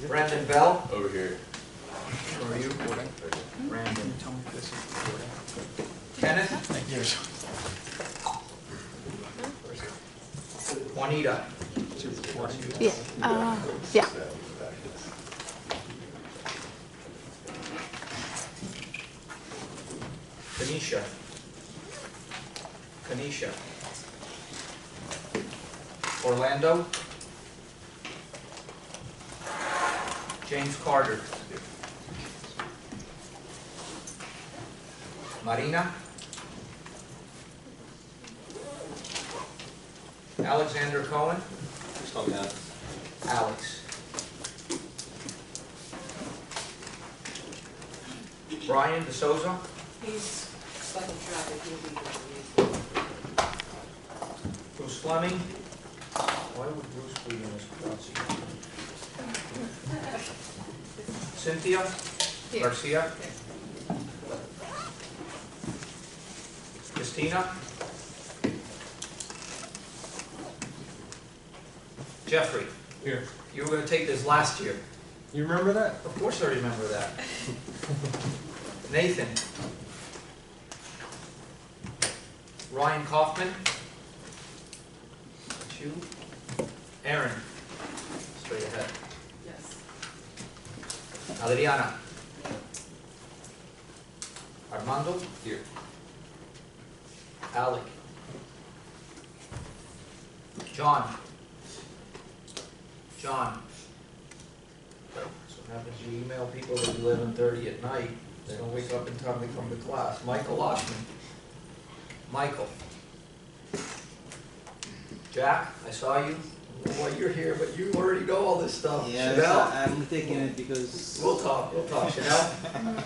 Brandon Bell. Over here. Where are you? Brandon. Tell me if this is recording. Kenneth. Thank you. Juanita. Is it recording? Yeah. Yeah. Kanisha. Orlando. James Carter. Marina. Alexander Cohen. Alex. Brian DeSouza. He's stuck in traffic, he'll be here. Bruce Fleming. Why would Bruce be in this class? Cynthia Garcia. Christina. Jeffrey. Here. You were going to take this last year. You remember that? Of course I remember that. Nathan. Ryan Kaufman. That's you. Aaron. Straight ahead. Yes. Adriana. Armando. Here. Alec. John. John. So what happens, you email people at 11:30 at night, they don't wake up in time to come to class. Michael Oshman. Michael. Jack, I saw you. Boy, you're here, but you already know all this stuff. Yeah, Chanel? I'm taking it because... We'll talk. Chanel?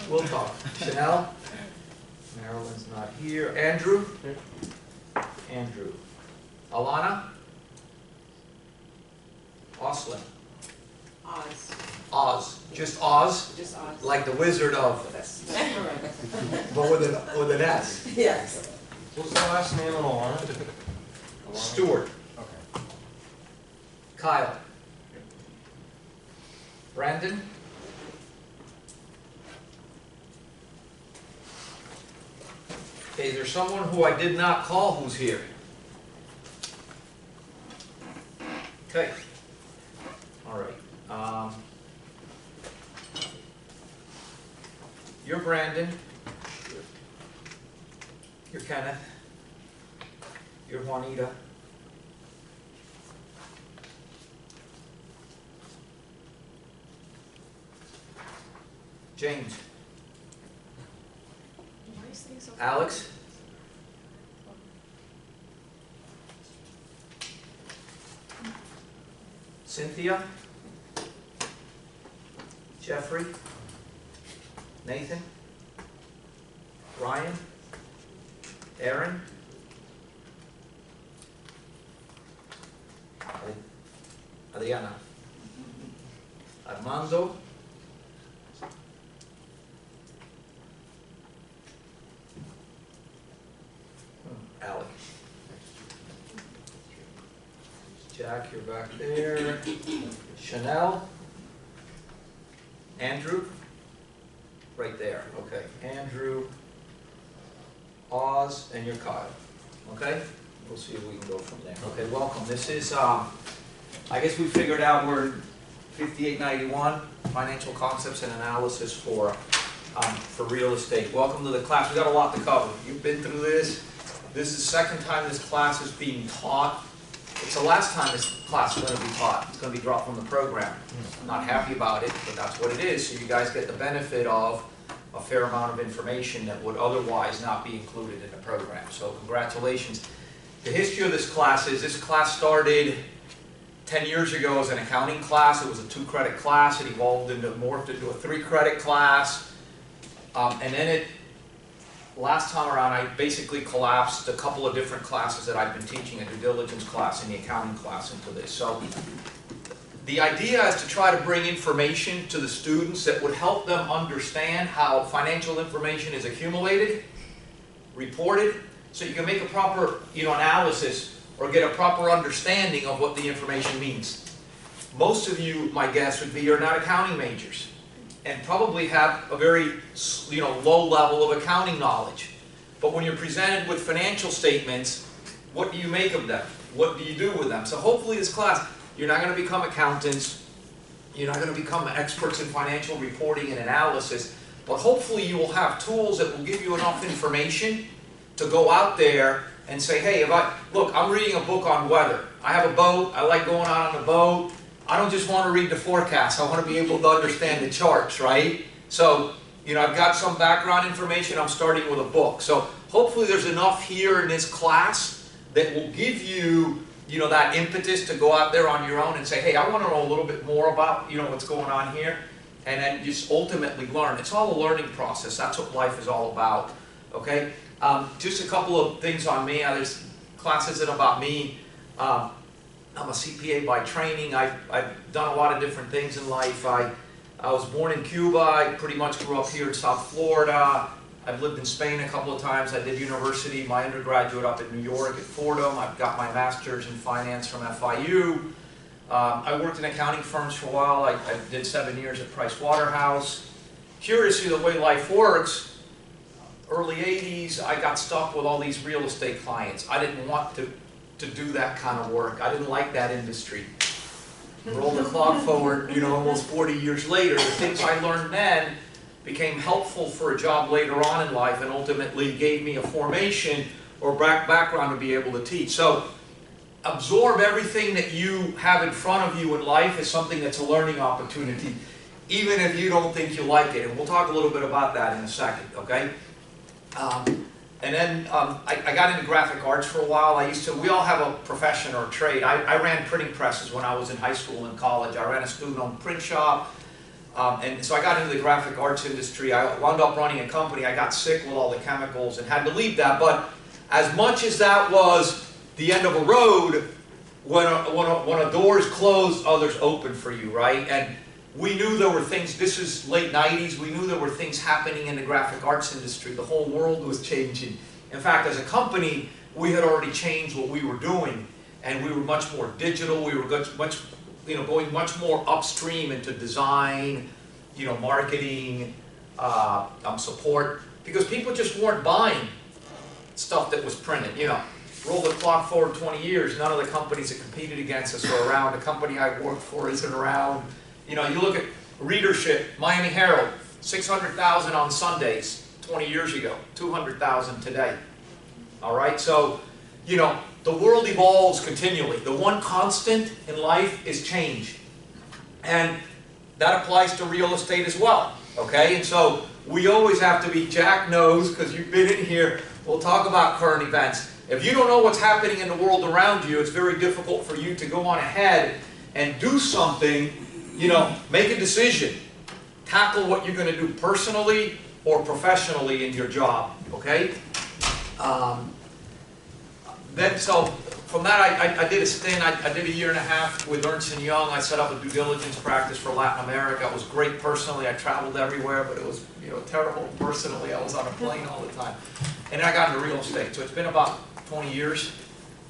We'll talk. Chanel? Marilyn's not here. Andrew? Andrew. Alana? Oslin. Oz. Oz. Just Oz? Just Oz. Like the Wizard of, That's correct. but with an S. Yes. What's the last name on Alana? Stewart. Okay. Kyle. Brandon. Okay, there's someone who I did not call who's here. Okay. All right. You're Brandon. You're Kenneth. You're Juanita. James. Alex. Cynthia. Jeffrey. Nathan. Ryan. Aaron. Adriana. Armando. Alec. Jack, you're back there. Chanel. Andrew. Right there. Okay. Andrew. Oz, and you're Kyle. Okay? We'll see if we can go from there. Okay, welcome. This is, I guess we figured out we're 5891, Financial Concepts and Analysis for real estate. Welcome to the class. We've got a lot to cover. You've been through this. This is the second time this class is being taught. It's the last time this class is going to be taught. It's going to be dropped from the program. I'm not happy about it, but that's what it is. So you guys get the benefit of a fair amount of information that would otherwise not be included in the program. So congratulations. The history of this class is this class started 10 years ago as an accounting class. It was a 2-credit class. It evolved into, morphed into a 3-credit class. And then last time around, I basically collapsed a couple of different classes that I've been teaching, a due diligence class and the accounting class, into this. So the idea is to try to bring information to the students that would help them understand how financial information is accumulated, reported, so you can make a proper analysis or get a proper understanding of what the information means. most of you, my guess would be, are not accounting majors and probably have a very, low level of accounting knowledge. But when you're presented with financial statements, what do you make of them? What do you do with them? So hopefully this class, you're not going to become accountants, you're not going to become experts in financial reporting and analysis, but hopefully you will have tools that will give you enough information to go out there and say, hey, look, I'm reading a book on weather. I have a boat, I like going out on the boat. I don't just want to read the forecast, I want to be able to understand the charts, right? So, I've got some background information, I'm starting with a book. So hopefully there's enough here in this class that will give you, that impetus to go out there on your own and say, hey, I want to know a little bit more about, what's going on here, and then just ultimately learn. It's all a learning process. That's what life is all about, okay? Just a couple of things on me. There's classes that are about me. I'm a CPA by training. I've done a lot of different things in life. I was born in Cuba. I pretty much grew up here in South Florida. I've lived in Spain a couple of times. I did university, my undergraduate up in New York at Fordham. I've got my master's in finance from FIU. I worked in accounting firms for a while. I did 7 years at Price Waterhouse. Curiously, the way life works, early 80s, I got stuck with all these real estate clients. I didn't want to do that kind of work. I didn't like that industry. Roll the clock forward, almost 40 years later, the things I learned then became helpful for a job later on in life and ultimately gave me a formation or background to be able to teach. So absorb everything that you have in front of you in life as something that's a learning opportunity, even if you don't think you like it. And we'll talk a little bit about that in a second, okay? And then I got into graphic arts for a while. We all have a profession or a trade. I ran printing presses when I was in high school and college. I ran a student-owned print shop. And so I got into the graphic arts industry. I wound up running a company. I got sick with all the chemicals and had to leave that. But as much as that was the end of a road, when a door is closed, others open for you, right? And we knew there were things, this is late 90s, we knew there were things happening in the graphic arts industry. The whole world was changing. In fact, as a company, we had already changed what we were doing, and we were much more digital. We were going much more upstream into design, marketing, support, because people just weren't buying stuff that was printed. Roll the clock forward 20 years, none of the companies that competed against us are around. The company I worked for isn't around. You look at readership, Miami Herald, 600,000 on Sundays 20 years ago, 200,000 today. All right, so, the world evolves continually. The one constant in life is change. And that applies to real estate as well, okay? And so we always have to be, Jack knows, because you've been in here, we'll talk about current events. If you don't know what's happening in the world around you, it's very difficult for you to go on ahead and do something, make a decision. Tackle what you're going to do personally or professionally in your job, okay? So from that, I did a stint. I did a year and a half with Ernst & Young. I set up a due diligence practice for Latin America. It was great personally. I traveled everywhere, but it was terrible personally. I was on a plane all the time. And then I got into real estate. So it's been about 20 years.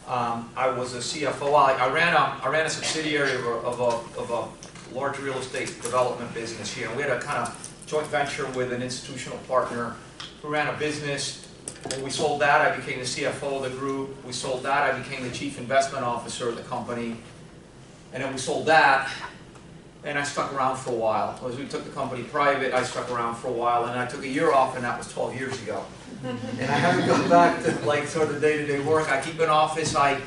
I was a CFO. I ran a subsidiary of a large real estate development business here. We had a kind of joint venture with an institutional partner who ran a business. When we sold that, I became the CFO of the group. We sold that, I became the chief investment officer of the company. And then we sold that, and I stuck around for a while. As we took the company private, I stuck around for a while, and I took a year off, and that was 12 years ago. And I haven't gone back to sort of day-to-day work. I keep an office. I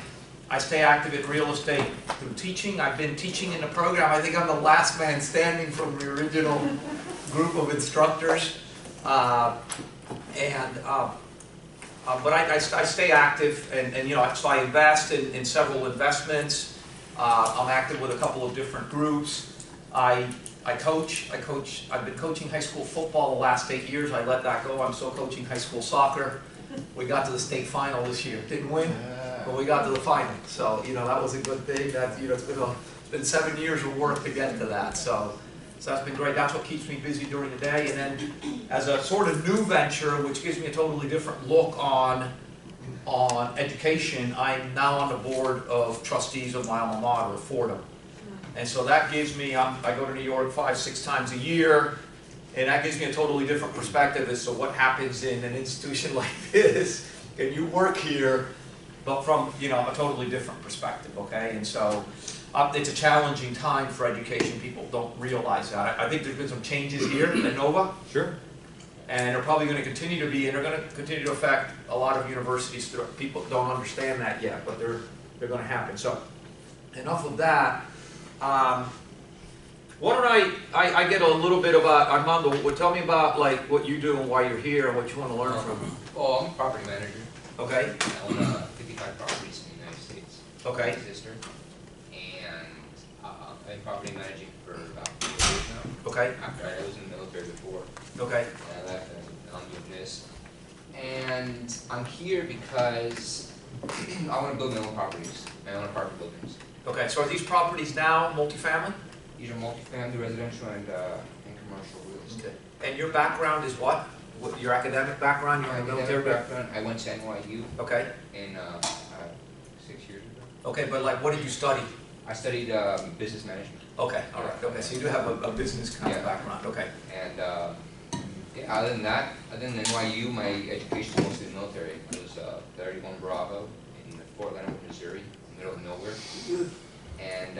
stay active in real estate through teaching. I've been teaching in the program. I think I'm the last man standing from the original group of instructors. But I stay active, and so I invest in several investments. I'm active with a couple of different groups. I coach. I've been coaching high school football the last 8 years. I let that go. I'm still coaching high school soccer. We got to the state final this year. Didn't win, but we got to the final. So that was a good thing. That it's been 7 years of work to get to that. So that's been great. That's what keeps me busy during the day. And then as a sort of new venture, which gives me a totally different look on education, I'm now on the board of trustees of my alma mater, Fordham. And so that gives me, I go to New York 5-6 times a year, and that gives me a totally different perspective as to what happens in an institution like this. And you work here, but from, you know, a totally different perspective, okay? And so it's a challenging time for education. People don't realize that. I think there's been some changes here at Nova. Sure. And they're probably going to continue to be, and they're going to continue to affect a lot of universities. People don't understand that yet, but they're going to happen. So enough of that. Why don't I get a little bit about, Armando, tell me about like what you do and why you're here and what you want to learn from. Well, I'm a property manager. Okay. I own 55 properties in the United States. Okay. My sister. And I've been property managing for about 4 years now. Okay. After I was in the military before. Okay. And I left and I'm doing this. And I'm here because I want to build my own properties, my own apartment buildings. Okay. So are these properties now multifamily? These are multifamily, residential, and commercial real estate. Okay. And your background is what? Your academic background? You're in the military background? I went to NYU Okay. in 6 years ago. Okay, but like, what did you study? I studied business management. Okay. All right. Okay. So you do have a business kind of Yeah. background. Okay. And yeah, other than that, other than NYU, my education was mostly military. I was 31 Bravo in Fort Leonard, Missouri, in the middle of nowhere. And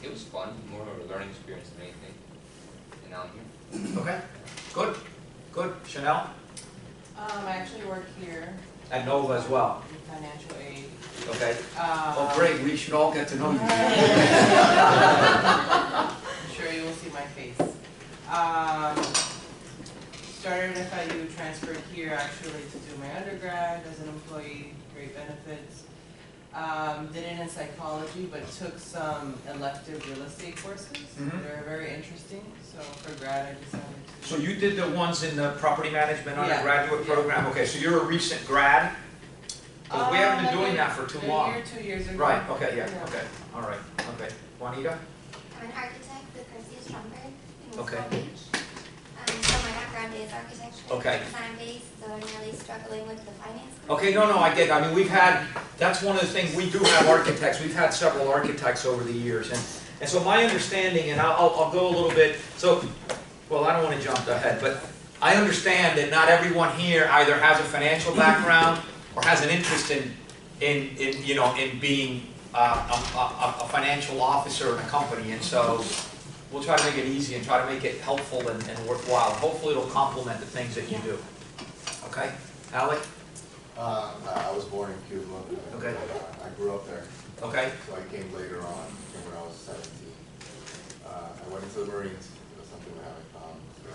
it was fun, more of a learning experience than anything. And now I'm here. Okay. Good. Good. Chanel? I actually work here At Nova as well. in financial aid. Okay. Oh, great. We should all get to know you. I'm sure you will see my face. Started at FIU, transferred here actually to do my undergrad as an employee, great benefits. Did it in psychology, but took some elective real estate courses. Mhm. They're very interesting, so for grad I decided to. So you did the ones in the property management Yeah. undergraduate Yeah. program? Okay, so you're a recent grad? Because we haven't been doing that for too long. A year, 2 years ago. Right, okay, yeah, okay, all right, okay. Juanita? I'm an architect with Garcia Stromberg in Okay. West Palm Beach. So my background is architecture, Okay. design-based, so I'm really struggling with the finance. Okay, no, I get it. I mean, we've had, that's one of the things, we do have architects. We've had several architects over the years. And so my understanding, and I'll go a little bit, so, well, I don't want to jump ahead, but I understand that not everyone here either has a financial background or has an interest in being a financial officer in a company. And so we'll try to make it easy and try to make it helpful and worthwhile. Hopefully it'll complement the things that you do. Okay? Alec? I was born in Cuba. Okay. I grew up there, Okay? so I came later on, came when I was 17. I went into the Marines. It was something we haven't found. So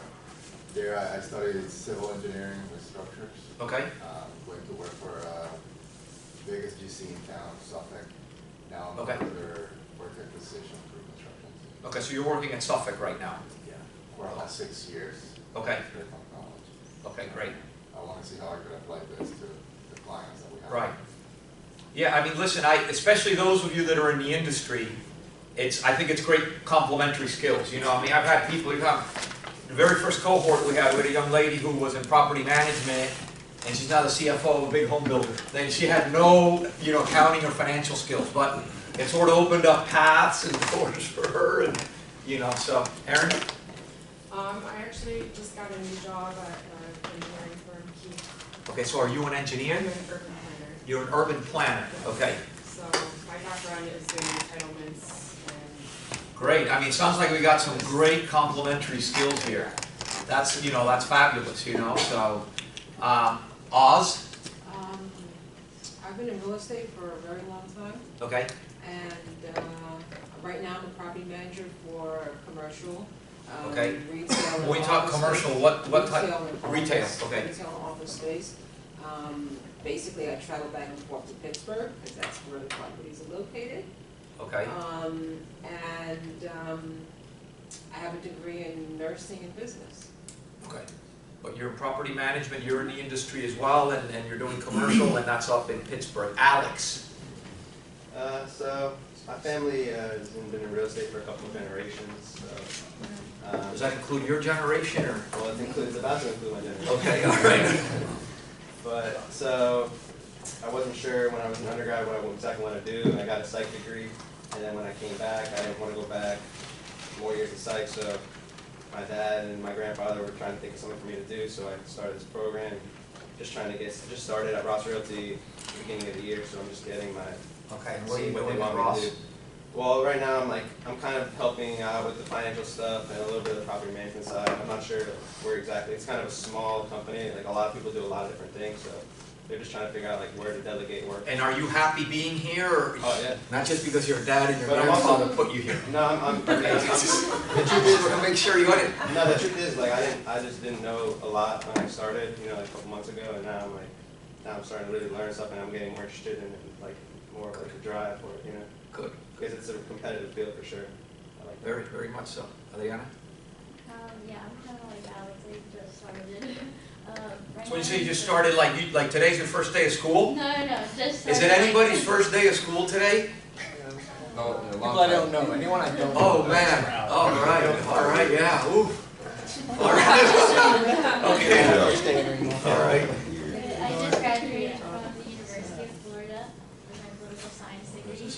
there I studied civil engineering with structures. Okay? Went to work for biggest GC in town, Suffolk. Now I'm Okay. further work at Precision for construction. Okay, so you're working at Suffolk right now? Yeah. For about 6 years. Okay. Straight from college. Okay, great. I want to see how I could apply this to the clients that we have. Right. Yeah, I mean, listen, especially those of you that are in the industry, I think it's great complementary skills. You know, I mean, I've had people who come, the very first cohort we had a young lady who was in property management, and she's now the CFO of a big home builder. Then she had no, accounting or financial skills, but it sort of opened up paths and doors for her, and, so, Erin? I actually just got a new job at an engineering firm, Keith. Okay, so are you an engineer? I'm an urban planner. You're an urban planner, okay. So my background is in entitlements and Great, I mean, it sounds like we got some great complementary skills here. That's, that's fabulous, so, Oz? I've been in real estate for a very long time, Okay, and right now I'm a property manager for commercial, Okay. retail. and when we talk office commercial, space. what type? Retail and Retail, office, okay. Retail and office space. Basically, I travel back and forth to Pittsburgh, because that's where the properties are located. Okay, I have a degree in nursing and business. okay. But you're in property management, you're in the industry as well, and you're doing commercial, and that's up in Pittsburgh. Alex? So my family has been in real estate for a couple of generations. So, Does that include your generation, or? well, it's about to include my generation. Okay, all right. But so I wasn't sure when I was in undergrad what I exactly want to do, and I got a psych degree. And then when I came back, I didn't want to go back more years of psych, so my dad and my grandfather were trying to think of something for me to do, so I started this program. Just trying to just started at Ross Realty at the beginning of the year, so I'm just getting my Okay, and what are you seeing what doing they with want me to Ross? do. Well, right now I'm kind of helping out with the financial stuff and a little bit of the property management side. I'm not sure where exactly. It's kind of a small company. Like a lot of people do a lot of different things, so they're just trying to figure out like where to delegate work. And are you happy being here, or Oh yeah. not just because your dad and your But I'm grandfather also- put you here? No, I'm the truth Just want to make sure you got it. is, no, the truth is like I just didn't know a lot when I started, you know, like a couple months ago, and now I'm starting to really learn stuff, and I'm getting more interested in it, like more of like a drive for it, you know, Good, because it's a competitive field for sure. I like that. very, very much so. Adriana? Yeah, I'm kind of like Alex, I just started. Right So when you now say you I'm just in- started, like today's your first day of school? No, just started. Is it anybody's first day of school today? No, in a long People I don't time. know, anyone I don't know. Oh, man, all right, yeah, ooh. All right. Okay, all right. I just graduated from the University of Florida with my political science degree.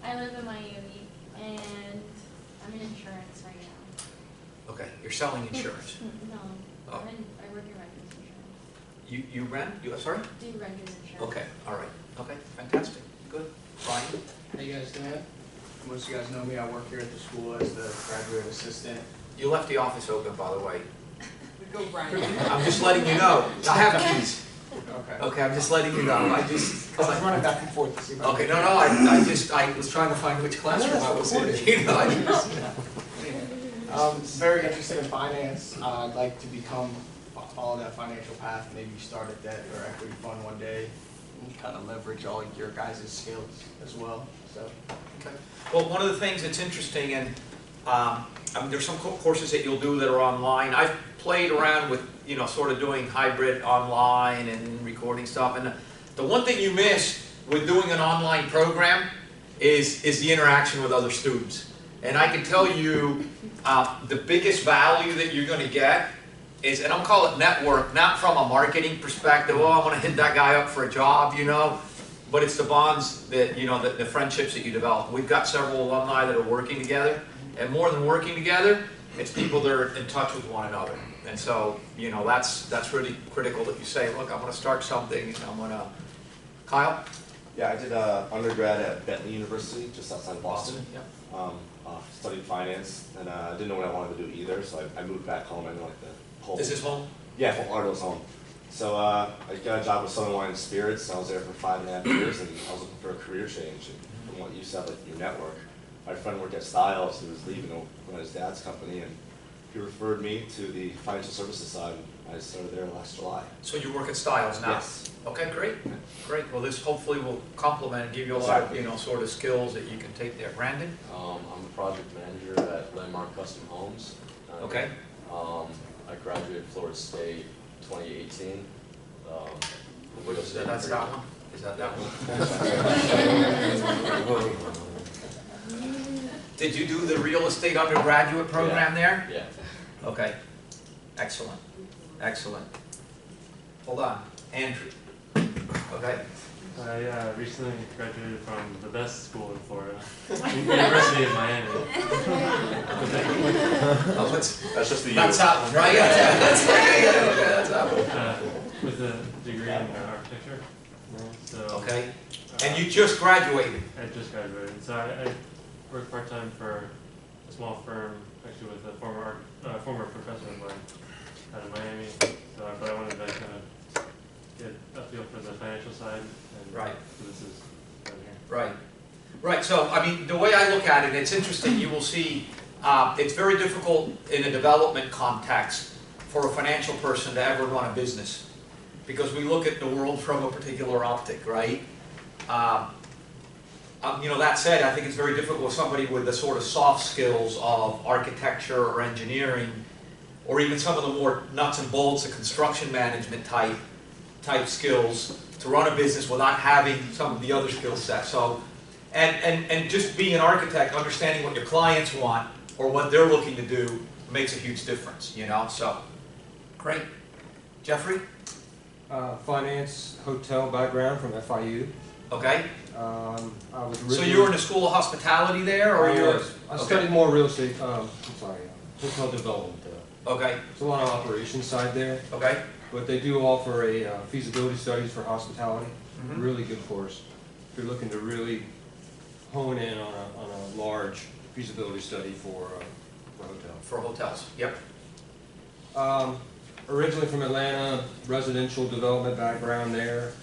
I live in Miami and I'm in insurance right now. Okay, you're selling insurance. No, Oh. I work in renters insurance. You rent, sorry? Do renters insurance. Okay, all right, okay, fantastic, good. Brian? How you guys doing? Most of you guys know me, I work here at the school as the graduate assistant. You left the office open, by the way. Go Brian. I'm just letting you know. I have keys. Okay. Okay, I'm just letting you know. I just, I cause was running back and forth to see if I okay, no, I was trying to find which classroom I was in, you know, I just. Very interested in finance. I'd like to follow that financial path, maybe start a debt or equity fund one day, and kind of leverage all your guys' skills as well, so. Okay. Well, one of the things that's interesting, and I mean, there's some courses that you'll do that are online. I've played around with, you know, sort of doing hybrid online and recording stuff. And the one thing you miss with doing an online program is the interaction with other students. And I can tell you, the biggest value that you're going to get is, and I'll call it network, not from a marketing perspective. Oh, I want to hit that guy up for a job, you know. But it's the bonds that, you know, the friendships that you develop. We've got several alumni that are working together. And more than working together, it's people that are in touch with one another. And so, you know, that's really critical that you say, look, I'm going to start something, and I'm going to... Kyle? Yeah, I did undergrad at Bentley University, just outside of Boston. Yep. Studied finance, and I didn't know what I wanted to do either, so I moved back home. I know like the whole... Is this home? Yeah, Fort Lauderdale's home. So I got a job with Southern Wine and Spirits, and I was there for 5.5 years, and I was looking for a career change. And from what you said, like your network, my friend worked at Styles, who was leaving to run his dad's company, and he referred me to the financial services side. I started there last July. So you work at Styles now? Yes. Okay, great. Great. Well, this hopefully will complement and give you a lot of, Exactly. you know, sort of skills that you can take there. Brandon? I'm the project manager at Landmark Custom Homes. Okay. I graduated Florida State 2018. That's that one? Is that that one? Did you do the real estate undergraduate program there? Yeah. Okay. Excellent. Excellent. Hold on. Andrew. Okay. I recently graduated from the best school in Florida, University of Miami. Oh, That's just the that's that one, right? Yeah, that's that one. With a degree in architecture. So Okay. And you just graduated? I just graduated. So I work part-time for a small firm, actually with a former professor of mine out of Miami. So, but I wanted to kind of get a feel for the financial side. And Right. So this is down here. Right. Right. So, I mean, the way I look at it, it's interesting. You will see it's very difficult in a development context for a financial person to ever run a business because we look at the world from a particular optic, right? You know, that said, I think it's very difficult with somebody with the sort of soft skills of architecture or engineering, or even some of the more nuts and bolts of construction management type skills to run a business without having some of the other skill sets. So, and just being an architect, understanding what your clients want or what they're looking to do makes a huge difference, you know? So, great. Jeffrey? Finance, hotel background from FIU. Okay, I was so originally. you were in the School of Hospitality there, or you were? I Okay. studied more real estate, hotel development. Okay, There's a lot of operations side there, okay. but they do offer a feasibility studies for hospitality. Mhm. Really good course. If you're looking to really hone in on a large feasibility study for a hotel. For hotels, yep. Originally from Atlanta, residential development background there.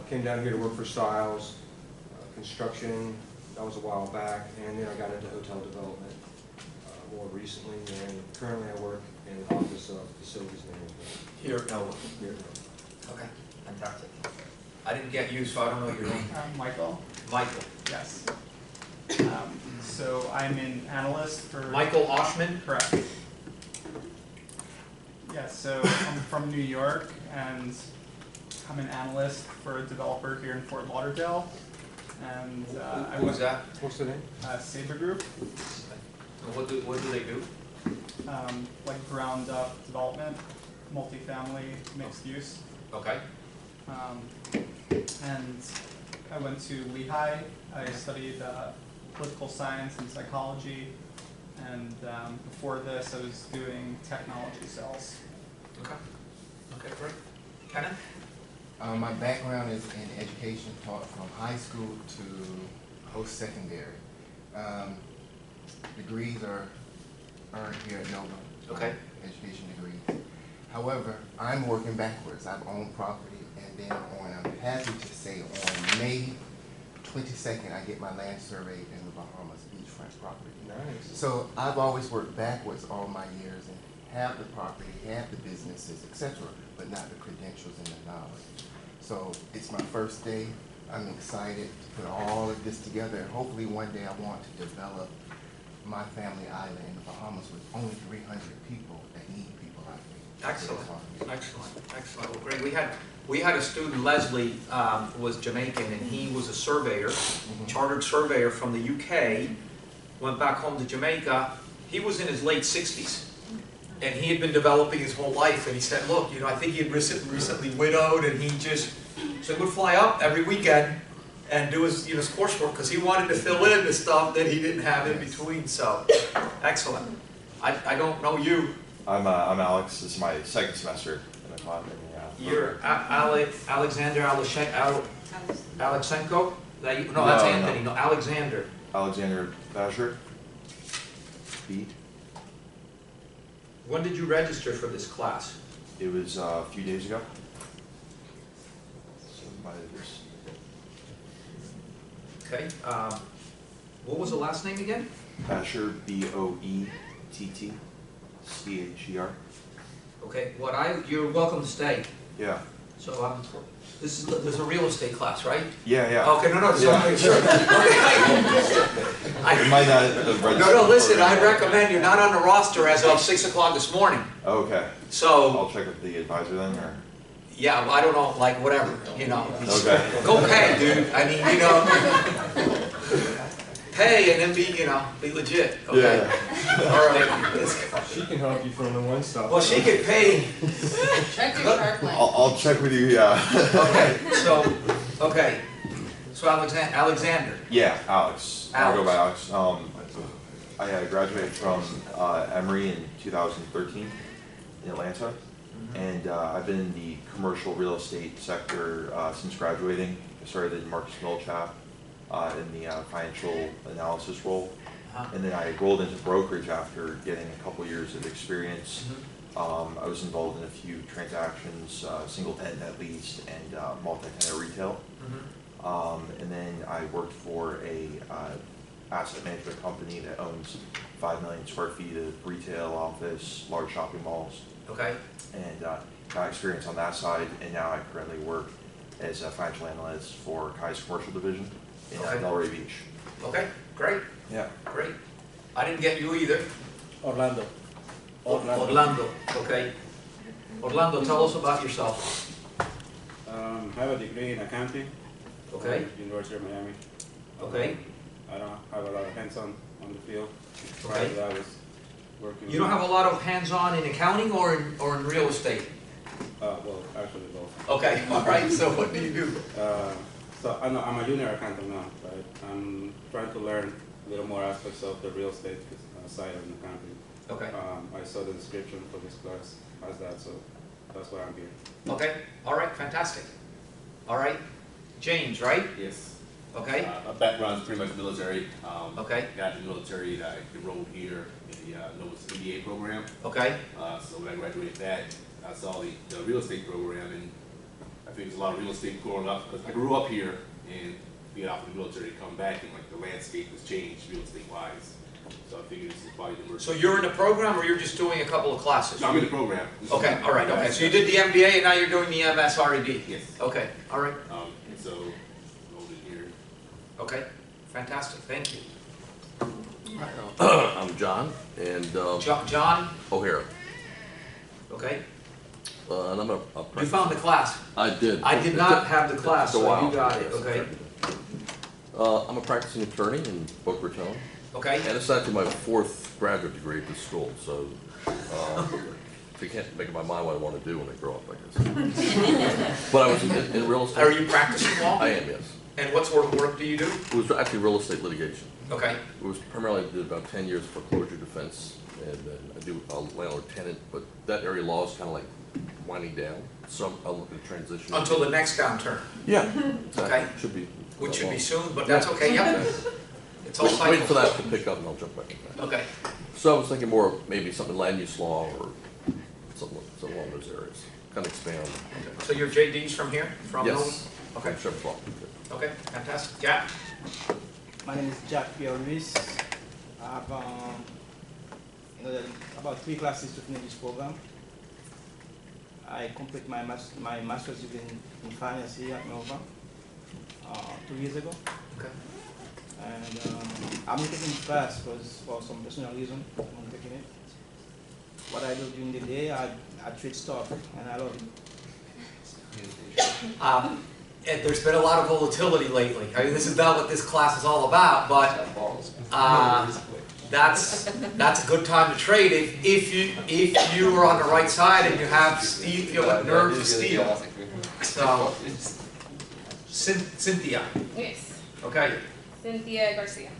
Came down here to work for Styles, construction, that was a while back, and then I got into hotel development more recently, and currently I work in the Office of Facilities Management. Here at Melwood. Here. Okay, fantastic. I didn't get you, so I don't know your name. Michael. Michael. Yes. So I'm an analyst for. Michael Oshman? Correct. Yes, so I'm from New York and I'm an analyst for a developer here in Fort Lauderdale. And Who's that? What's the name? Sabre Group. And what do they do? Like ground up development, multifamily, mixed use. Okay. And I went to Lehigh. I studied political science and psychology. And before this, I was doing technology sales. Okay. Okay, great. Kenneth? My background is in education, taught from high school to post-secondary. Degrees are earned here at Nova. Okay. Education degrees. However, I'm working backwards. I've owned property, and then I'm happy to say, on May 22nd, I get my land surveyed in the Bahamas beachfront property. Nice. So I've always worked backwards all my years and have the property, have the businesses, etc., but not the credentials and the knowledge. So it's my first day. I'm excited to put all of this together, and hopefully one day I want to develop my family island in the Bahamas with only 300 people that need people like me. Excellent, excellent, excellent. Well, great. We had a student, Leslie, was Jamaican, and he was a surveyor, chartered surveyor from the UK, went back home to Jamaica. He was in his late 60s, and he had been developing his whole life, and he said, look, I think he had recently widowed, and he just said, would fly up every weekend and do his, his coursework, because he wanted to fill in the stuff that he didn't have in between, so, excellent. I don't know you. I'm Alex. This is my second semester in the class. You're Alexander Alexenko? No, that's Anthony. No, Alexander. Alexander Basher. B. When did you register for this class? It was a few days ago. Okay. What was the last name again? Basher, B-O-E-T-T-C-H-E-R. Okay. You're welcome to stay. Yeah. So there's a real estate class, right? Yeah. Okay. No. Just want to make sure. It might not have registered. No. Listen. I recommend you're not on the roster as of 6 o'clock this morning. Okay. So I'll check with the advisor then, or. Yeah, I don't know, like whatever, Okay. Go pay, dude. I mean, pay and then be legit. Okay. Yeah. All right. She can help you from the one stop. Well, she could pay. Check your sharp line. I'll check with you. Yeah. Okay. So Alexander. Yeah, Alex. I'll go by Alex. I graduated from Emory in 2013 in Atlanta. And I've been in the commercial real estate sector since graduating. I started in Marcus Millichap in the financial analysis role. And then I rolled into brokerage after getting a couple years of experience. I was involved in a few transactions, single tenant net lease and multi-tenant retail. And then I worked for a asset management company that owns 5 million square feet of retail, office, large shopping malls. Okay. And got experience on that side, and now I currently work as a financial analyst for Kai's commercial division in Delray Beach. Okay, great. Yeah. Great. I didn't get you either. Orlando. Okay. Orlando, tell us about yourself. I have a degree in accounting. Okay. University of Miami. Okay. I don't have a lot of hands-on on the field. Okay. Prior to that, I was working. You don't have a lot of hands-on in accounting or in real estate? Well, actually both. Okay, all right, so what do you do? So I'm a junior accountant now, right? I'm trying to learn a little more aspects of the real estate side of accounting. Okay. I saw the description for this class as that, so that's why I'm here. Okay, all right, fantastic. All right, James, right? Yes. Okay. My background is pretty much military. Okay. Got in the military, I enrolled here in the Nova's MBA program. Okay. So when I graduated that, I saw the real estate program, and I think there's a lot of real estate growing up. Because I grew up here, and being out of the military, come back, and like the landscape has changed real estate wise. So I figured this is probably the So you're in the program, or you're just doing a couple of classes? No, I'm in the program. Okay, all right, okay. So you did the MBA, and now you're doing the MSRED? Yes. Okay, all right. And so enrolled in here. Okay, fantastic, thank you. I'm John, and John? O'Hara. Okay. And I'm You found the class? I did. I did not have the class, Took a so while. you got it, okay. I'm a practicing attorney in Boca Raton. Okay. And it's actually my 4th graduate degree at this school, so if you can't make up my mind what I want to do when I grow up, I guess. But I was in real estate. Are you practicing law? I am, yes. And what sort of work do you do? It was actually real estate litigation. Okay. It was primarily, I did about 10 years foreclosure defense, and then I do landlord-tenant, but that area of law is kind of like winding down, so I'm looking to transition. Until the next downturn? Yeah. Exactly. Okay. Should be. Which should be soon, but that's okay, yeah. It's all cycles. Wait for that to pick up and I'll jump back in that. Okay. So I was thinking more maybe something land use law or something along those areas, kind of expand. So your JD's from here? From Nova? Yes. Okay. From Chevrolet. Okay, fantastic. Jack? My name is Jack Pierre Luis. I have about 3 classes to finish this program. I complete my master's degree in finance here at Nova 2 years ago. Okay. And I'm taking this class because for some personal reason I'm taking it. What I do during the day, I trade stock, and I love it. And there's been a lot of volatility lately. I mean, this is not what this class is all about, but that's a good time to trade if you are on the right side and you have steel, you have nerves of steel. So, Cynthia. Yes. Okay. Cynthia Garcia.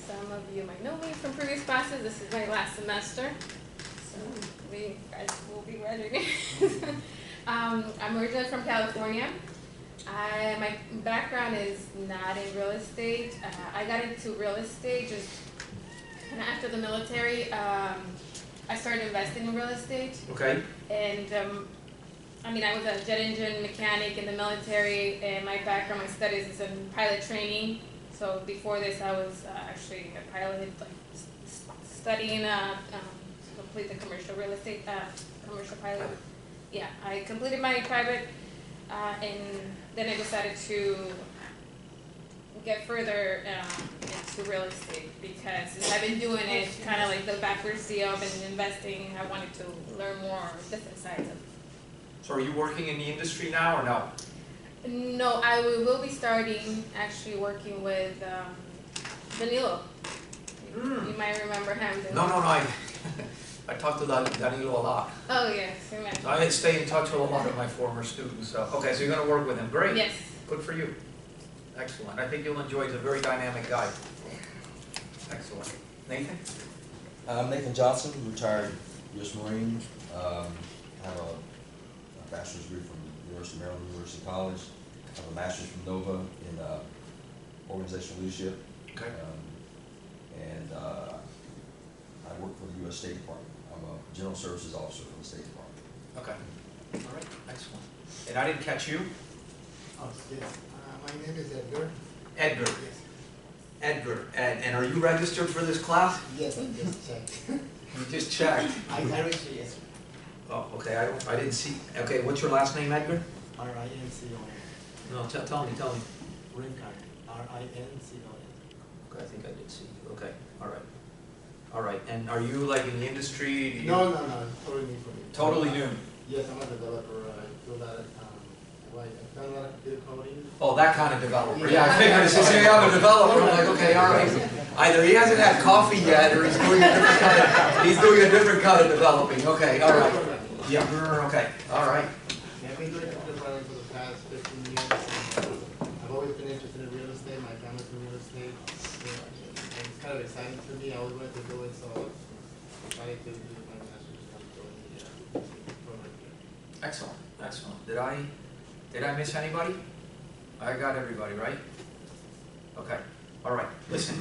Some of you might know me from previous classes. This is my last semester, so we guys will be graduating. I'm originally from California. My background is not in real estate. I got into real estate just after the military. I started investing in real estate. Okay. And I mean, I was a jet engine mechanic in the military, and my background, my studies is in pilot training. So before this, I was actually a pilot, like studying to complete the commercial real estate, commercial pilot. Yeah, I completed my private, and then I decided to get further into real estate because I've been doing it kind of like the backwards deal. I've been investing. I wanted to learn more different sides of it. So are you working in the industry now or no? No, I will be starting actually working with Danilo. You might remember him. No, I talked to Danilo a lot. Oh yes, imagine. I stay in touch with a lot of my former students. So okay, so you're going to work with him. Great. Yes. Good for you. Excellent. I think you'll enjoy. He's a very dynamic guy. Excellent. Nathan? I'm Nathan Johnson, retired U.S. Marine. Have a bachelor's degree from University of Maryland University College. I have a master's from Nova in organizational leadership. Okay. And I work for the U.S. State Department. I'm a general services officer for the State Department. Okay. All right. Excellent. And I didn't catch you? Oh, yes. My name is Edgar. Edgar. Yes. Edgar. And are you registered for this class? Yes, I just checked. You just checked? I registered, yes. Oh, okay. I didn't see. Okay. What's your last name, Edgar? R-I-N-C-O-N. No. Tell me. Green card. R-I-N-C-O-N. Okay. I think I did see you. Okay. All right. All right. And are you like in the industry? Do you... No. Totally new for me. Totally new. Yes, I'm a developer. I do that. I've done a lot of field coding. Oh, that kind of developer. Yeah, I figured as you say I'm a developer, I'm like, okay, all right. Either he hasn't had coffee yet, or he's doing a different kind of developing. Okay, all right. Yeah, okay, all right. Yeah, I've been doing computer filing for the past 15 years. And I've always been interested in real estate. My family's in real estate. And it's kind of exciting to me. I always wanted to do it, so I decided to do my master's and join the program here. Excellent, excellent. Did I miss anybody? I got everybody, right? Okay, all right. Listen,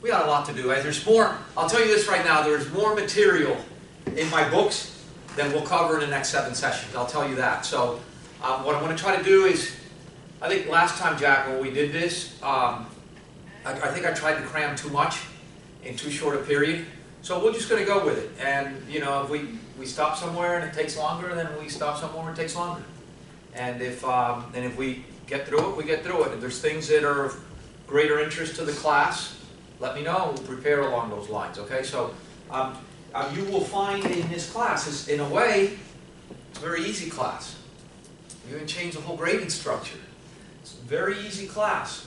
we got a lot to do. There's more, I'll tell you this right now, there's more material in my books than we'll cover in the next 7 sessions. I'll tell you that. So what I'm going to try to do is, I think last time, Jack, when we did this, I think I tried to cram too much in too short a period. So we're just going to go with it. And, you know, if we stop somewhere and it takes longer, then we stop somewhere and it takes longer. And if we get through it, we get through it. If there's things that are of greater interest to the class, let me know. We'll prepare along those lines, okay? So you will find in this class, in a way, it's a very easy class. You're going to change the whole grading structure. It's a very easy class.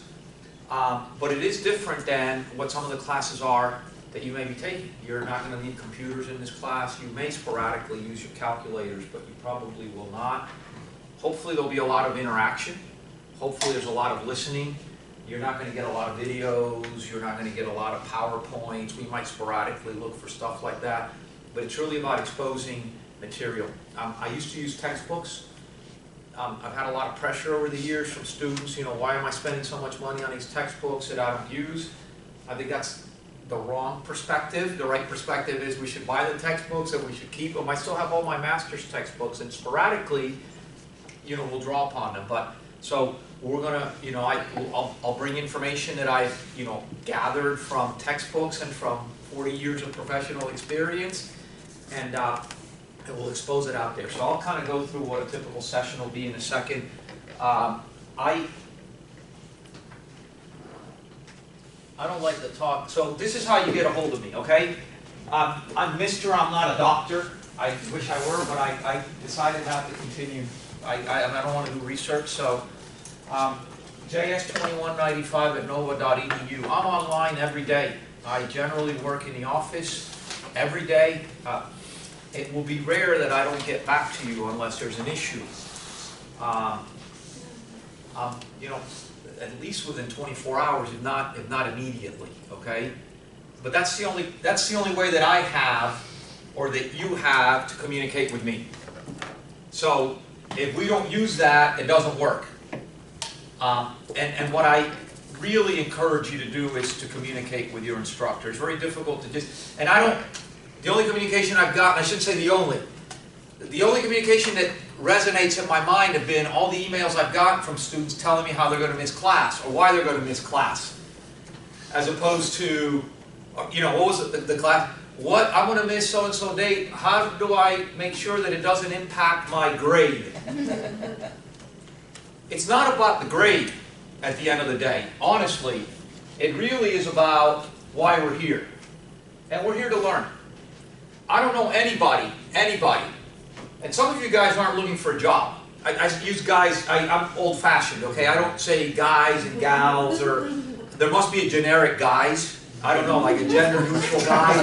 But it is different than what some of the classes are that you may be taking. You're not going to need computers in this class. You may sporadically use your calculators, but you probably will not. Hopefully there'll be a lot of interaction. Hopefully there's a lot of listening. You're not going to get a lot of videos. You're not going to get a lot of PowerPoints. We might sporadically look for stuff like that. But it's really about exposing material. I used to use textbooks. I've had a lot of pressure over the years from students. You know, why am I spending so much money on these textbooks that I don't use? I think that's the wrong perspective. The right perspective is we should buy the textbooks and we should keep them. I still have all my master's textbooks, and sporadically, you know, we'll draw upon them. But so we're gonna, you know, I'll bring information that I've, you know, gathered from textbooks and from 40 years of professional experience, and we'll expose it out there. So I'll kind of go through what a typical session will be in a second. I don't like to talk, so this is how you get a hold of me, okay? I'm Mr. I'm not a doctor. I wish I were, but I decided not to continue. I don't want to do research, so JS2195 at nova.edu. I'm online every day. I generally work in the office every day. It will be rare that I don't get back to you unless there's an issue. You know, at least within 24 hours, if not immediately, okay? But that's the only way that I have, or that you have, to communicate with me. So if we don't use that, it doesn't work. And what I really encourage you to do is to communicate with your instructor. It's very difficult to just, and the only communication I've gotten, I shouldn't say the only communication that resonates in my mind have been all the emails I've gotten from students telling me how they're going to miss class or why they're going to miss class. As opposed to, you know, what was it, the class? What, I'm going to miss so-and-so date, how do I make sure that it doesn't impact my grade? It's not about the grade at the end of the day. Honestly, it really is about why we're here. And we're here to learn. I don't know anybody, and some of you guys aren't looking for a job. I use guys, I'm old-fashioned, okay? I don't say guys and gals, or there must be a generic guys. I don't know, like a gender-neutral guy.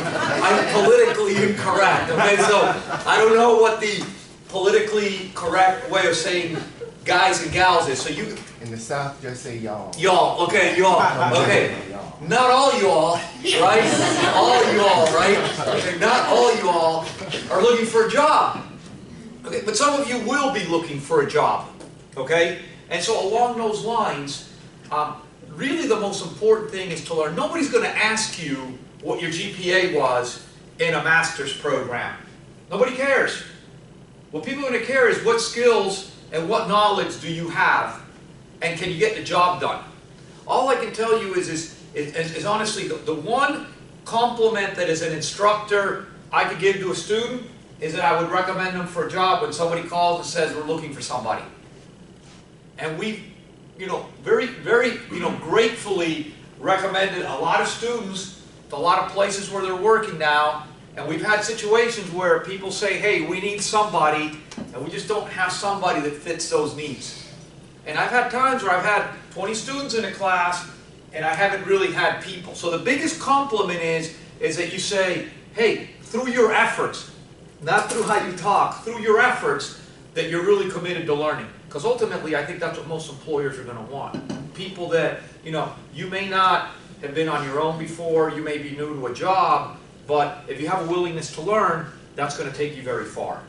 I'm politically incorrect, okay? So I don't know what the politically correct way of saying guys and gals is. So you... In the South, just say y'all. Y'all, okay, y'all, okay. Not all y'all, right? All y'all, right? Okay, not all y'all are looking for a job. Okay, but some of you will be looking for a job, okay? And so along those lines, really the most important thing is to learn. Nobody's going to ask you what your GPA was in a master's program. Nobody cares. What people are going to care is what skills and what knowledge do you have, and can you get the job done? All I can tell you is honestly, the one compliment that as an instructor I could give to a student is that I would recommend them for a job when somebody calls and says we're looking for somebody. And we've, you know, very, you know, gratefully recommended a lot of students to a lot of places where they're working now. And we've had situations where people say, hey, we need somebody, and we just don't have somebody that fits those needs. And I've had times where I've had 20 students in a class, and I haven't really had people. So the biggest compliment is that you say, hey, through your efforts, not through how you talk, through your efforts, that you're really committed to learning. Because ultimately, I think that's what most employers are going to want. People that, you may not have been on your own before, you may be new to a job, but if you have a willingness to learn, that's going to take you very far.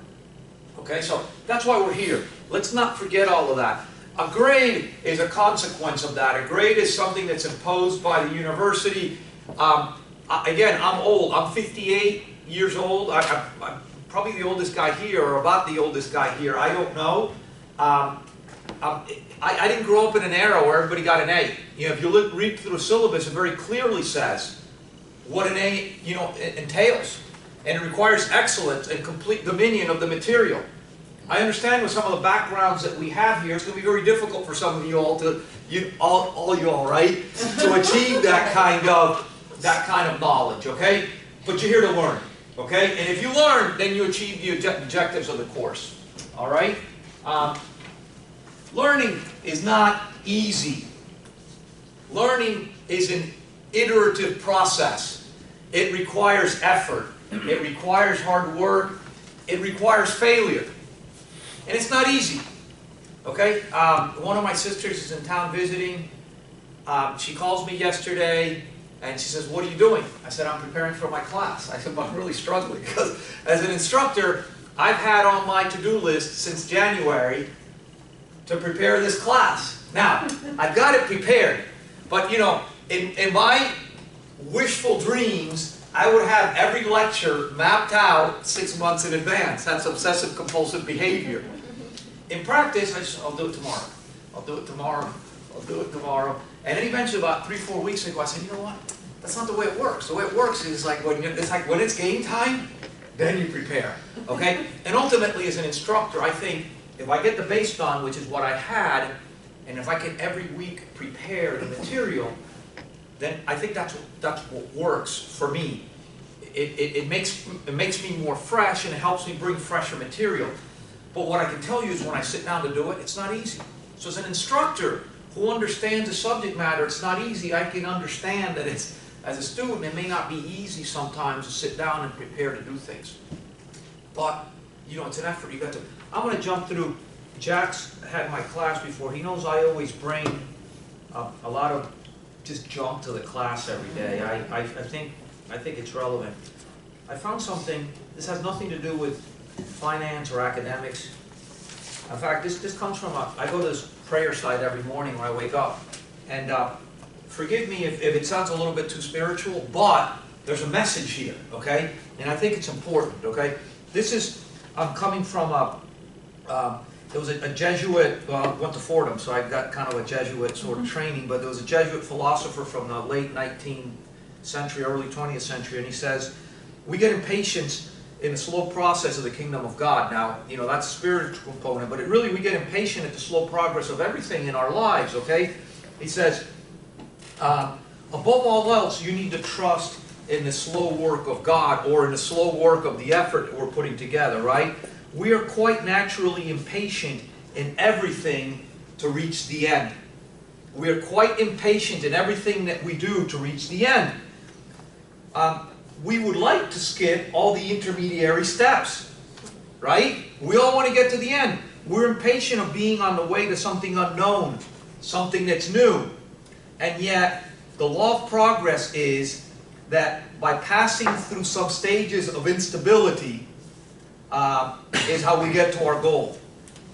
Okay, so that's why we're here. Let's not forget all of that. A grade is a consequence of that. A grade is something that's imposed by the university. Again, I'm old. I'm 58 years old. I'm probably the oldest guy here, or about the oldest guy here. I don't know. I didn't grow up in an era where everybody got an A. If you read through the syllabus, it very clearly says what an A entails. And it requires excellence and complete dominion of the material. I understand with some of the backgrounds that we have here, it's going to be very difficult for some of you all to, all you all, right, to achieve that kind of knowledge, okay? But you're here to learn, okay? And if you learn, then you achieve the objectives of the course, all right? Learning is not easy. Learning is an iterative process. It requires effort. It requires hard work. It requires failure. And it's not easy. Okay? One of my sisters is in town visiting. She calls me yesterday and she says, "What are you doing?" I said, "I'm preparing for my class." I said, "I'm really struggling because as an instructor, I've had on my to-do list since January to prepare this class. Now, I've got it prepared, but in my wishful dreams, I would have every lecture mapped out 6 months in advance. That's obsessive compulsive behavior. In practice, I'll do it tomorrow. I'll do it tomorrow. I'll do it tomorrow. And then eventually, about 3-4 weeks ago, I said, "You know what? That's not the way it works. The way it works is like when it's game time, then you prepare." Okay? And ultimately, as an instructor, I think if I get the base done, which is what I had, and if I can every week prepare the material, then I think that's what works for me. It makes me more fresh, and it helps me bring fresher material. But what I can tell you is when I sit down to do it, it's not easy. So as an instructor who understands the subject matter, it's not easy. I can understand that as a student, it may not be easy sometimes to sit down and prepare to do things. But, it's an effort. I'm going to jump through. Jack's had my class before. He knows I always bring a lot of just jump to the class every day. I think it's relevant. I found something. This has nothing to do with finance or academics. In fact, this comes from I go to this prayer site every morning when I wake up. And forgive me if it sounds a little bit too spiritual, but there's a message here, okay? And I think it's important, okay? This is coming from there was a Jesuit, I went to Fordham, so I got kind of a Jesuit sort of training, but there was a Jesuit philosopher from the late 19th century, early 20th century, and he says, we get impatient in the slow process of the kingdom of God. Now, that's a spiritual component, but we get impatient at the slow progress of everything in our lives, okay? He says, above all else, you need to trust in the slow work of God, or in the slow work of the effort that we're putting together, right? We are quite naturally impatient in everything to reach the end. We are quite impatient in everything that we do to reach the end. We would like to skip all the intermediary steps, right? We all want to get to the end. We're impatient of being on the way to something unknown, something that's new. And yet, the law of progress is that by passing through some stages of instability is how we get to our goal.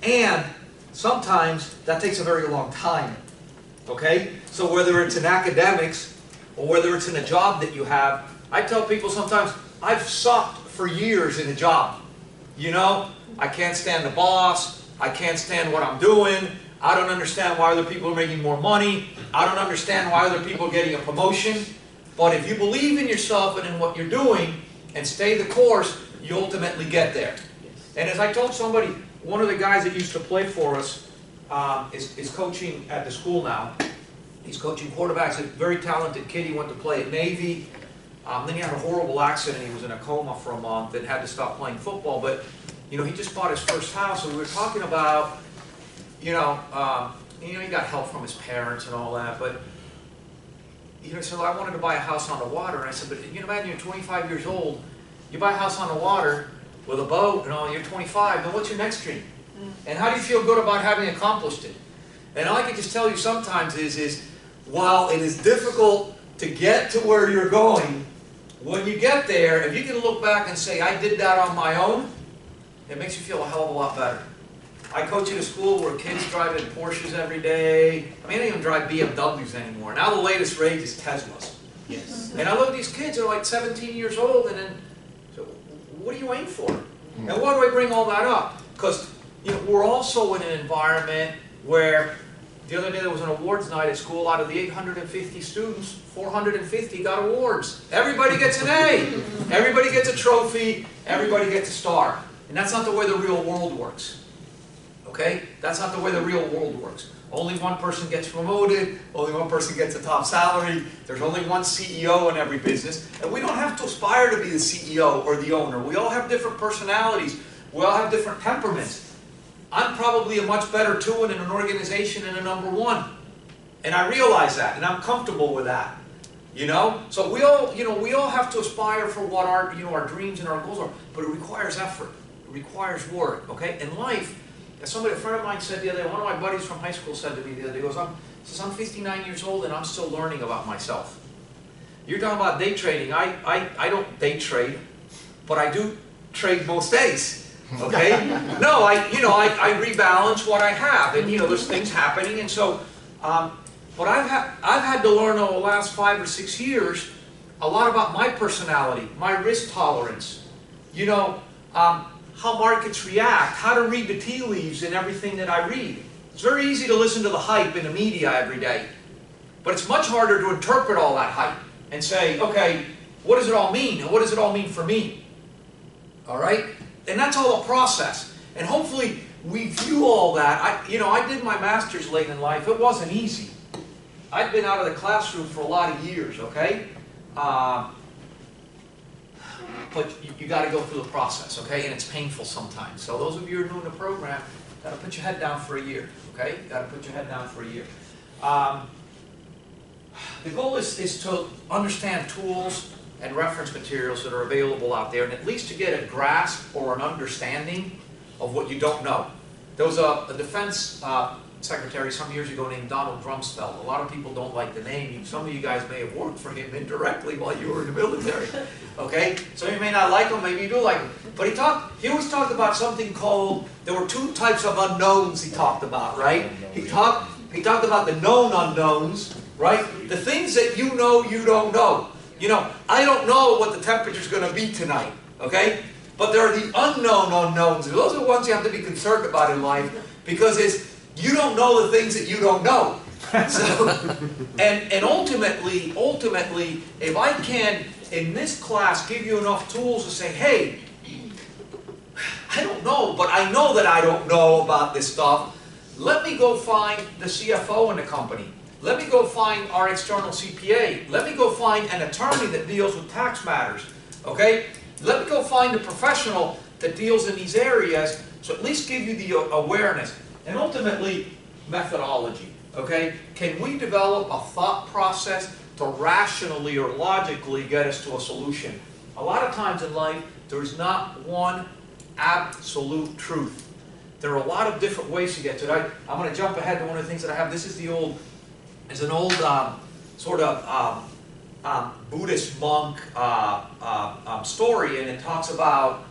And sometimes that takes a very long time. Okay? So whether it's in academics or whether it's in a job that you have, I tell people sometimes, I've sucked for years in a job. I can't stand the boss. I can't stand what I'm doing. I don't understand why other people are making more money. I don't understand why other people are getting a promotion. But if you believe in yourself and in what you're doing and stay the course, you ultimately get there. And as I told somebody, one of the guys that used to play for us is coaching at the school now. He's coaching quarterbacks, a very talented kid. He went to play at Navy. Then he had a horrible accident. He was in a coma for a month and had to stop playing football. But, he just bought his first house. And we were talking about, he got help from his parents and all that. But, he said, well, I wanted to buy a house on the water. And I said, but imagine you're 25 years old. You buy a house on the water, with a boat, you're 25, then what's your next dream? And how do you feel good about having accomplished it? And all I can just tell you sometimes is while it is difficult to get to where you're going, when you get there, if you can look back and say, I did that on my own, it makes you feel a hell of a lot better. I coach at a school where kids drive in Porsches every day. I mean, they don't even drive BMWs anymore. Now the latest rage is Teslas. Yes. And I look at these kids, they're like 17 years old, and then, so what do you aim for? And why do I bring all that up? Because we're also in an environment where, the other day there was an awards night at school. Out of the 850 students, 450 got awards. Everybody gets an A. Everybody gets a trophy. Everybody gets a star. And that's not the way the real world works. Okay? That's not the way the real world works. Only one person gets promoted. Only one person gets a top salary. There's only one CEO in every business. And we don't have to aspire to be the CEO or the owner. We all have different personalities. We all have different temperaments. I'm probably a much better two in an organization than a number one. And I realize that, and I'm comfortable with that. So we all have to aspire for what our dreams and our goals are, but it requires effort. It requires work, okay? In life, as a friend of mine said the other day, one of my buddies from high school said to me the other day, he goes, I'm 59 years old and I'm still learning about myself. You're talking about day trading. I don't day trade, but I do trade most days. Okay? No, I rebalance what I have, and there's things happening, and so, but I've had to learn over the last 5 or 6 years a lot about my personality, my risk tolerance, how markets react, how to read the tea leaves in everything that I read. It's very easy to listen to the hype in the media every day, but it's much harder to interpret all that hype and say, okay, what does it all mean, and what does it all mean for me? All right? And that's all a process. And hopefully we view all that. I did my master's late in life. It wasn't easy. I'd been out of the classroom for a lot of years, okay? But you got to go through the process, okay? And it's painful sometimes. So those of you who are new in the program, got to put your head down for a year, okay? Got to put your head down for a year. The goal is to understand tools and reference materials that are available out there, and at least to get a grasp or an understanding of what you don't know. There was a defense secretary some years ago named Donald Rumsfeld. A lot of people don't like the name. Some of you guys may have worked for him indirectly while you were in the military. Okay? So you may not like him, maybe you do like him. But he always talked about something called, there were 2 types of unknowns he talked about, right? He talked about the known unknowns, right? The things that you don't know. I don't know what the temperature's going to be tonight, okay? But there are the unknown unknowns. Those are the ones you have to be concerned about in life, because you don't know the things that you don't know. So, and ultimately, if I can, in this class, give you enough tools to say, hey, I don't know, but I know that I don't know about this stuff. Let me go find the CFO in the company. Let me go find our external CPA. Let me go find an attorney that deals with tax matters, okay? Let me go find a professional that deals in these areas, so at least give you the awareness. And ultimately, methodology, okay? Can we develop a thought process to rationally or logically get us to a solution? A lot of times in life, there is not one absolute truth. There are a lot of different ways to get to it. I'm going to jump ahead to one of the things that I have. This is an old sort of Buddhist monk story, and it talks about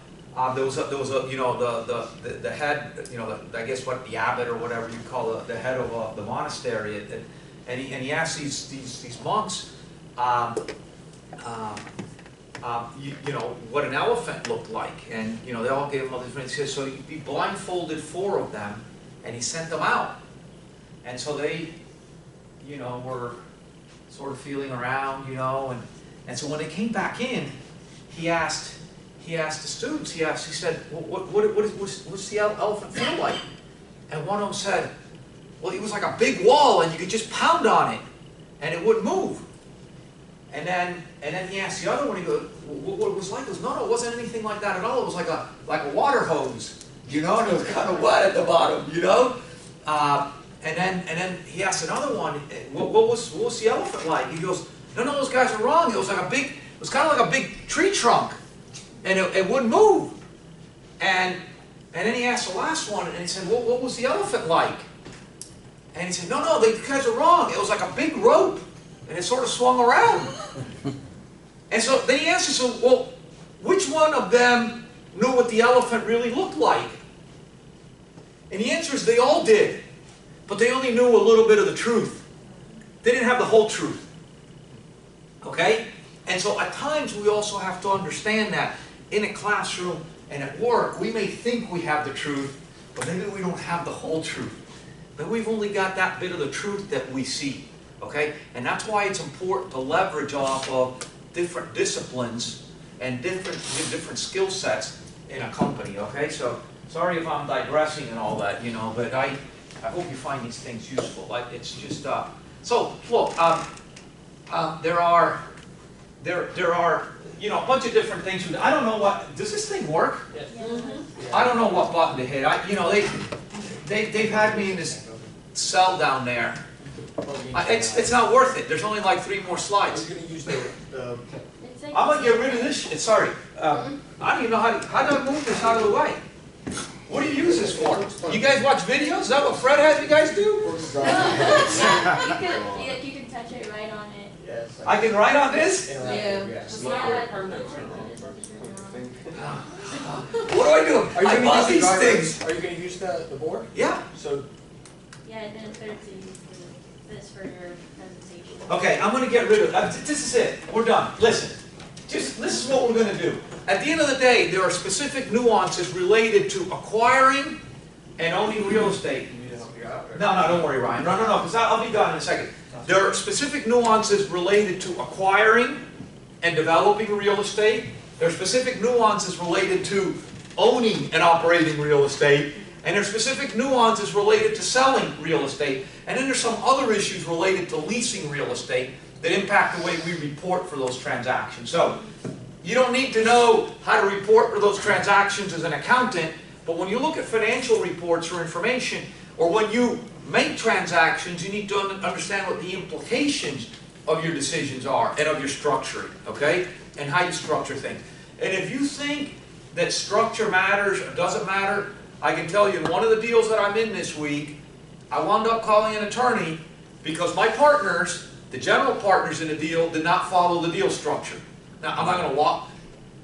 there was a the head, I guess what the abbot or whatever you call the head of the monastery, and he asked these monks, what an elephant looked like, and they all gave him all these. He says, so he blindfolded 4 of them, and he sent them out, and so they were sort of feeling around, and so when they came back in, he asked the students, he said, what's the elephant feel like? And one of them said, well, it was like a big wall, and you could just pound on it, and it wouldn't move. And then he asked the other one, he goes, what it was like? He goes, no, it wasn't anything like that at all. It was like a water hose, and it was kind of wet at the bottom, And then he asked another one, what was the elephant like? He goes, no, those guys are wrong. It was kind of like a big tree trunk, and it wouldn't move. And then he asked the last one, and he said, well, what was the elephant like? And he said, no, you guys are wrong. It was like a big rope, and it sort of swung around. And so then he asked us, so, well, which one of them knew what the elephant really looked like? And the answer is they all did, but they only knew a little bit of the truth. They didn't have the whole truth. Okay? And so at times we also have to understand that in a classroom and at work, we may think we have the truth, but maybe we don't have the whole truth. But we've only got that bit of the truth that we see. Okay? And that's why it's important to leverage off of different disciplines and different skill sets in a company. Okay? So sorry if I'm digressing and all that, you know, but I hope you find these things useful. Like, it's just so look, there are you know, a bunch of different things. I don't know what, does this thing work? Yes. I don't know what button to hit. You know, they've had me in this cell down there. It's not worth it. There's only like 3 more slides. We're going to use I'm gonna get rid of this shit. Sorry, I don't even know how do I move this out of the way. What do you use this for? You guys watch videos? Is that what Fred has you guys do? You can touch it right on it. Yes. I can write on this? Yeah. It's not permanent. What do I do? I bought these things. Are you going to use the board? Yeah. So. Yeah, and then it's better to use this for your presentation. Okay, I'm going to get rid of this is it. We're done. Listen. This is what we're going to do. At the end of the day, there are specific nuances related to acquiring and owning real estate. No, don't worry, Ryan. No, because I'll be done in a second. There are specific nuances related to acquiring and developing real estate. There are specific nuances related to owning and operating real estate. And there are specific nuances related to selling real estate. And then there's some other issues related to leasing real estate that impact the way we report for those transactions. So, you don't need to know how to report for those transactions as an accountant, but when you look at financial reports or information, or when you make transactions, you need to understand what the implications of your decisions are and of your structuring, okay? And how you structure things. And if you think that structure matters or doesn't matter, I can tell you in one of the deals that I'm in this week, I wound up calling an attorney because my partners, the general partners in the deal, did not follow the deal structure. Now, I'm not going to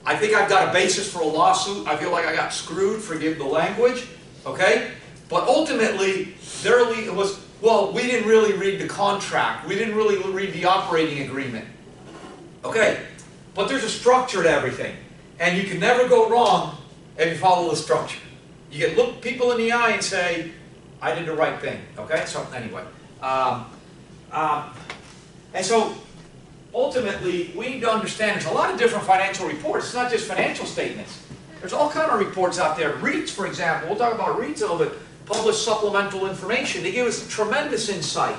I think I've got a basis for a lawsuit. I feel like I got screwed, forgive the language, okay? But ultimately, it was, well, we didn't really read the contract. We didn't really read the operating agreement. Okay, but there's a structure to everything. And you can never go wrong if you follow the structure. You can look people in the eye and say, I did the right thing, okay? So, anyway. And so, ultimately, we need to understand there's a lot of different financial reports. It's not just financial statements. There's all kind of reports out there. REITs, for example, we'll talk about REITs a little bit, publish supplemental information. They give us tremendous insight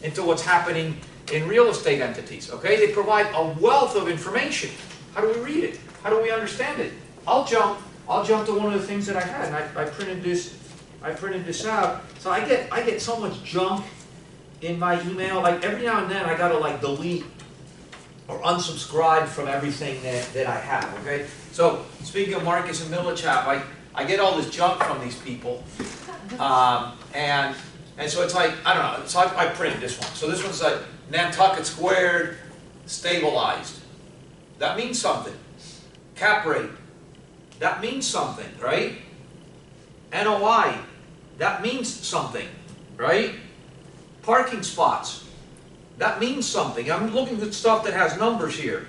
into what's happening in real estate entities, okay? They provide a wealth of information. How do we read it? How do we understand it? I'll jump to one of the things that I had, and I printed this out. So I get so much junk in my email. Like every now and then I gotta like delete or unsubscribe from everything that I have, okay? So speaking of Marcus and Millichap, I get all this junk from these people. And so it's like, I don't know, so I printed this one. So this one's like Nantucket squared, stabilized. That means something. Cap rate. That means something, right? NOI. That means something, right? Parking spots. That means something. I'm looking at stuff that has numbers here.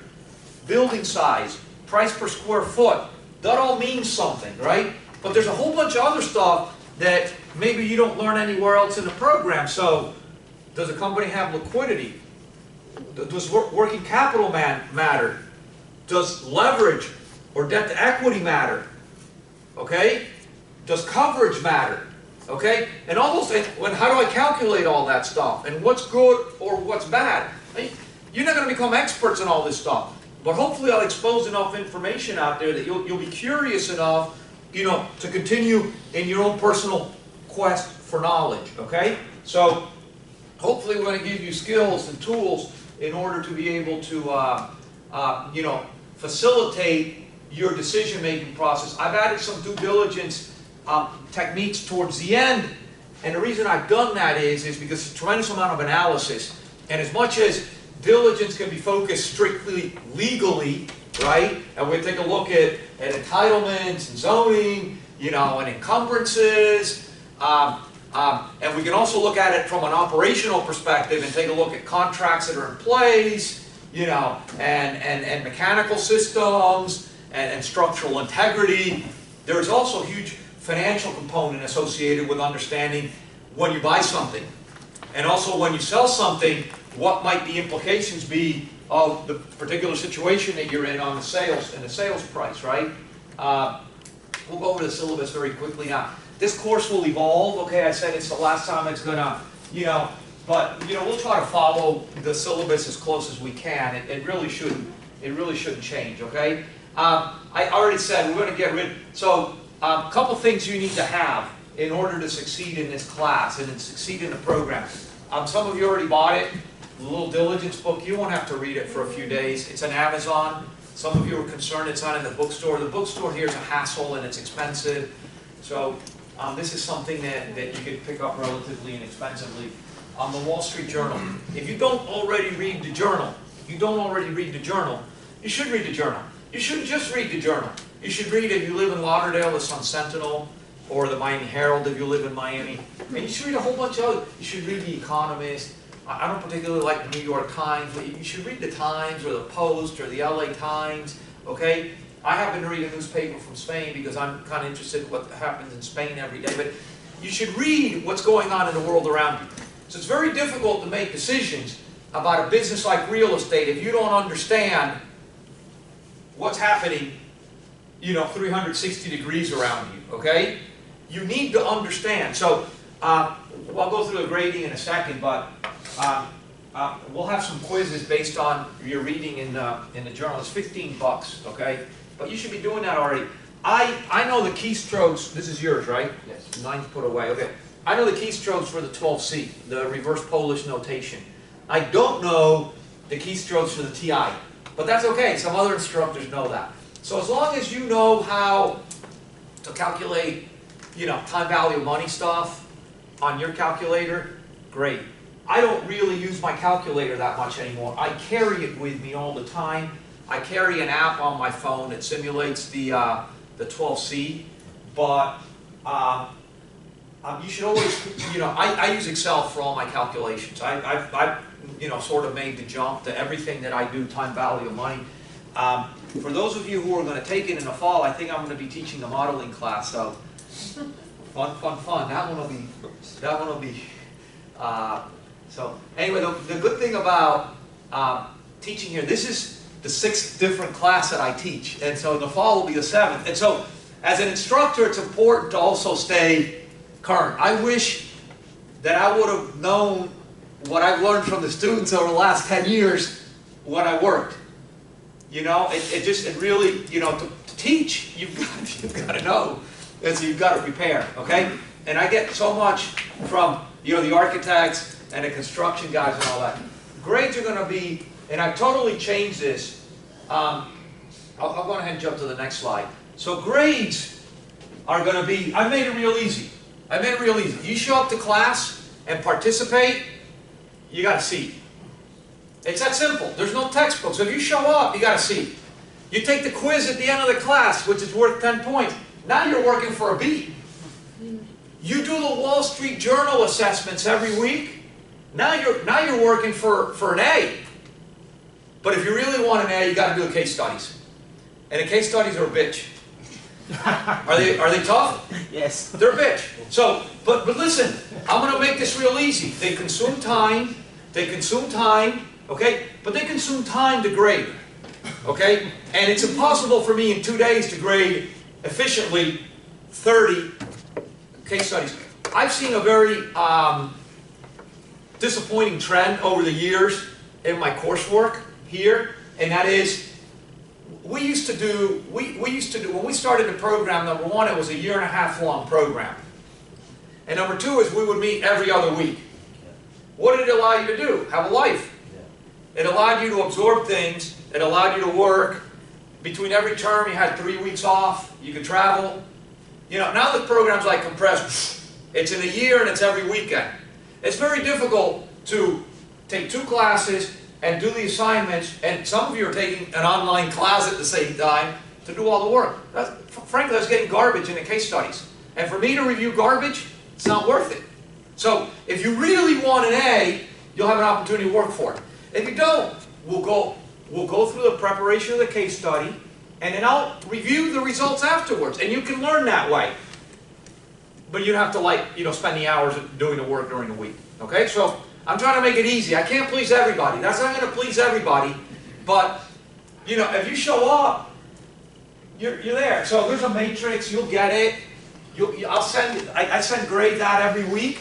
Building size, price per square foot. That all means something, right? But there's a whole bunch of other stuff that maybe you don't learn anywhere else in the program. So, does a company have liquidity? Does working capital matter? Does leverage or debt to equity matter? Okay? Does coverage matter? Okay? And all those things, how do I calculate all that stuff? And what's good or what's bad? You're not going to become experts in all this stuff. But hopefully I'll expose enough information out there that you'll be curious enough, you know, to continue in your own personal quest for knowledge. Okay? So, hopefully we're going to give you skills and tools in order to be able to, you know, facilitate your decision-making process. I've added some due diligence techniques towards the end, and the reason I've done that is because it's a tremendous amount of analysis, and as much as diligence can be focused strictly legally, right, and we take a look at entitlements and zoning, you know, and encumbrances, and we can also look at it from an operational perspective and take a look at contracts that are in place, you know, and mechanical systems and structural integrity. There is also a huge financial component associated with understanding when you buy something, and also when you sell something, what might the implications be of the particular situation that you're in on the sales and the sales price, right? We'll go over the syllabus very quickly now. This course will evolve, okay? I said it's the last time it's gonna, you know, but you know, we'll try to follow the syllabus as close as we can. It really shouldn't change, okay? I already said we're gonna get rid. So a couple things you need to have in order to succeed in this class and to succeed in the program. Some of you already bought it. The little diligence book, you won't have to read it for a few days. It's on Amazon. Some of you are concerned it's not in the bookstore. The bookstore here is a hassle and it's expensive. So this is something that you could pick up relatively inexpensively. The Wall Street Journal. If you don't already read the journal, you should read the journal. You shouldn't just read the journal. You should read, if you live in Lauderdale, the Sun Sentinel, or the Miami Herald if you live in Miami. And you should read a whole bunch of other. You should read The Economist. I don't particularly like the New York Times, but you should read the Times or the Post or the LA Times, okay? I happen to read a newspaper from Spain because I'm kind of interested in what happens in Spain every day, but you should read what's going on in the world around you. So it's very difficult to make decisions about a business like real estate if you don't understand what's happening, you know, 360 degrees around you, okay? You need to understand. So I'll go through the grading in a second, but we'll have some quizzes based on your reading in the journal. It's $15, okay? But you should be doing that already. I know the keystrokes. This is yours, right? Yes. Mine's put away. Okay. I know the keystrokes for the 12C, the reverse Polish notation. I don't know the keystrokes for the TI, but that's okay. Some other instructors know that. So as long as you know how to calculate, you know, time value of money stuff on your calculator, great. I don't really use my calculator that much anymore. I carry it with me all the time. I carry an app on my phone that simulates the 12C, but you should always, you know, I use Excel for all my calculations. I've you know, sort of made the jump to everything that I do, time value of money. For those of you who are going to take it in the fall, I think I'm going to be teaching the modeling class, so fun. That one will be. So anyway, the good thing about teaching here, this is the 6th different class that I teach, and so the fall will be the 7th. And so, as an instructor, it's important to also stay current. I wish that I would have known what I've learned from the students over the last 10 years when I worked. You know, it really, you know, to teach, you've got to know, and so you've got to prepare, okay? And I get so much from, you know, the architects and the construction guys and all that. Grades are going to be, and I've totally changed this. I'll go ahead and jump to the next slide. So grades are going to be, I made it real easy. You show up to class and participate, you got a C. It's that simple. There's no textbook. So if you show up, you got a C. You take the quiz at the end of the class, which is worth 10 points. Now you're working for a B. You do the Wall Street Journal assessments every week. Now you're working for an A. But if you really want an A, you got to do the case studies. And the case studies are a bitch. Are they tough? Yes. They're a bitch. So, but listen, I'm going to make this real easy. They consume time. Okay? But they consume time to grade. Okay? And it's impossible for me in 2 days to grade efficiently 30 case studies. I've seen a very disappointing trend over the years in my coursework here, and that is we used to do, when we started the program, number one, it was a 1.5 year long program. And number two is we would meet every other week. What did it allow you to do? Have a life. It allowed you to absorb things. It allowed you to work. between every term you had 3 weeks off, you could travel. You know, now the program's like compressed. It's in a year and it's every weekend. It's very difficult to take 2 classes and do the assignments, and some of you are taking an online class at the same time to do all the work. Frankly, that's getting garbage in the case studies. And for me to review garbage, it's not worth it. So if you really want an A, you'll have an opportunity to work for it. If you don't, we'll go through the preparation of the case study, and then I'll review the results afterwards, and you can learn that way. But you'd have to, like, you know, spend the hours doing the work during the week. Okay, so I'm trying to make it easy. I can't please everybody. That's not going to please everybody. But, you know, if you show up, you're there. So there's a matrix. You'll get it. I send grades out every week.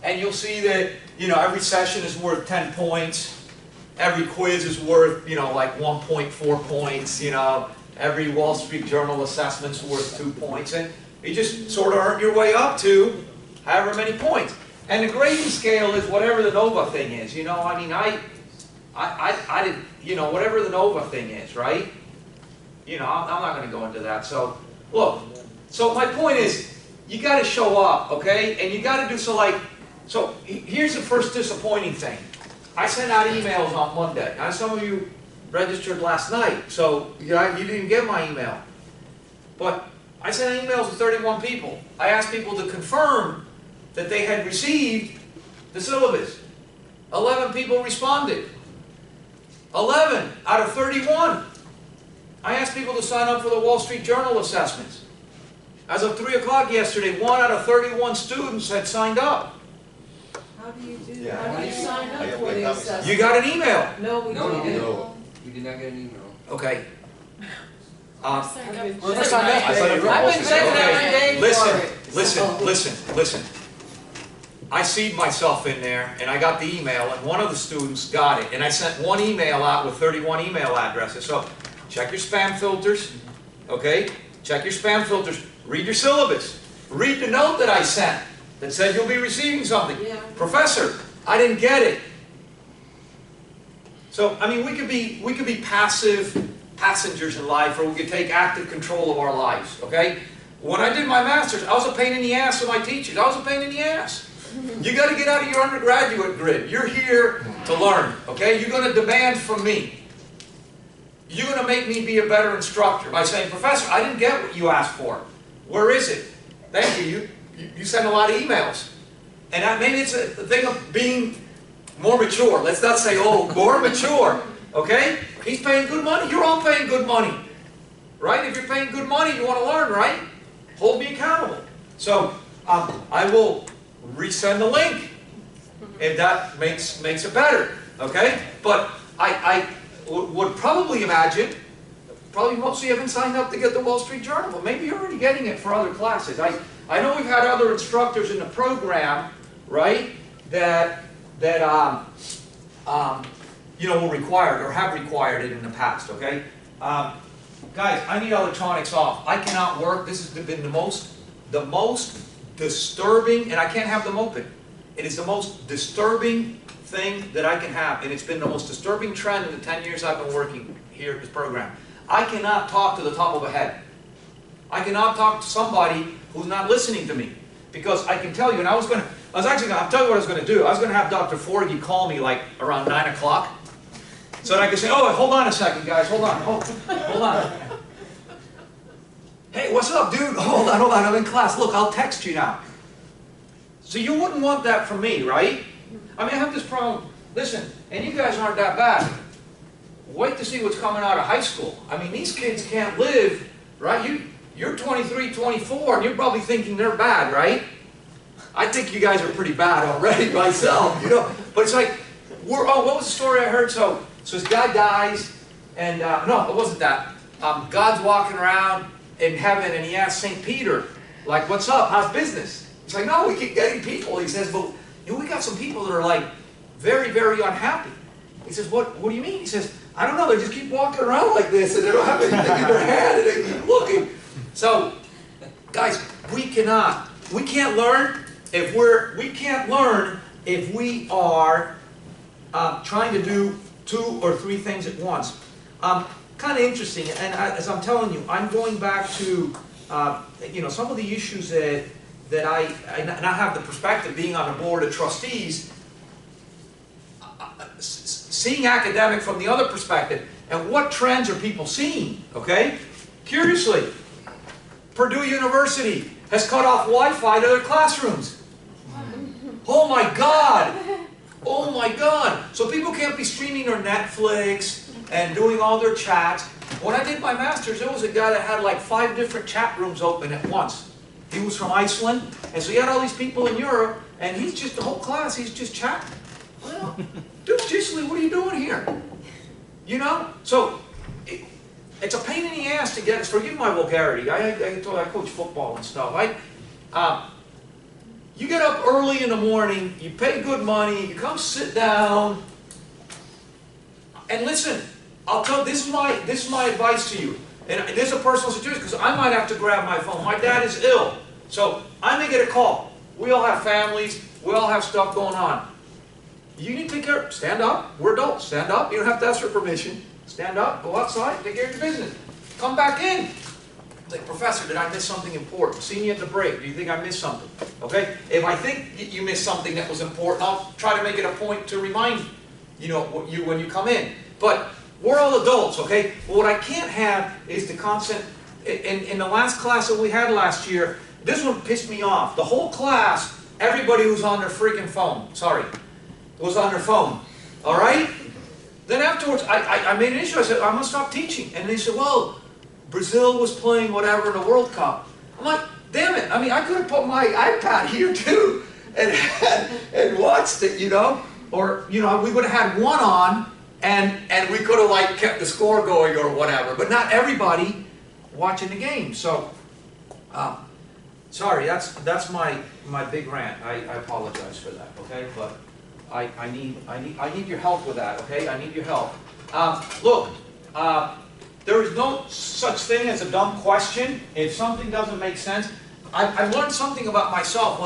And you'll see that, you know, every session is worth 10 points. Every quiz is worth, you know, like 1.4 points. You know, every Wall Street Journal assessment's worth 2 points. And you just sort of earn your way up to however many points. And the grading scale is whatever the NOVA thing is. You know, I mean, I did, you know, whatever the NOVA thing is, right? You know, I'm not going to go into that. So, look, so my point is, you got to show up, okay? And you got to do, so here's the first disappointing thing. I sent out emails on Monday. Now, some of you registered last night, so you didn't get my email. But I sent emails to 31 people. I asked people to confirm that they had received the syllabus. 11 people responded. 11 out of 31. I asked people to sign up for the Wall Street Journal assessments. As of 3 o'clock yesterday, 1 out of 31 students had signed up. How do you do Yeah. that? How do you sign up for the assessment? You got an email. No, we didn't. No, we did not get an email. Okay. I've been Let's checking sign up. every day for it. Listen. I seed myself in there, and I got the email, and one of the students got it, and I sent one email out with 31 email addresses. So check your spam filters, okay? Check your spam filters. Read your syllabus. Read the note that I sent that said you'll be receiving something. Yeah. Professor, I didn't get it. So I mean, we could be passive passengers in life, or we could take active control of our lives. Okay? When I did my master's, I was a pain in the ass to my teachers. I was a pain in the ass. You got to get out of your undergraduate grid. You're here to learn. Okay? You're going to demand from me. You're going to make me be a better instructor by saying, Professor, I didn't get what you asked for. Where is it? Thank you. You send a lot of emails. And maybe it's a thing of being more mature. Let's not say old, more mature. Okay? He's paying good money. You're all paying good money. Right? If you're paying good money, you want to learn, right? Hold me accountable. So, I will resend the link if that makes it better. Okay? But I would probably imagine, probably most of you haven't signed up to get the Wall Street Journal, but maybe you're already getting it for other classes. I know we've had other instructors in the program, right, that you know, will require it or have required it in the past, okay? Guys, I need electronics off. I cannot work. This has been the most disturbing, and I can't have them open. It is the most disturbing thing that I can have, and it's been the most disturbing trend in the 10 years I've been working here at this program. I cannot talk to the top of a head. I cannot talk to somebody who's not listening to me, because I can tell you, and I'll tell you what I was going to do. I was going to have Dr. Forgy call me like around 9 o'clock, so that I could say, oh, hold on a second, guys, hold on. Hey, what's up, dude? Hold on, I'm in class. Look, I'll text you now. So you wouldn't want that from me, right? I mean, I have this problem. Listen, and you guys aren't that bad. Wait to see what's coming out of high school. I mean, these kids can't live, right? You're 23, 24, and you're probably thinking they're bad, right? I think you guys are pretty bad already myself, you know? But it's like, what was the story I heard? So this guy dies, and, no, it wasn't that. God's walking around in heaven, and he asks St. Peter, like, what's up? How's business? He's like, no, we keep getting people. He says, but you know, we got some people that are like very, very unhappy. He says, what do you mean? He says, I don't know, they just keep walking around like this, and they don't have anything in their hand, and they keep looking. So, guys, we can't learn if we are trying to do 2 or 3 things at once. kind of interesting, and as I'm telling you, I'm going back to, you know, some of the issues that I now have the perspective, being on the board of trustees, seeing academic from the other perspective, and what trends are people seeing, okay? Curiously, Purdue University has cut off Wi-Fi to their classrooms. Oh my God! Oh my God! So people can't be streaming their Netflix and doing all their chats. When I did my master's, there was a guy that had like 5 different chat rooms open at once. He was from Iceland, and so he had all these people in Europe, and he's just, the whole class, he's just chatting. Well, dude, seriously, what are you doing here? You know? So, it's a pain in the ass to get, forgive my vulgarity, I coach football and stuff. You get up early in the morning, you pay good money, you come sit down, and listen, I'll tell, this is my advice to you. And this is a personal situation, because I might have to grab my phone. My dad is ill, so I may get a call. We all have families, we all have stuff going on. You need to take care, stand up, we're adults, stand up, you don't have to ask for permission. Stand up, go outside, take care of your business. Come back in. It's like, Professor, did I miss something important? Seen you at the break, do you think I missed something? Okay? If I think you missed something that was important, I'll try to make it a point to remind you know, when you come in. But we're all adults, okay? But what I can't have is the constant, in the last class that we had last year, this one pissed me off. The whole class, everybody was on their freaking phone, was on their phone, all right? Then afterwards, I made an issue. I said, I'm going to stop teaching. And they said, well, Brazil was playing whatever in the World Cup. I'm like, damn it. I mean, I could have put my iPad here too and watched it, you know? Or, you know, we would have had one on and we could have like kept the score going or whatever. But not everybody watching the game. So, sorry, that's my big rant. I apologize for that, okay? But I need your help with that, okay? I need your help. Look, there is no such thing as a dumb question. If something doesn't make sense, I've learned something about myself.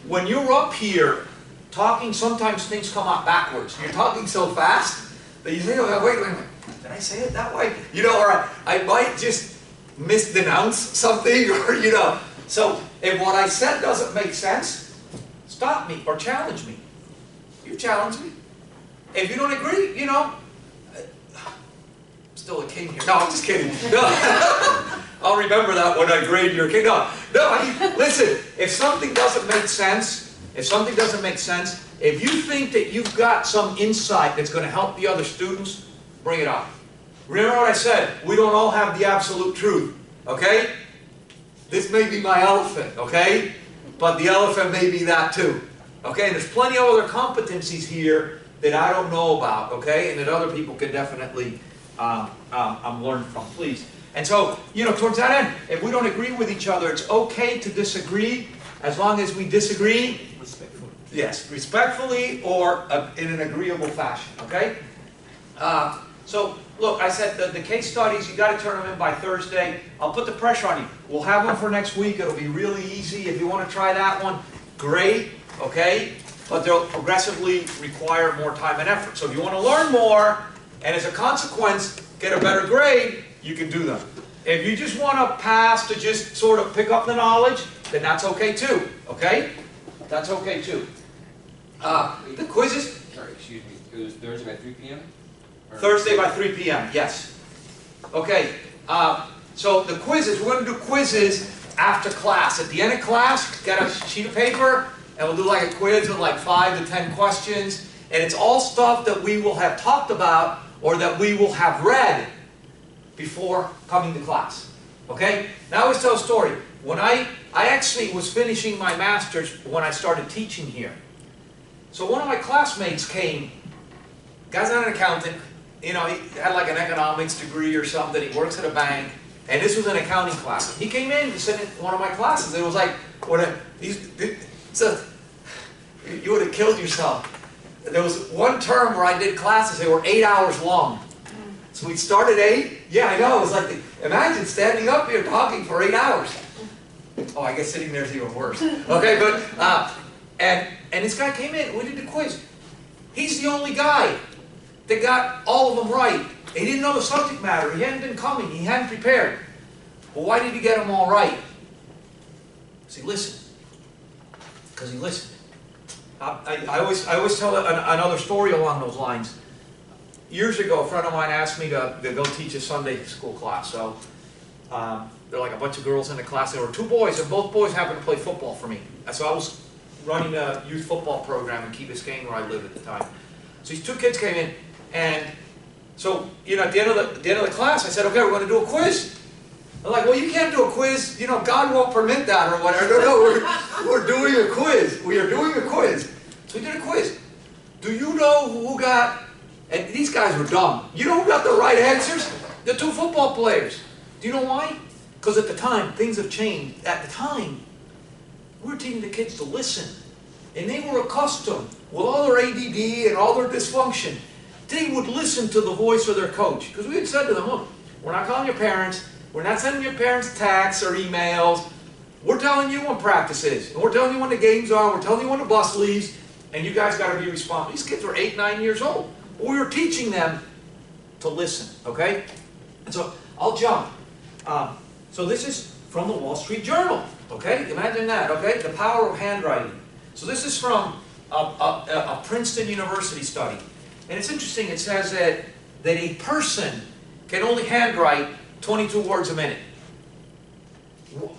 When you're up here talking, sometimes things come out backwards. You're talking so fast that you say, oh, wait a minute, did I say it that way? You know, or I might just mispronounce something, or, you know. So if what I said doesn't make sense, stop me or challenge me. You challenge me. If you don't agree, you know, still a king here. No, I'm just kidding. No. I'll remember that when I grade your king. No, listen, if something doesn't make sense, if you think that you've got some insight that's going to help the other students, bring it up. Remember what I said, we don't all have the absolute truth, okay? This may be my elephant, okay? But the elephant may be that too. Okay, and there's plenty of other competencies here that I don't know about, okay, and that other people can definitely learn from, please. And so, you know, towards that end, if we don't agree with each other, it's okay to disagree as long as we disagree. Respectfully. Yes, respectfully or in an agreeable fashion, okay? So, look, I said the case studies, you got to turn them in by Thursday. I'll put the pressure on you. We'll have them for next week. It'll be really easy. If you want to try that one, great. Okay? But they'll progressively require more time and effort. So if you want to learn more, and as a consequence, get a better grade, you can do them. If you just want to pass to just sort of pick up the knowledge, then that's okay too. Okay? That's okay too. The quizzes? Sorry, excuse me. It was Thursday by 3 p.m.? Thursday by 3 p.m., yes. Okay. So the quizzes, we're going to do quizzes after class. At the end of class, get a sheet of paper, and we'll do like a quiz with like 5 to 10 questions. And it's all stuff that we will have talked about or that we will have read before coming to class. Okay? Now I always tell a story. When I actually was finishing my master's when I started teaching here. So one of my classmates came, guy's not an accountant, you know, he had like an economics degree or something, he works at a bank, and this was an accounting class. He came in to sit in one of my classes, and it was like, you would have killed yourself. There was one term where I did classes, they were 8 hours long. So we'd start at 8, yeah, I know, it was like, imagine standing up here talking for 8 hours. Oh, I guess sitting there is even worse. Okay, but, and this guy came in, we did the quiz. He's the only guy that got all of them right. He didn't know the subject matter. He hadn't been coming. He hadn't prepared. Well, why did he get them all right? Because he listened. Because he listened. I always tell another story along those lines. Years ago, a friend of mine asked me to go teach a Sunday school class. So there were like a bunch of girls in the class. There were 2 boys, and both boys happened to play football for me. So I was running a youth football program in Key Biscayne where I lived at the time. So these 2 kids came in, and so at the end of the class, I said, "Okay, we're going to do a quiz." They're like, "Well, you can't do a quiz. God won't permit that or whatever." No, we're doing a quiz. We are doing a quiz. So we did a quiz. Do you know who got? And these guys were dumb. You know who got the right answers? The 2 football players. Do you know why? Because at the time, things have changed. At the time, we were teaching the kids to listen. And they were accustomed, with all their ADD and all their dysfunction, they would listen to the voice of their coach. Because we had said to them, "Look, we're not calling your parents. We're not sending your parents texts or emails. We're telling you when practice is. And we're telling you when the games are. We're telling you when the bus leaves. And you guys got to be responsible." These kids were 8, 9 years old. We were teaching them to listen, okay? And so I'll jump. So this is from the Wall Street Journal, okay? Imagine that, okay? The power of handwriting. So this is from a Princeton University study. And it's interesting, it says that a person can only handwrite 22 words a minute.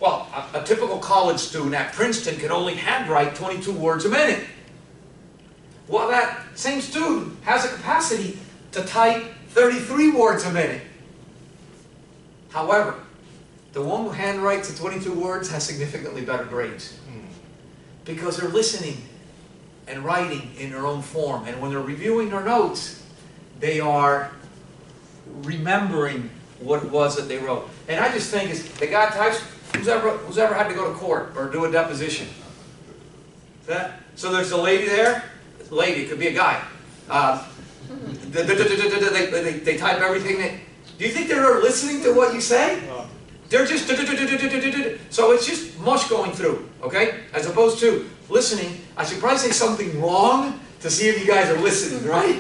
Well, a typical college student at Princeton can only handwrite 22 words a minute. Well, that same student has a capacity to type 33 words a minute. However, the one who handwrites the 22 words has significantly better grades. Because they're listening and writing in their own form. And when they're reviewing their notes, they are remembering what it was that they wrote. And I just think is the guy types, who's ever had to go to court or do a deposition? So there's the lady there. Lady, it could be a guy. They type everything. Do you think they're listening to what you say? They're just so it's just mush going through, okay? As opposed to listening. I should probably say something wrong to see if you guys are listening, right?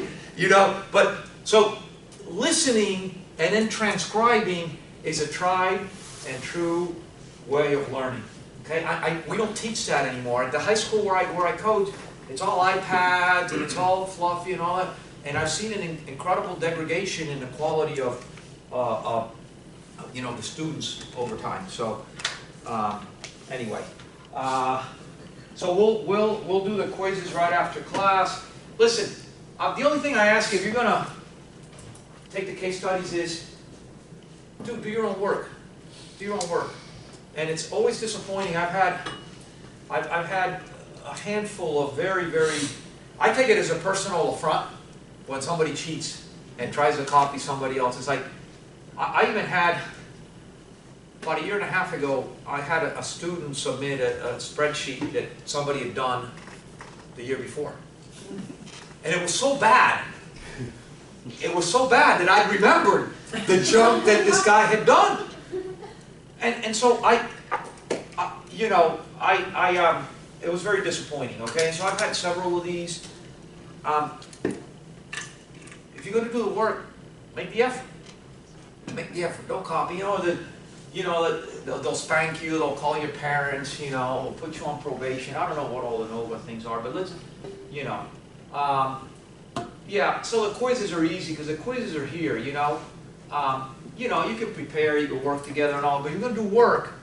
But so listening and then transcribing is a tried and true way of learning. Okay, we don't teach that anymore. At the high school where I coach, it's all iPads and it's all fluffy and all that. And I've seen an incredible degradation in the quality of the students over time. So anyway, so we'll do the quizzes right after class. Listen, the only thing I ask you if you're gonna take the case studies is do your own work. Do your own work. And it's always disappointing. I've had a handful of very, I take it as a personal affront when somebody cheats and tries to copy somebody else. It's like, I even had, about a year and a half ago, I had a student submit a spreadsheet that somebody had done the year before. And it was so bad. It was so bad that I remembered the junk that this guy had done. And so it was very disappointing, okay? So I've had several of these. If you're going to do the work, make the effort. Make the effort. Don't copy. They'll spank you, they'll call your parents, they'll put you on probation. I don't know what all the NOVA things are, but let's, yeah, so the quizzes are easy because the quizzes are here, you can prepare, you can work together and all, but if you're going to do work,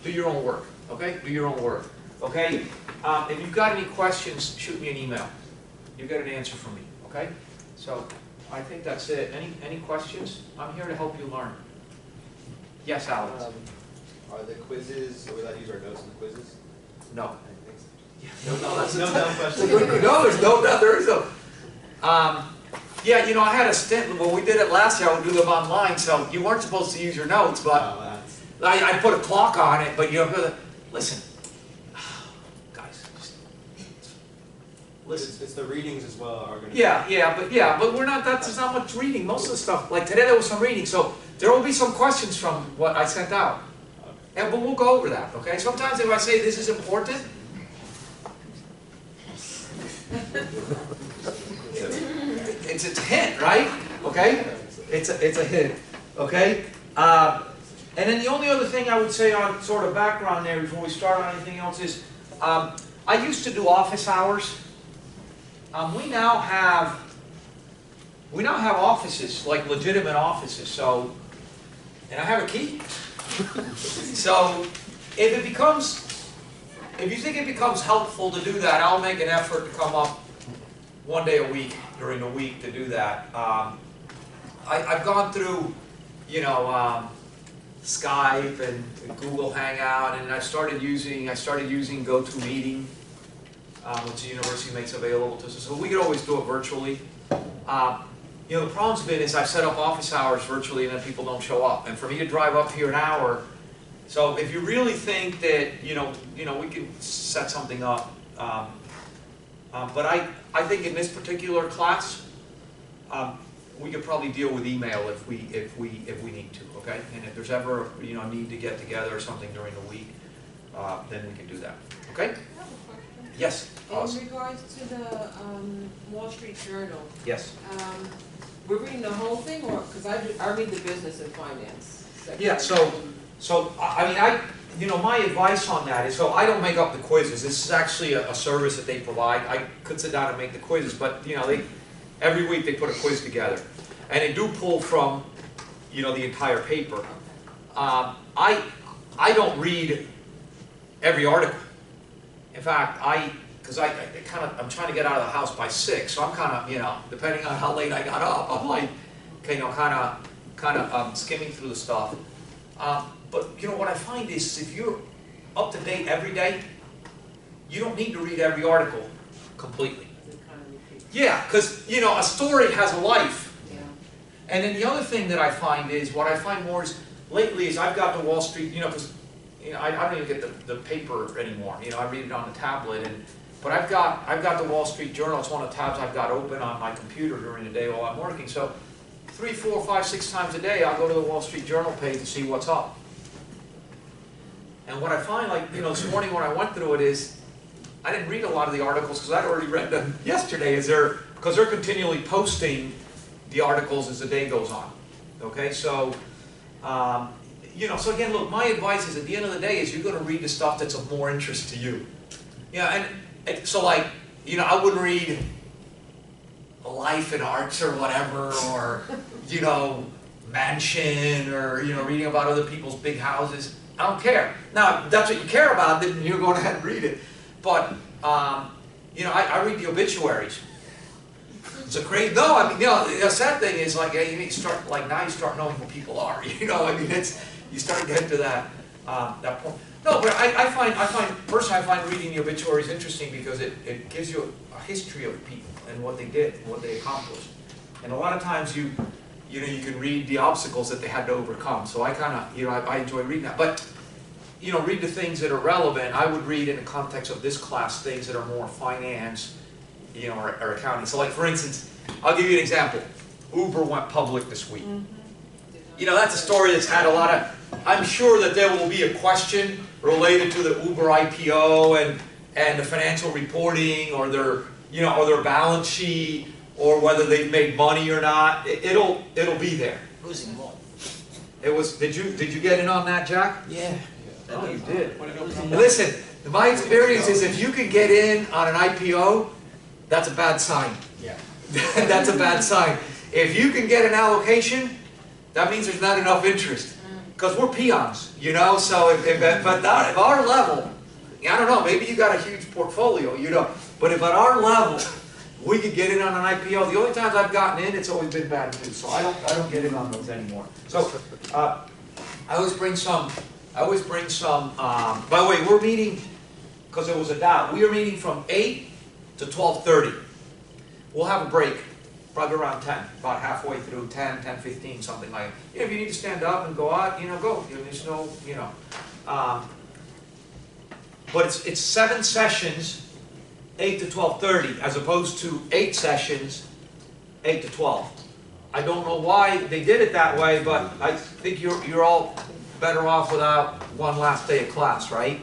do your own work, okay? Do your own work, okay? If you've got any questions, shoot me an email. You've got an answer for me, okay? So, I think that's it. Any questions? I'm here to help you learn. Yes, Alex? Are the quizzes, are we allowed to use our notes in the quizzes? No. No, that's no dumb question. No, there's no doubt. There is no. Yeah, I had a stint when we did it last year. I would do them online, so you weren't supposed to use your notes, but I put a clock on it. But listen, guys, just listen. It's the readings as well are going to. Yeah, but we're not. There's not much reading. Most of the stuff, like today, there was some reading, so there will be some questions from what I sent out, but we'll go over that. Okay. Sometimes if I say this is important. It's a hint, right? Okay? It's a hint, okay? And then the only other thing I would say on sort of background there before we start on anything else is, I used to do office hours. We now have offices, like legitimate offices, so, and I have a key. So, if you think it becomes helpful to do that, I'll make an effort to come up one day a week, during the week, to do that. I've gone through, you know, Skype and Google Hangout, and I started using GoToMeeting, which the university makes available to us. So we could always do it virtually. You know, the problem's been is I've set up office hours virtually, and then people don't show up. And for me to drive up here an hour, so if you really think that you know, we can set something up. But I think in this particular class, we could probably deal with email if we need to, okay? And if there's ever a need to get together or something during the week, then we can do that, okay? I have a question. Yes. In regards to the Wall Street Journal. Yes. We're reading the whole thing, or because I read the business and finance section. Yeah. So I mean my advice on that is, so I don't make up the quizzes. This is actually a service that they provide. I could sit down and make the quizzes, but every week they put a quiz together, and they do pull from the entire paper. I don't read every article. In fact, I'm trying to get out of the house by 6, so I'm kind of depending on how late I got up, I'm like kind of skimming through the stuff. But what I find is if you're up to date every day, you don't need to read every article completely. Yeah, because a story has a life. Yeah. And then the other thing that I find is, what I find more is, lately is I've got the Wall Street, because I don't even get the paper anymore. I read it on the tablet, but I've got the Wall Street Journal. It's one of the tabs I've got open on my computer during the day while I'm working. So 3, 4, 5, 6 times a day, I'll go to the Wall Street Journal page to see what's up. And what I find, this morning when I went through it is, I didn't read a lot of the articles because I'd already read them yesterday, because they're continually posting the articles as the day goes on. Okay, so so again, look, my advice is, at the end of the day, is you're going to read the stuff that's of more interest to you. And so I wouldn't read Life and Arts or whatever, or Mansion, or reading about other people's big houses. I don't care. Now, if that's what you care about, then you're going ahead and read it. But I read the obituaries. It's a crazy. No, I mean, the sad thing is, you need to start, now you start knowing who people are. You start getting to that point. No, but personally, I find reading the obituaries interesting because it gives you a history of people and what they did and what they accomplished. And a lot of times you can read the obstacles that they had to overcome. So I kind of, I enjoy reading that. But read the things that are relevant. I would read in the context of this class things that are more finance, or accounting. So for instance, I'll give you an example. Uber went public this week. That's a story that's had a lot of, I'm sure that there will be a question related to the Uber IPO and the financial reporting, or their balance sheet, or whether they've made money or not. It'll be there. Who's involved? It was. Did you get in on that, Jack? Yeah. Oh, you did. Listen, my experience is, if you can get in on an IPO, that's a bad sign. Yeah. That's a bad sign. If you can get an allocation, that means there's not enough interest. Because we're peons, so but at our level, I don't know, maybe you got a huge portfolio, but if at our level, we could get in on an IPO, the only times I've gotten in, it's always been bad news, so I don't get in on those anymore. So, I always bring some, by the way, we're meeting, because it was a doubt, we are meeting from 8 to 12:30. We'll have a break, probably around 10, about halfway through, 10, 10:15, something like that. If you need to stand up and go out, go. There's no, but it's 7 sessions, 8 to 12:30, as opposed to 8 sessions, 8 to 12. I don't know why they did it that way, but I think you're all better off without one last day of class, right?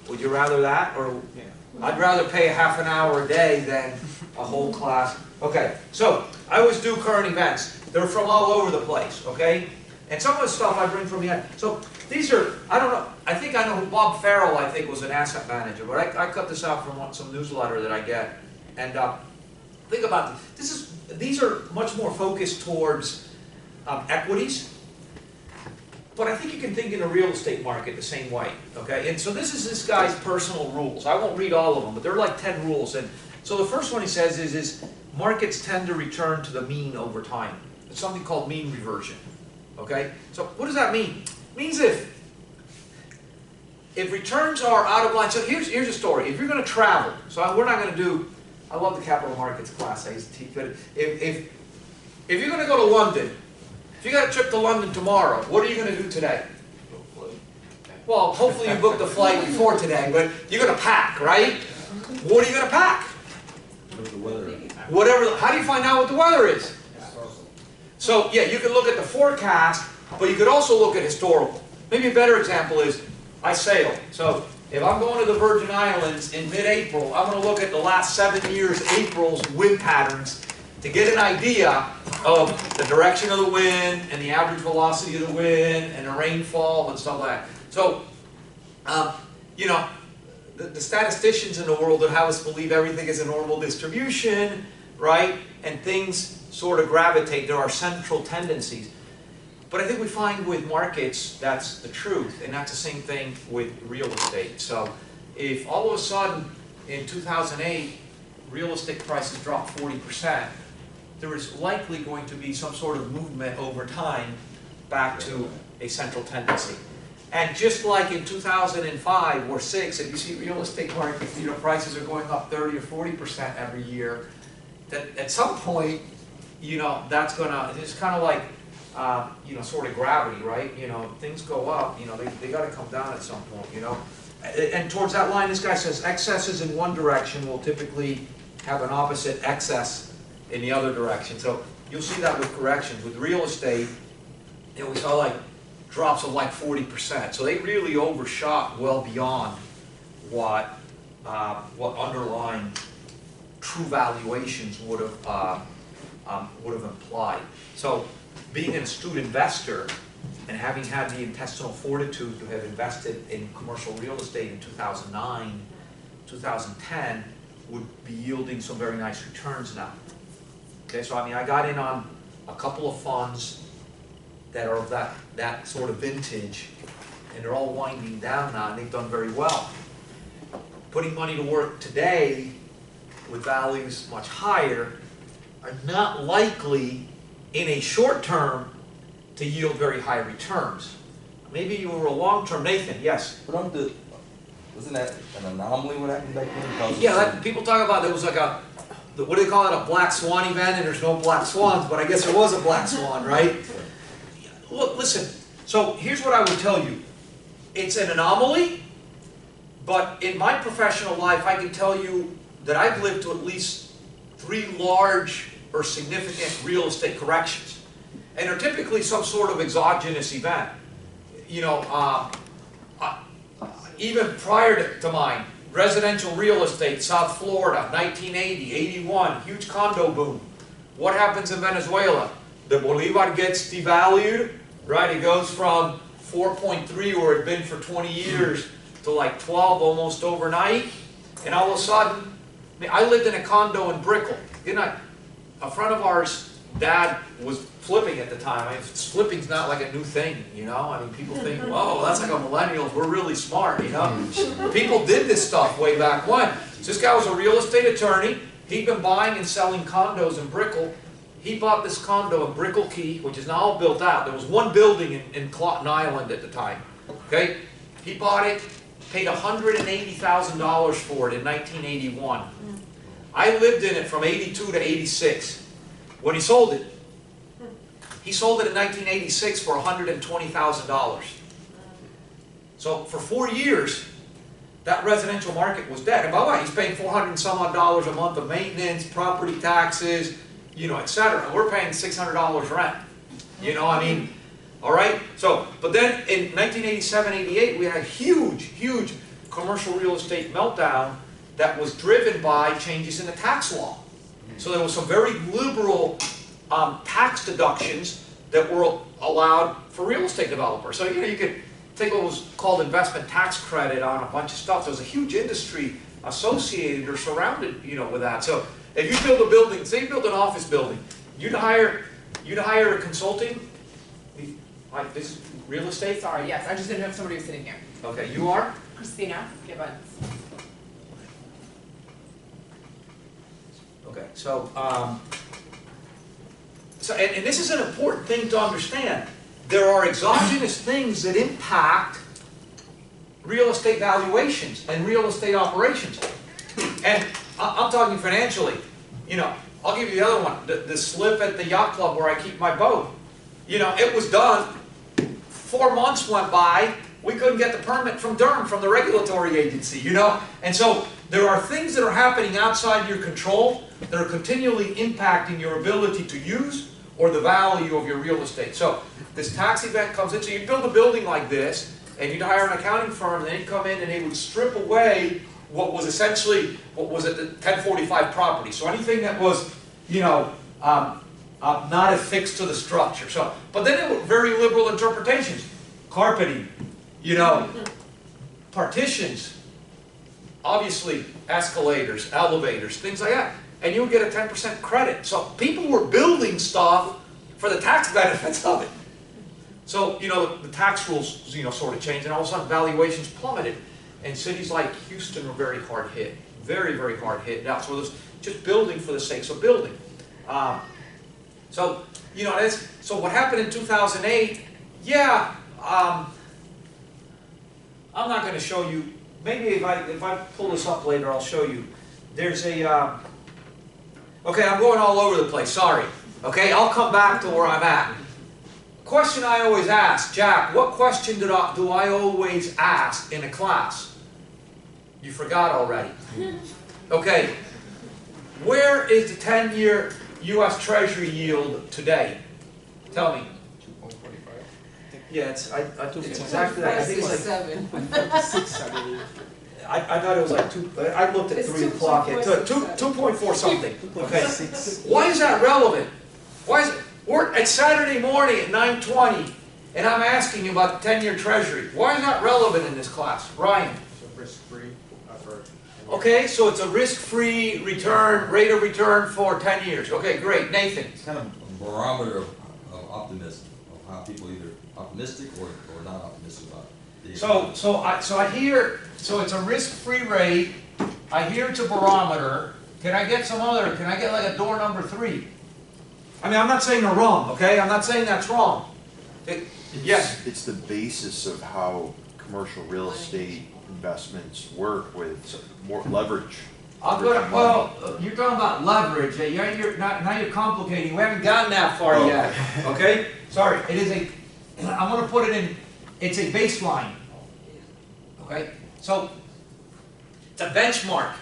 Would you rather that, or? Yeah. I'd rather pay a half an hour a day than a whole class. Okay, so I always do current events. They're from all over the place, okay? And some of the stuff I bring from the, so these are, I don't know, I think I know who Bob Farrell, I think, was an asset manager, but I cut this out from some newsletter that I get. And think about this. These are much more focused towards equities. But I think you can think in the real estate market the same way, okay? And so this is this guy's personal rules. I won't read all of them, but there are like 10 rules. And so the first one he says is markets tend to return to the mean over time. It's something called mean reversion, okay? So what does that mean? It means if returns are out of line, so here's a story. If you're going to travel, so we're not going to do, I love the capital markets class I used to teach, but if you're going to go to London, if you got a trip to London tomorrow, what are you going to do today? Well, hopefully you booked the flight before today, but you're going to pack, right? What are you going to pack? The weather. Whatever. How do you find out what the weather is? So yeah, you can look at the forecast, but you could also look at historical. Maybe a better example is I sail. So if I'm going to the Virgin Islands in mid-April, I'm going to look at the last 7 years' April's wind patterns to get an idea of the direction of the wind and the average velocity of the wind and the rainfall and stuff like that. So, you know, the statisticians in the world that have us believe everything is a normal distribution, right? And things sort of gravitate. There are central tendencies. But I think we find with markets that's the truth, and that's the same thing with real estate. So if all of a sudden in 2008 real estate prices dropped 40%, there is likely going to be some sort of movement over time back to a central tendency. And just like in 2005 or 6, if you see real estate markets, you know, prices are going up 30 or 40% every year, that at some point, you know, that's gonna, it's kind of like, you know, sort of gravity, right? You know, things go up, you know, they got to come down at some point, you know. And towards that line, this guy says excesses in one direction will typically have an opposite excess in the other direction. So you'll see that with corrections. With real estate, you know, we saw like drops of like 40%. So they really overshot well beyond what underlying true valuations would have implied. So being an astute investor and having had the intestinal fortitude to have invested in commercial real estate in 2009, 2010 would be yielding some very nice returns now. Okay, so I mean, I got in on a couple of funds that are of that sort of vintage, and they're all winding down now, and they've done very well. Putting money to work today with values much higher are not likely in a short term to yield very high returns. Maybe you were a long term, Nathan, yes? But wasn't that an anomaly what happened back then? Yeah, people talk about there was like a, what do they call it, a black swan event, and there's no black swans, but I guess there was a black swan, right? Look, listen, so here's what I would tell you. It's an anomaly, but in my professional life, I can tell you that I've lived to at least 3 large or significant real estate corrections. And they're typically some sort of exogenous event. You know, even prior to mine, residential real estate, South Florida, 1980, 81, huge condo boom. What happens in Venezuela? The Bolivar gets devalued, right? It goes from 4.3, where it had been for 20 years, to like 12 almost overnight. And all of a sudden, I mean, I lived in a condo in Brickell. You know, a friend of ours, dad was flipping at the time. I mean, flipping's not like a new thing, you know? I mean, people think, whoa, that's like a millennials, we're really smart, you know? People did this stuff way back when. So this guy was a real estate attorney. He'd been buying and selling condos in Brickell. He bought this condo in Brickell Key, which is now all built out. There was one building in Clotten Island at the time, okay? He bought it, paid $180,000 for it in 1981. I lived in it from 82 to 86. When he sold it in 1986 for $120,000. So for 4 years, that residential market was dead. And by the way, he's paying $400 and some odd a month of maintenance, property taxes, you know, etc. We're paying $600 rent. You know, I mean, all right? So, but then in 1987, 88, we had a huge commercial real estate meltdown that was driven by changes in the tax law. So there was some very liberal tax deductions that were allowed for real estate developers. So, you could take what was called investment tax credit on a bunch of stuff. There was a huge industry associated or surrounded, with that. So if you build a building, say you build an office building, you'd hire a consulting, like this real estate? Sorry, yes, I just didn't know if somebody was sitting here. Okay, you are? Christina Gibbons. Okay, so, and this is an important thing to understand. There are exogenous things that impact real estate valuations and real estate operations. And I'm talking financially. I'll give you the other one, the slip at the yacht club where I keep my boat. It was done, 4 months went by, we couldn't get the permit from Durham, from the regulatory agency, And so there are things that are happening outside your control that are continually impacting your ability to use or the value of your real estate. So this tax event comes in, so you build a building like this, and you'd hire an accounting firm, and they'd come in and they would strip away what was essentially, what was at the 1045 property. So anything that was, not affixed to the structure. So, but then there were very liberal interpretations. Carpeting, partitions, obviously escalators, elevators, things like that. And you would get a 10% credit. So people were building stuff for the tax benefits of it. So, the tax rules, sort of changed, and all of a sudden valuations plummeted. And cities like Houston were very hard hit. Very, very hard hit. Now, so there's just building for the sake of building. So what happened in 2008, yeah, I'm not going to show you, maybe if I pull this up later, I'll show you. There's a, okay, I'm going all over the place, sorry. Okay, I'll come back to where I'm at. Question I always ask, Jack, what question do I always ask in a class? You forgot already. Okay, where is the 10-year U.S. Treasury yield today? Tell me. 2.45. Yeah, it's exactly that. I think it's like 7. I thought it was like 2. I looked at 3 o'clock. 2.4 something. Okay. Why is that relevant? Why is it? It's Saturday morning at 9:20, and I'm asking you about the 10-year Treasury. Why is that relevant in this class, Ryan? So risk-free for. Okay, so it's a risk-free return, rate of return for 10 years. Okay, great. Nathan. It's kind of a barometer of optimism, of how people either optimistic or not optimistic about it. So I hear, so it's a risk-free rate. I hear it's a barometer. Can I get like a door number 3? I mean, I'm not saying they're wrong, okay? I'm not saying that's wrong. Yes? It's the basis of how commercial real estate investments work with more leverage. You're talking about leverage. Now you're complicating. We haven't gotten that far yet, okay? Sorry, it is I'm going to put it in, it's a baseline, okay? So, it's a benchmark.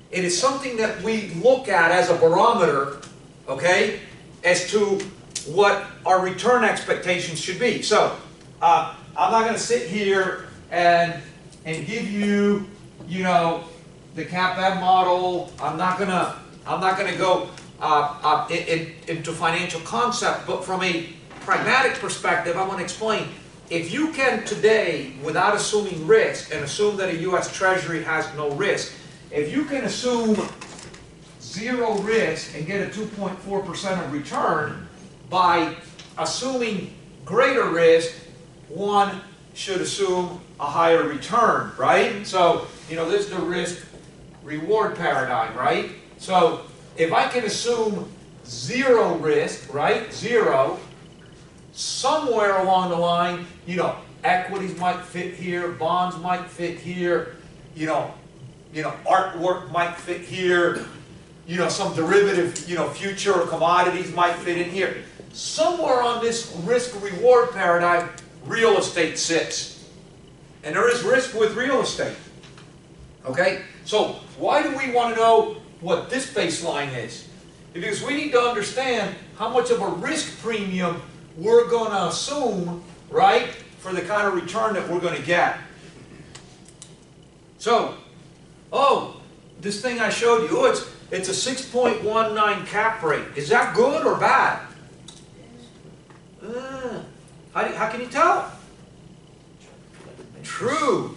It is something that we look at as a barometer, okay, as to what our return expectations should be. So, I'm not going to sit here and give you, the CAPM model. I'm not going to go into financial concept, but from a pragmatic perspective, I want to explain. If you can today, without assuming risk, and assume that a U.S. Treasury has no risk, if you can assume 0 risk and get a 2.4% of return, by assuming greater risk, one should assume a higher return, right? So, this is the risk-reward paradigm, right? So, if I can assume 0 risk, right, 0, somewhere along the line, equities might fit here, bonds might fit here, artwork might fit here, some derivative, future or commodities might fit in here. Somewhere on this risk-reward paradigm, real estate sits. And there is risk with real estate. Okay? So, why do we want to know what this baseline is? Because we need to understand how much of a risk premium we're going to assume, right, for the kind of return that we're going to get. So, this thing I showed you, it's a 6.19 cap rate. Is that good or bad? How can you tell? True.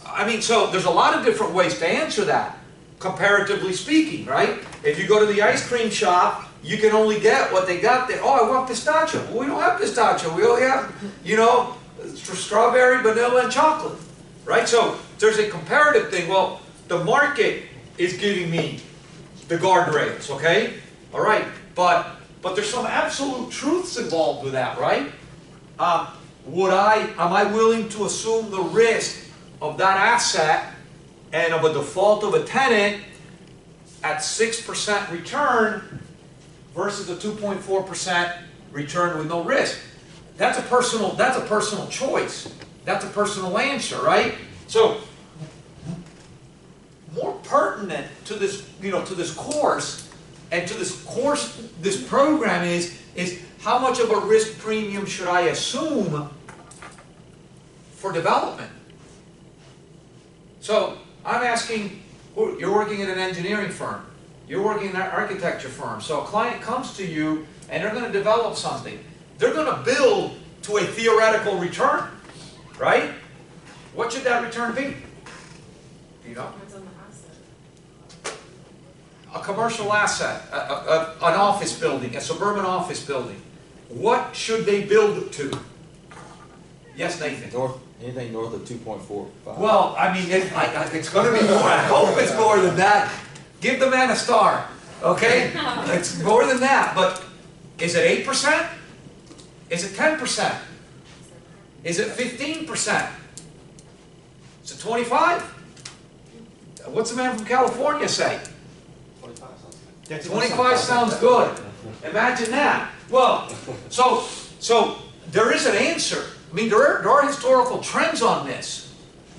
I mean, so there's a lot of different ways to answer that, comparatively speaking, right? If you go to the ice cream shop, you can only get what they got there. Oh, I want pistachio. Well, we don't have pistachio. We only have, you know, strawberry, vanilla, and chocolate, right? So there's a comparative thing. Well, the market is giving me the guardrails, okay? All right, but there's some absolute truths involved with that, right? Am I willing to assume the risk of that asset and of a default of a tenant at 6% return versus a 2.4% return with no risk? That's a personal choice. That's a personal answer, right? So, more pertinent to this, to this course and to this program is how much of a risk premium should I assume for development? So, I'm asking, you're working at an engineering firm, you're working in an architecture firm, so a client comes to you and they're going to develop something. They're going to build to a theoretical return, right? What should that return be? You know? Depends on the asset. A commercial asset, an office building, a suburban office building. What should they build to? Yes, Nathan? Anything north of 2.45. Well, I mean, it's going to be more. I hope it's more than that. Give the man a star, okay? It's more than that, but is it 8%? Is it 10%? Is it 15%? Is it 25? What's the man from California say? 25 sounds good. Imagine that. Well, so there is an answer. I mean, there are historical trends on this,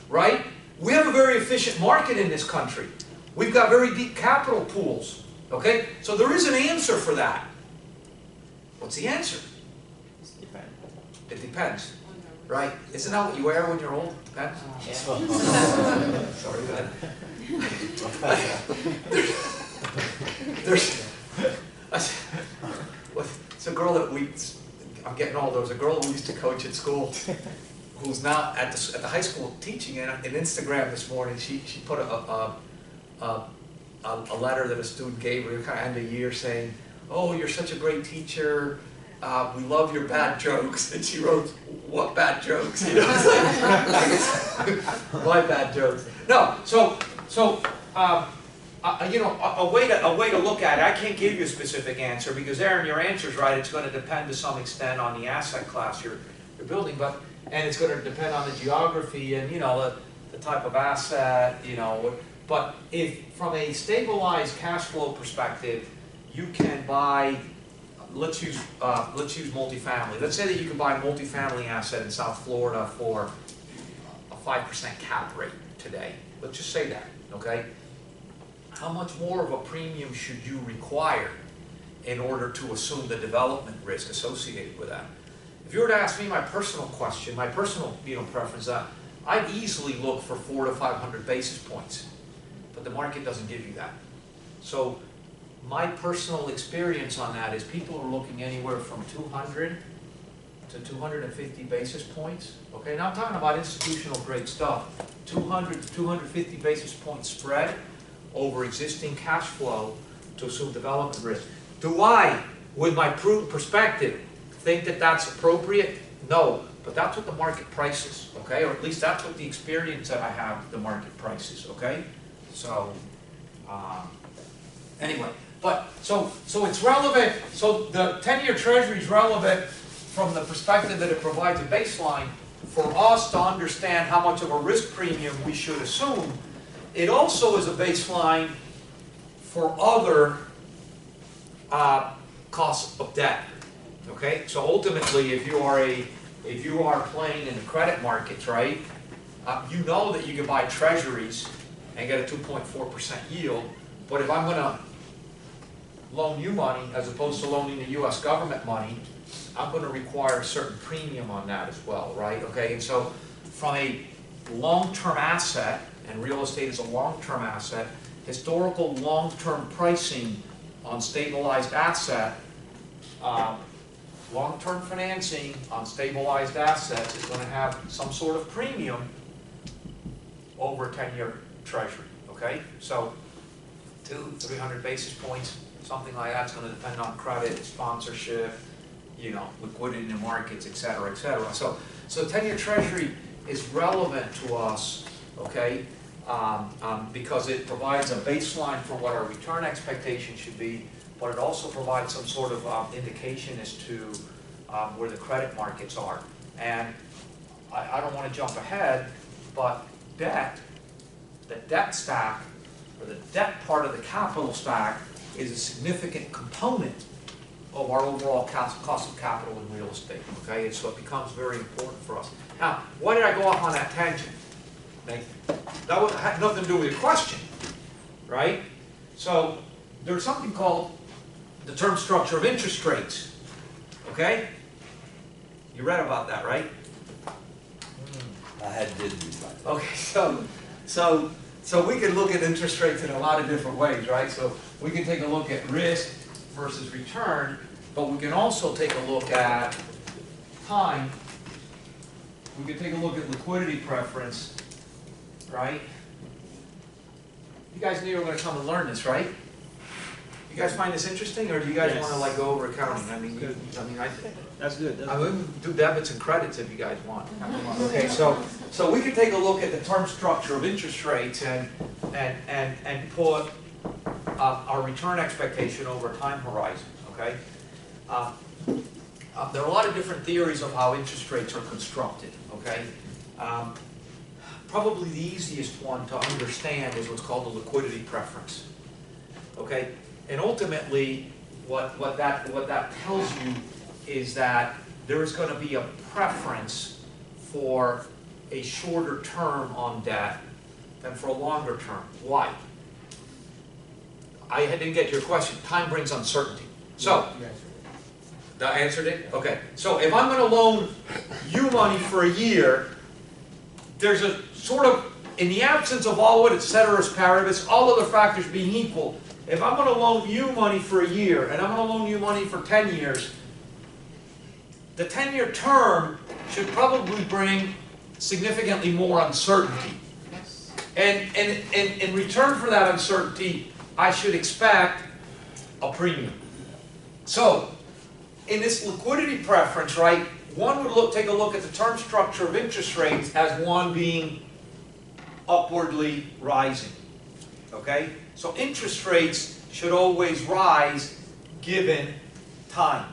right? We have a very efficient market in this country. We've got very deep capital pools, okay? So there is an answer for that. What's the answer? It depends, right? Isn't that what you wear when you're old? Depends? Yeah. Sorry, it's a girl that I'm getting old. There was a girl that we used to coach at school who's now at the high school teaching, and in Instagram this morning she put a letter that a student gave her kind of end of year saying, "Oh, you're such a great teacher. We love your bad jokes." And she wrote, "What bad jokes?" You know, it's like, why bad jokes? No, a way to look at it. I can't give you a specific answer because, Aaron, your answer's right. It's going to depend to some extent on the asset class you're building, and it's going to depend on the geography and the type of asset, But if from a stabilized cash flow perspective, you can buy. Let's use multifamily. Let's say that you can buy a multifamily asset in South Florida for a 5% cap rate today. Let's just say that, okay? How much more of a premium should you require in order to assume the development risk associated with that? If you were to ask me my personal question, my personal preference, I'd easily look for 400 to 500 basis points, but the market doesn't give you that. So my personal experience on that is people are looking anywhere from 200 to 250 basis points. Okay, now I'm talking about institutional grade stuff. 200 to 250 basis point spread over existing cash flow to assume development risk. Do I, with my prudent perspective, think that that's appropriate? No, but that's what the market prices, okay? Or at least that's what the experience that I have, the market prices, okay? So, anyway, so it's relevant, so the 10-year Treasury is relevant from the perspective that it provides a baseline for us to understand how much of a risk premium we should assume. It also is a baseline for other costs of debt. Okay, so ultimately, if you are playing in the credit markets, right, you know that you can buy treasuries and get a 2.4% yield. But if I'm going to loan you money as opposed to loaning the U.S. government money, I'm going to require a certain premium on that as well, right? Okay, and so from a long-term asset, and real estate is a long-term asset, historical long-term pricing on stabilized asset, long-term financing on stabilized assets is going to have some sort of premium over a 10-year treasury, okay? So 200-300 basis points, something like that's going to depend on credit, sponsorship, you know, liquidity in the markets, et cetera, et cetera. So 10-year treasury is relevant to us, okay, because it provides a baseline for what our return expectation should be, but it also provides some sort of indication as to where the credit markets are. And I don't want to jump ahead, but debt, the debt stack, or the debt part of the capital stack, is a significant component of our overall cost of capital in real estate, okay? And so it becomes very important for us. Now, why did I go off on that tangent? That had nothing to do with your question, right? So there's something called the term structure of interest rates, okay? You read about that, right? I did read about that. Okay, so we can look at interest rates in a lot of different ways, right? So we can take a look at risk versus return, but we can also take a look at time. We can take a look at liquidity preference, right? You guys knew you were going to come and learn this, right? You guys find this interesting, or do you guys want to like go over accounting? I mean, That's good. I mean, we can do debits and credits if you guys want. Okay, so we can take a look at the term structure of interest rates and put our return expectation over a time horizon. Okay, there are a lot of different theories of how interest rates are constructed. Okay, probably the easiest one to understand is what's called the liquidity preference. Okay, and ultimately, what that tells you is that there is going to be a preference for a shorter term on debt than for a longer term. Why? I didn't get your question. Time brings uncertainty. So, I answered it? Okay. So if I'm going to loan you money for a year, there's a sort of, in the absence of all what ceteris paribus, all other factors being equal, if I'm going to loan you money for a year and I'm going to loan you money for 10 years, the 10-year term should probably bring significantly more uncertainty. And in return for that uncertainty, I should expect a premium. So, in this liquidity preference, right, one would take a look at the term structure of interest rates as one being upwardly rising. Okay? So interest rates should always rise given time.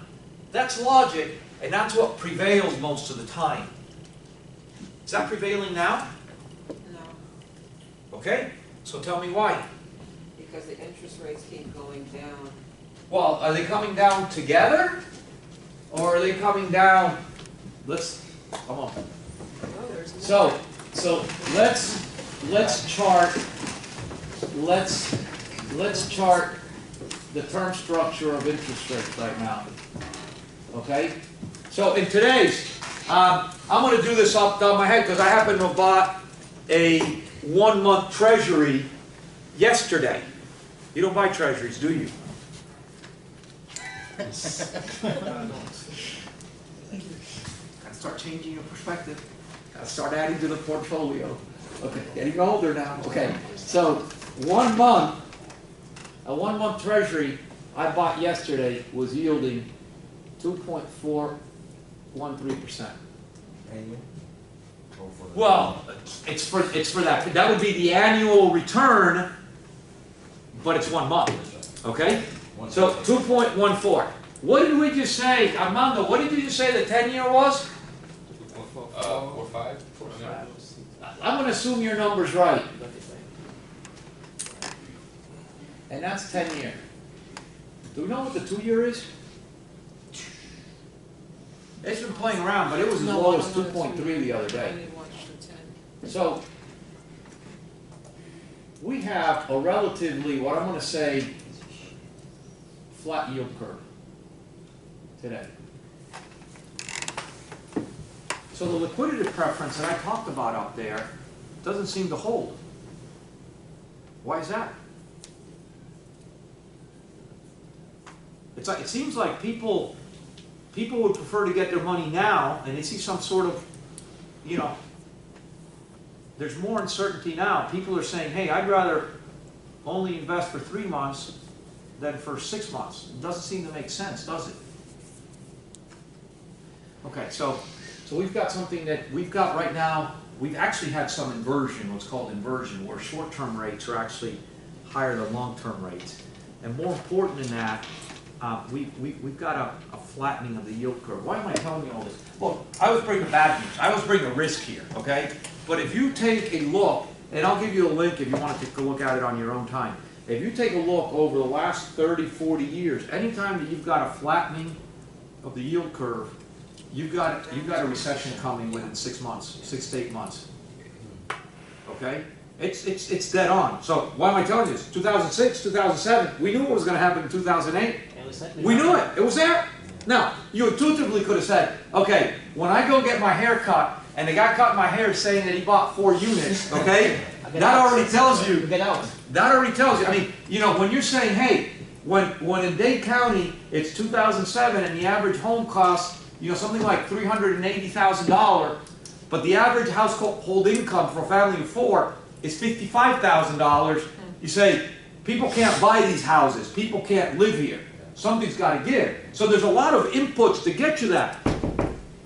That's logic, and that's what prevails most of the time. Is that prevailing now? No, Okay, so tell me why. because the interest rates keep going down. Well, are they coming down together? Or are they coming down, come on. Oh, there's So let's chart the term structure of interest rates right now. Okay? So in today's, I'm going to do this off the top of my head because I happen to have bought a 1-month treasury yesterday. You don't buy treasuries, do you? Gotta start changing your perspective. Gotta start adding to the portfolio. Okay, getting older now. Okay, so 1 month, a 1-month treasury I bought yesterday was yielding 2.413%. Annual? Well, it's for that. That would be the annual return, but it's 1 month. Okay? So 2.14. What did we just say, Armando? What did you just say the 10-year was? 4.5. I'm going to assume your number's right. And that's 10-year. Do we know what the 2-year is? It's been playing around, but it was as low as 2.3 the other day. So we have a relatively, what I'm going to say, flat yield curve today. So the liquidity preference that I talked about out there doesn't seem to hold. Why is that? It's like, it seems like people would prefer to get their money now, and they see some sort of, you know, there's more uncertainty now. People are saying, hey, I'd rather only invest for 3 months than for 6 months. It doesn't seem to make sense, does it? Okay, so we've got something that we've got right now. We've actually had some inversion, what's called inversion, where short-term rates are actually higher than long-term rates. And more important than that, we've got a flattening of the yield curve. Why am I telling you all this? Look, I was bringing bad news. I was bringing a risk here, okay? But if you take a look, and I'll give you a link if you want to take a look at it on your own time. If you take a look over the last 30, 40 years, anytime that you've got a flattening of the yield curve, you've got a recession coming within 6 months, 6 to 8 months. Okay? It's dead on. So why am I telling you this? 2006, 2007, we knew what was going to happen in 2008. We knew it. It was there. Now, you intuitively could have said, okay, when I go get my hair cut, and the guy cutting my hair is saying that he bought 4 units, okay? That already tells you. That already tells you. I mean, you know, when you're saying, hey, when in Dade County it's 2007 and the average home costs, you know, something like $380,000, but the average household income for a family of 4 is $55,000. You say, people can't buy these houses. People can't live here. Something's got to give. So there's a lot of inputs to get you that.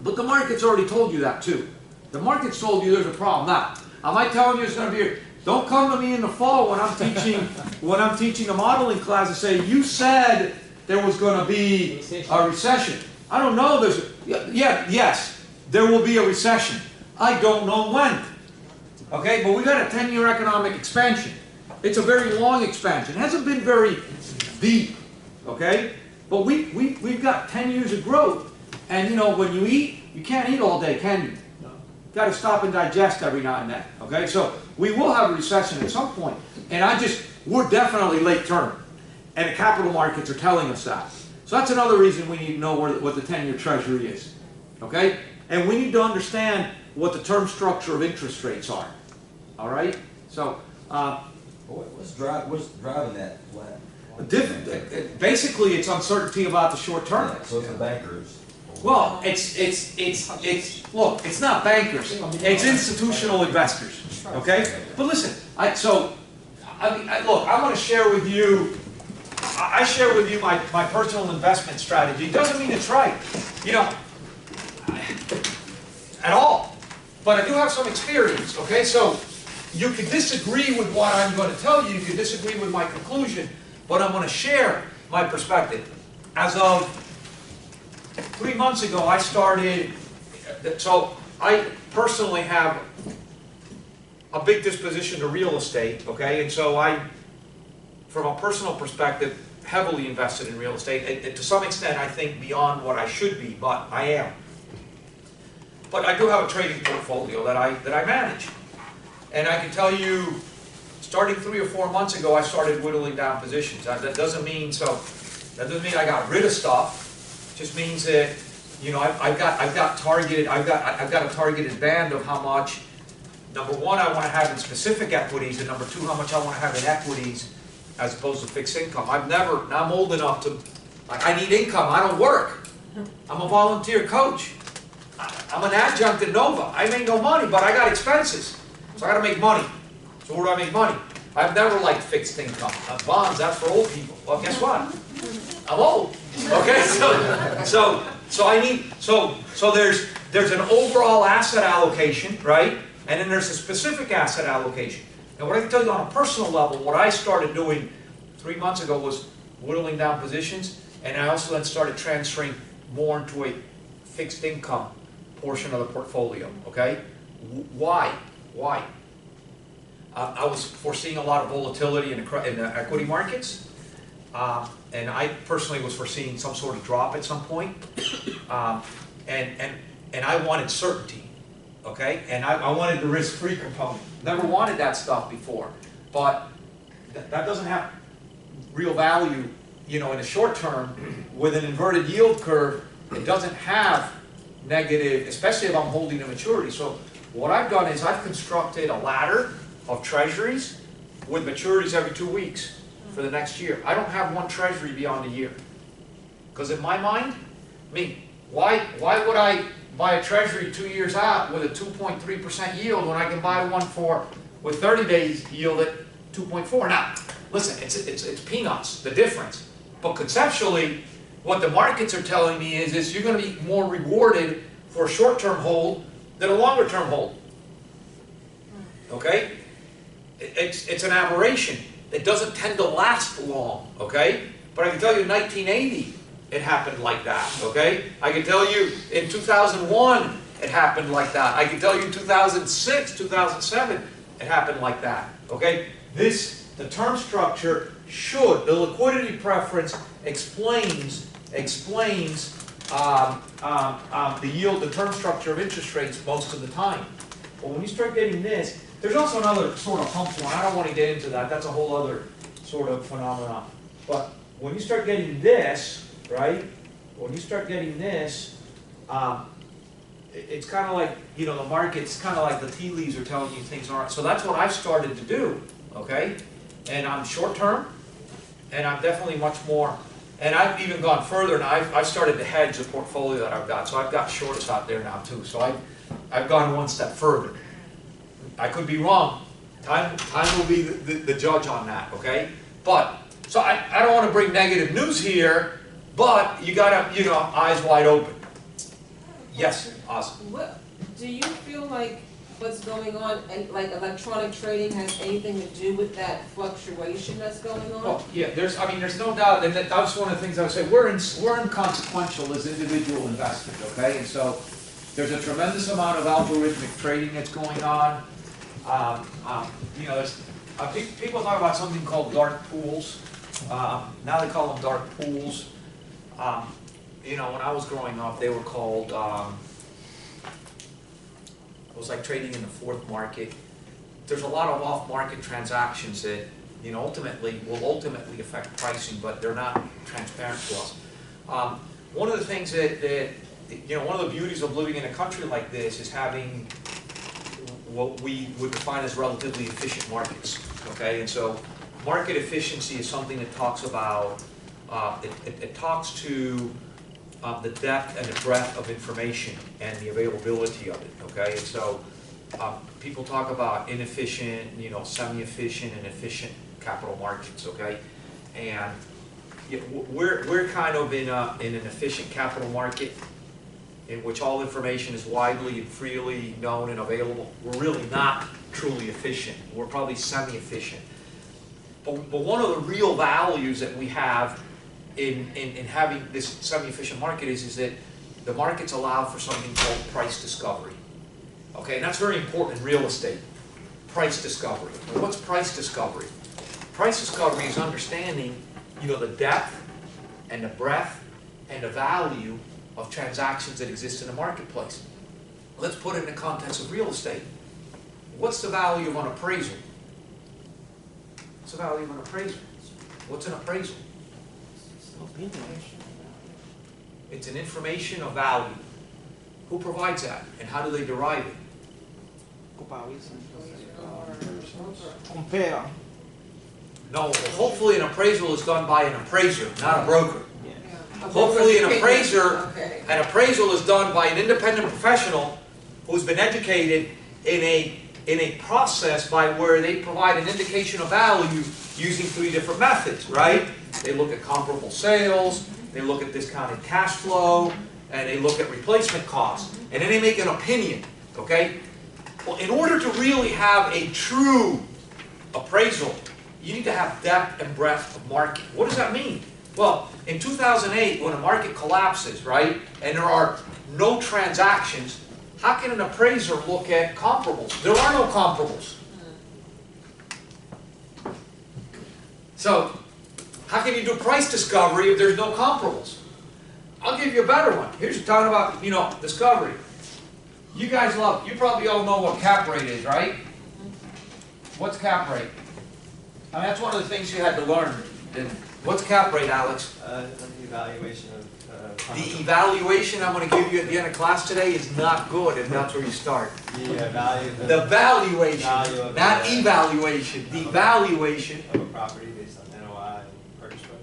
But the market's already told you that too. The market's told you there's a problem. Now, am I telling you it's going to be? Don't come to me in the fall when I'm teaching a modeling class and say you said there was going to be a recession. I don't know. Yes, there will be a recession. I don't know when. Okay, but we got a 10-year economic expansion. It's a very long expansion. It hasn't been very deep. Okay, but we've got 10 years of growth. And you know, when you eat, you can't eat all day, can you? No. You've got to stop and digest every now and then. Okay, so we will have a recession at some point. And we're definitely late term. And the capital markets are telling us that. So that's another reason we need to know what the 10-year treasury is. Okay? And we need to understand what the term structure of interest rates are. All right? So, what's driving that flat? Basically, it's uncertainty about the short term. Yeah, so it's the bankers. Well, look, it's not bankers. It's institutional investors. Okay? But listen, look, I want to share with you. I share with you my personal investment strategy. It doesn't mean it's right, you know, at all. But I do have some experience. Okay, so you can disagree with what I'm going to tell you. You can disagree with my conclusion. But I'm going to share my perspective. As of 3 months ago, I started, so I personally have a big disposition to real estate, okay? And so I, from a personal perspective, heavily invested in real estate. And to some extent, I think beyond what I should be, but I am. But I do have a trading portfolio that I manage. And I can tell you, starting 3 or 4 months ago, I started whittling down positions. That doesn't mean I got rid of stuff. It just means that, you know, I've got a targeted band of how much. Number one, I want to have in specific equities, and number two, how much I want to have in equities as opposed to fixed income. Now I'm old enough to, like, I need income. I don't work. I'm a volunteer coach. I'm an adjunct at Nova. I make no money, but I got expenses, so I got to make money. So where do I make money? I've never liked fixed income. Bonds, that's for old people. Well, guess what? I'm old. Okay, so there's an overall asset allocation, right? And then there's a specific asset allocation. And what I can tell you on a personal level, what I started doing 3 months ago was whittling down positions, and I also then started transferring more into a fixed income portion of the portfolio. Okay, why? I was foreseeing a lot of volatility in the equity markets, and I personally was foreseeing some sort of drop at some point, and I wanted certainty, okay? And I wanted the risk-free component. Never wanted that stuff before, but that doesn't have real value, you know, in the short term. With an inverted yield curve, it doesn't have negative, especially if I'm holding a maturity. So what I've done is I've constructed a ladder of treasuries with maturities every 2 weeks for the next year. I don't have one treasury beyond a year. Because in my mind, I mean, why would I buy a treasury 2 years out with a 2.3% yield when I can buy one with 30 days yield at 2.4? Now, listen, it's peanuts, the difference. But conceptually, what the markets are telling me is you're going to be more rewarded for a short-term hold than a longer-term hold. Okay? It's an aberration. It doesn't tend to last long, okay? But I can tell you in 1980, it happened like that, okay? I can tell you in 2001, it happened like that. I can tell you in 2006, 2007, it happened like that, okay? The term structure should, the liquidity preference explains the yield, the term structure of interest rates most of the time. But when you start getting this, there's also another sort of hump one. I don't want to get into that. That's a whole other sort of phenomenon. But when you start getting this, right? When you start getting this, it's kind of like, you know, the market's kind of like the tea leaves are telling you things aren't. So that's what I've started to do, okay? And I'm short term, and I'm definitely much more. And I've even gone further now. I've started to hedge the portfolio that I've got. So I've got shorts out there now too. So I've gone one step further. I could be wrong. Time will be the judge on that, okay? But, so I don't want to bring negative news here, but you gotta, you know, eyes wide open. Yes, awesome. What, do you feel like what's going on, and like electronic trading has anything to do with that fluctuation that's going on? Well, yeah, there's no doubt, and that's one of the things I would say. We're inconsequential as individual investors, okay? And so there's a tremendous amount of algorithmic trading that's going on. You know, people talk about something called dark pools. Now they call them dark pools. You know, when I was growing up, they were called, it was like trading in the fourth market. There's a lot of off-market transactions that, you know, will ultimately affect pricing, but they're not transparent to us. One of the things that, you know, one of the beauties of living in a country like this is having what we would define as relatively efficient markets, okay? And so market efficiency is something that talks about, it talks to the depth and the breadth of information and the availability of it, okay? And so people talk about inefficient, you know, semi-efficient and efficient capital markets, okay? And we're kind of in an efficient capital market in which all information is widely and freely known and available. We're really not truly efficient. We're probably semi-efficient. But one of the real values that we have in having this semi-efficient market is that the markets allow for something called price discovery. Okay, and that's very important in real estate. Price discovery. Well, what's price discovery? Price discovery is understanding, you know, the depth and the breadth and the value of transactions that exist in the marketplace. Let's put it in the context of real estate. What's the value of an appraisal? What's the value of an appraisal? What's an appraisal? It's an information of value. Who provides that, and how do they derive it? Compare. No, hopefully an appraisal is done by an appraiser, not a broker. Hopefully an appraisal is done by an independent professional who's been educated in a process by where they provide an indication of value using 3 different methods, right? They look at comparable sales, they look at discounted cash flow, and they look at replacement costs. And then they make an opinion, okay? Well, in order to really have a true appraisal, you need to have depth and breadth of market. What does that mean? Well, in 2008, when a market collapses, right, and there are no transactions, how can an appraiser look at comparables? There are no comparables. So, how can you do price discovery if there's no comparables? I'll give you a better one. Here's you're talking about, you know, discovery. You guys you probably all know what cap rate is, right? What's cap rate? I mean, that's one of the things you had to learn. What's cap rate, Alex? The evaluation of... the evaluation I'm going to give you at the end of class today is not good, and that's where you start. The valuation, not evaluation. The valuation of a property based on NOI and purchase price.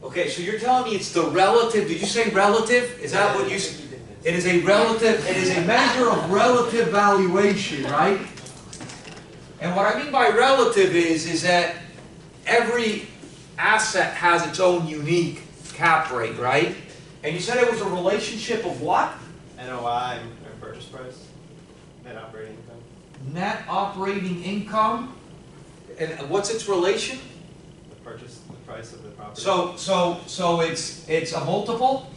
Okay, so you're telling me it's the relative, did you say relative? Is that what you said? It is a relative, it is a measure of relative valuation, right? And what I mean by relative is that every asset has its own unique cap rate, right? And you said it was a relationship of what? NOI and purchase price, net operating income. Net operating income. And what's its relation? The price of the property. So it's a multiple?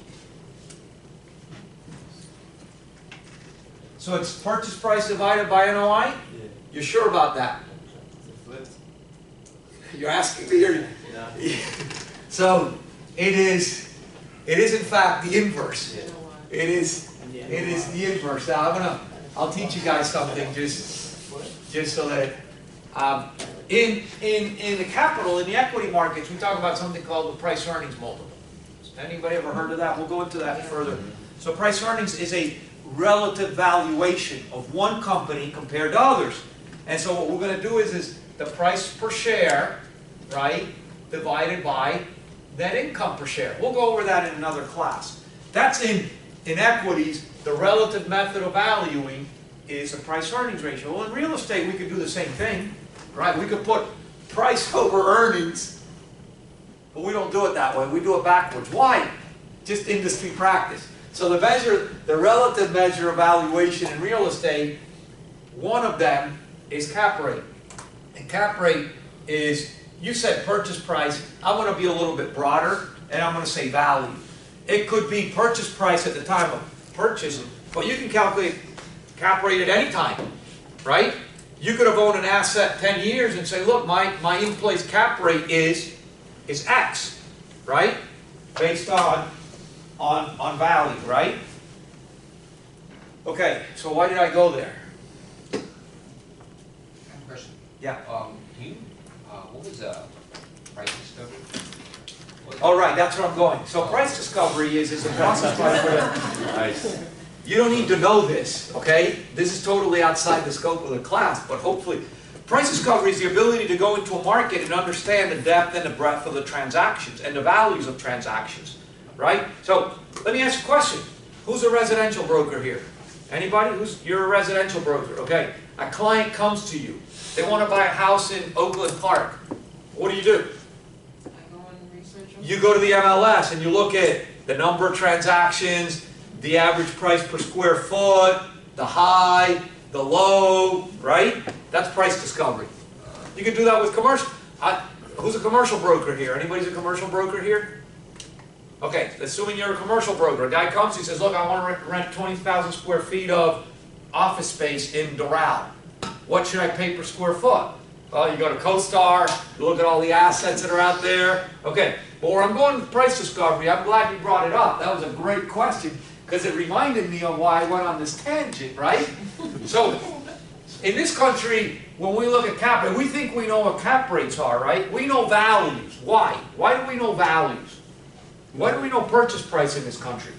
So it's purchase price divided by NOI? Yeah. You're sure about that? Is it flipped? You're asking me, or? No. So it is in fact the inverse. Yeah. It is the inverse. Now I'll teach you guys something just so that in the capital, in the equity markets, we talk about something called the price earnings multiple. Anybody ever heard of that? We'll go into that further. So price earnings is a relative valuation of one company compared to others. And so what we're going to do is the price per share, right, divided by net income per share. We'll go over that in another class. That's in equities, the relative method of valuing is a price earnings ratio. Well, in real estate, we could do the same thing, right? We could put price over earnings, but we don't do it that way. We do it backwards. Why? Just industry practice. So the relative measure of valuation in real estate, one of them is cap rate. And cap rate is, you said purchase price, I'm going to be a little bit broader, and I'm going to say value. It could be purchase price at the time of purchase, but you can calculate cap rate at any time, right? You could have owned an asset 10 years and say, look, my in-place cap rate is X, right? Based on value, right? Okay, so why did I go there? Question. Yeah. Can you, what was price discovery? All right, that's where I'm going. So price discovery is a process by Nice. you don't need to know this, okay? This is totally outside the scope of the class, but hopefully. Price discovery is the ability to go into a market and understand the depth and the breadth of the transactions and the values of transactions, right? So let me ask you a question. Who's a residential broker here? Anybody? You're a residential broker, okay? A client comes to you. They want to buy a house in Oakland Park. What do? I go and research them. You go to the MLS and you look at the number of transactions, the average price per square foot, the high, the low, right? That's price discovery. You can do that with commercial. Who's a commercial broker here? Anybody's a commercial broker here? Okay, assuming you're a commercial broker. A guy comes, he says, look, I want to rent 20,000 square feet of office space in Doral. What should I pay per square foot? Well, you go to CoStar, you look at all the assets that are out there. Okay, but where I'm going with price discovery, I'm glad you brought it up. That was a great question, because it reminded me of why I went on this tangent, right? So, in this country, when we look at cap rate, we think we know what cap rates are, right? We know values. Why? Why do we know values? Why do we know purchase price in this country?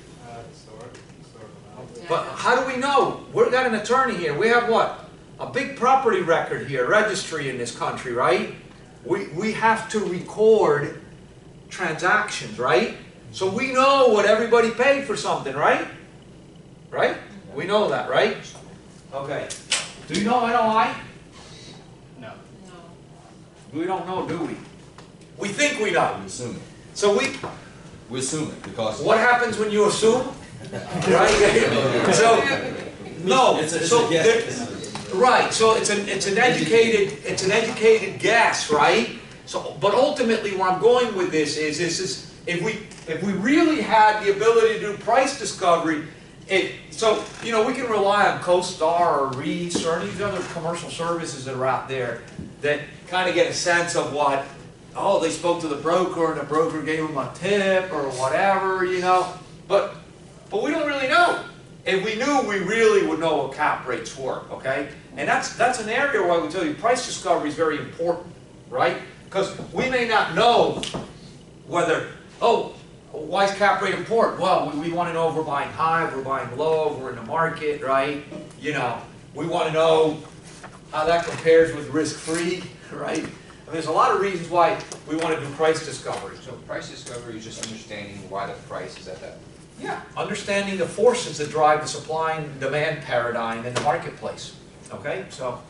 But how do we know? We've got an attorney here. We have what? A big property record here, registry in this country, right? We have to record transactions, right? So we know what everybody paid for something, right? Right? We know that, right? Okay. Do you know NOI? No. We don't know, do we? We think we know. We assume it. So We assume it because. what happens when you assume? Right? So, no. It's a So guess. right. So it's an educated guess, right? So, but ultimately, where I'm going with this is if we really had the ability to do price discovery, so you know we can rely on CoStar or REE or any of the other commercial services that are out there that kind of get a sense of what. Oh, they spoke to the broker and the broker gave them a tip or whatever, you know. But we don't really know. If we knew, we really would know what cap rates were, okay? And that's an area where I would tell you price discovery is very important, right? Because we may not know whether, oh, why is cap rate important? Well, we want to know if we're buying high, if we're buying low, if we're in the market, right? You know, we want to know how that compares with risk-free, right? And there's a lot of reasons why we want to do price discovery. So price discovery is just understanding why the price is at that. Yeah, understanding the forces that drive the supply and demand paradigm in the marketplace. Okay, so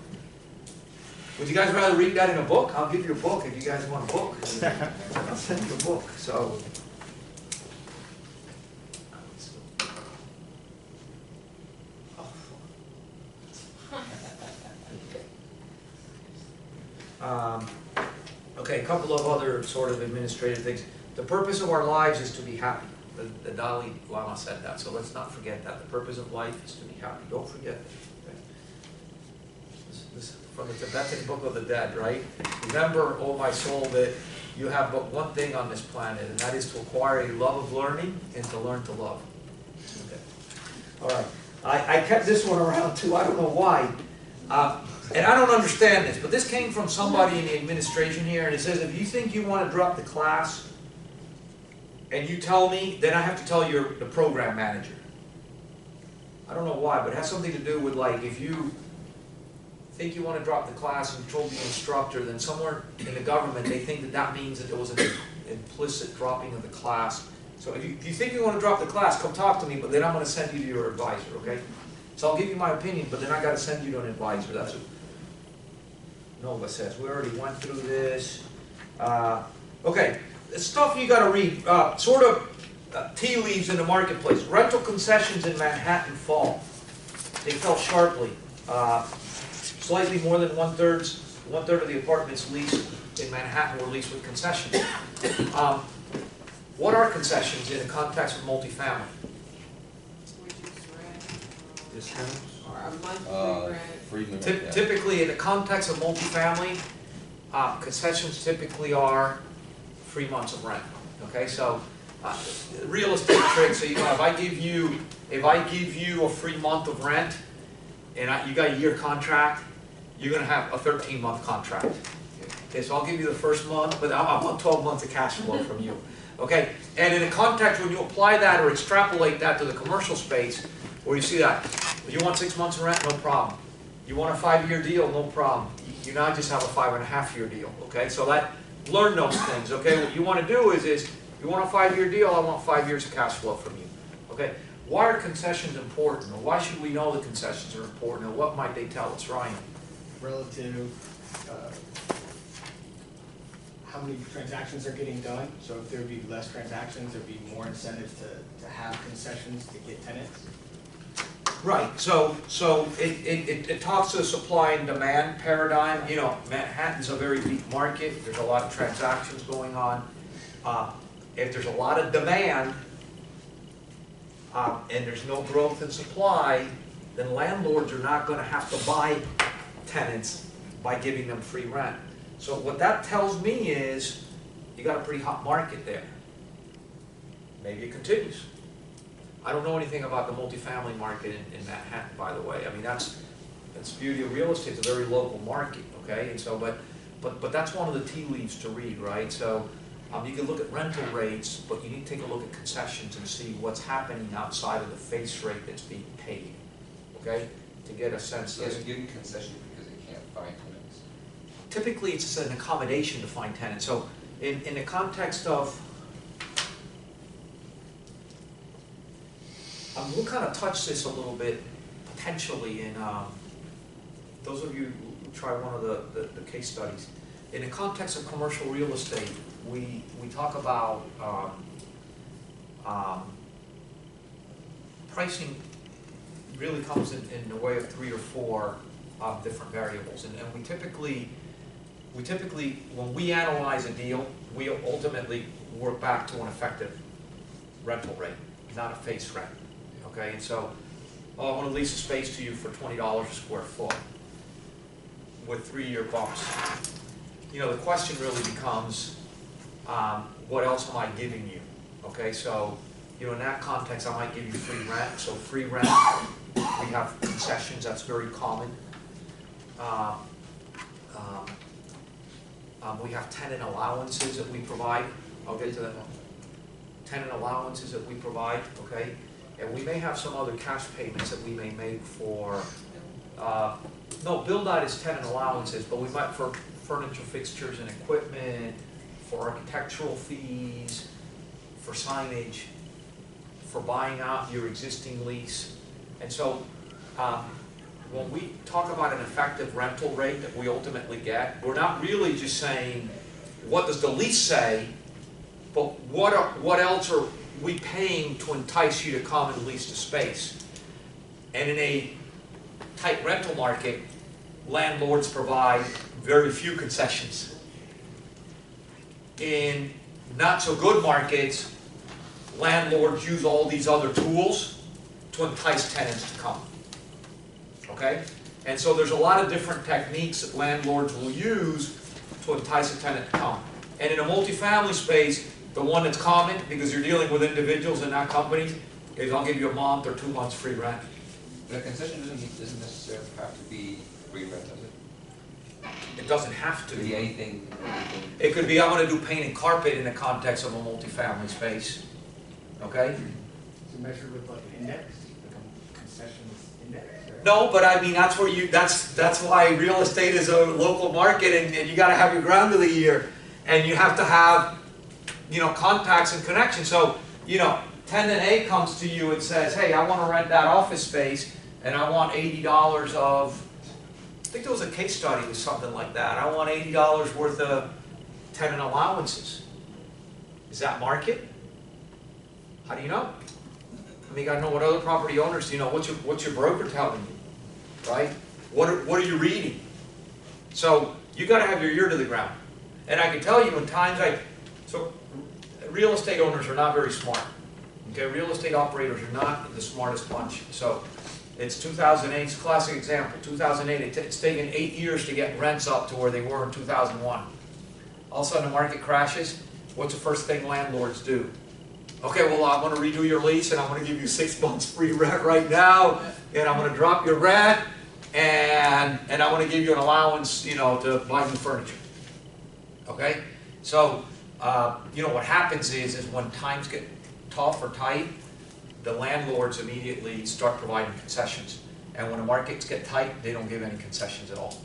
would you guys rather read that in a book? I'll give you a book if you guys want a book. I'll send you a book. So. Okay, a couple of other sort of administrative things. The purpose of our lives is to be happy. The Dalai Lama said that, so let's not forget that. The purpose of life is to be happy. Don't forget that. Okay? This from the Tibetan Book of the Dead, right? Remember, oh my soul, that you have but one thing on this planet, and that is to acquire a love of learning and to learn to love. Okay. All right. I kept this one around too. I don't know why. And I don't understand this, but this came from somebody in the administration here, and it says, if you think you want to drop the class, and you tell me, then I have to tell the program manager. I don't know why, but it has something to do with, like, if you think you want to drop the class and you told the instructor, then somewhere in the government they think that that means that there was an implicit dropping of the class. So if you think you want to drop the class, come talk to me, but then I'm going to send you to your advisor, okay? So I'll give you my opinion, but then I got to send you to an advisor. That's what Nova says. We already went through this. Okay. It's stuff you got to read, sort of tea leaves in the marketplace. Rental concessions in Manhattan fall. They fell sharply. Slightly more than one-third of the apartments leased in Manhattan were leased with concessions. What are concessions in the context of multifamily? Discounts? Typically, in the context of multifamily, concessions typically are 3 months of rent. Okay, so real estate trick. So if I give you a free month of rent, and you got a year contract, you're going to have a 13-month contract. Okay, so I'll give you the first month, but I want 12 months of cash flow from you. Okay, and in a context when you apply that or extrapolate that to the commercial space, where you see that, you want 6 months of rent, no problem. You want a 5-year deal, no problem. You now just have a 5.5-year deal. Okay, so learn those things. Okay, what you want to do is you want a 5-year deal, I want 5 years of cash flow from you. Okay, why are concessions important, or why should we know that concessions are important, or what might they tell us, Ryan? Relative, how many transactions are getting done. So if there would be less transactions, there'd be more incentives to have concessions to get tenants. Right, so it talks to the supply and demand paradigm. You know, Manhattan's a very deep market. There's a lot of transactions going on. If there's a lot of demand and there's no growth in supply, then landlords are not going to have to buy tenants by giving them free rent. So what that tells me is you got a pretty hot market there. Maybe it continues. I don't know anything about the multifamily market in Manhattan, by the way. I mean, that's the beauty of real estate. It's a very local market, okay? And so, but that's one of the tea leaves to read, right? So you can look at rental rates, but you need to take a look at concessions and see what's happening outside of the face rate that's being paid, okay? To get a sense of. They're giving concessions because they can't find tenants. Typically, it's an accommodation to find tenants. So in the context of we'll kind of touch this a little bit potentially in those of you who try one of the case studies. In the context of commercial real estate, we talk about pricing really comes in the way of 3 or 4 different variables, and we typically when we analyze a deal, we ultimately work back to an effective rental rate, not a face rent. Okay, and so, I want to lease a space to you for $20 a square foot with 3-year bumps. You know, the question really becomes, what else am I giving you? Okay, so, you know, in that context, I might give you free rent. So free rent, we have concessions, that's very common. We have tenant allowances that we provide. I'll get to that one. Tenant allowances that we provide, okay? And we may have some other cash payments that we may make for No, build-out is tenant allowances, but we might for furniture, fixtures, and equipment, for architectural fees, for signage, for buying out your existing lease. And so, when we talk about an effective rental rate that we ultimately get, we're not really just saying, what does the lease say, but what else are we paying to entice you to come and lease the space? And in a tight rental market, landlords provide very few concessions. In not so good markets, landlords use all these other tools to entice tenants to come. Okay? And so there's a lot of different techniques that landlords will use to entice a tenant to come. And in a multifamily space, the one that's common, because you're dealing with individuals and not companies, is I'll give you a month or 2 months free rent. But a concession doesn't necessarily have to be free rent, does it? It doesn't have to Could be. be anything. It could be, I'm going to do paint and carpet in the context of a multifamily space. Okay? Is it measured with like an index, like a concessions index? Or? No, but I mean, that's where that's why real estate is a local market, and you got to have your ground of the year, and you have to have, contacts and connections. So, tenant A comes to you and says, hey, I want to rent that office space, and I want $80 of, I think there was a case study with something like that. I want $80 worth of tenant allowances. Is that market? How do you know? I mean, you got to know what other property owners, what's your broker telling you, right? What are you reading? So you got to have your ear to the ground. And I can tell you in times so real estate owners are not very smart. Okay, real estate operators are not the smartest bunch. So it's 2008, it's a classic example. 2008, it's taken 8 years to get rents up to where they were in 2001. All of a sudden the market crashes. What's the first thing landlords do? Okay, well, I'm going to redo your lease, and I'm going to give you 6 months free rent right now, and I'm going to drop your rent, and I'm going to give you an allowance, to buy new furniture. Okay? So, what happens is when times get tough or tight, the landlords immediately start providing concessions. And when the markets get tight, they don't give any concessions at all.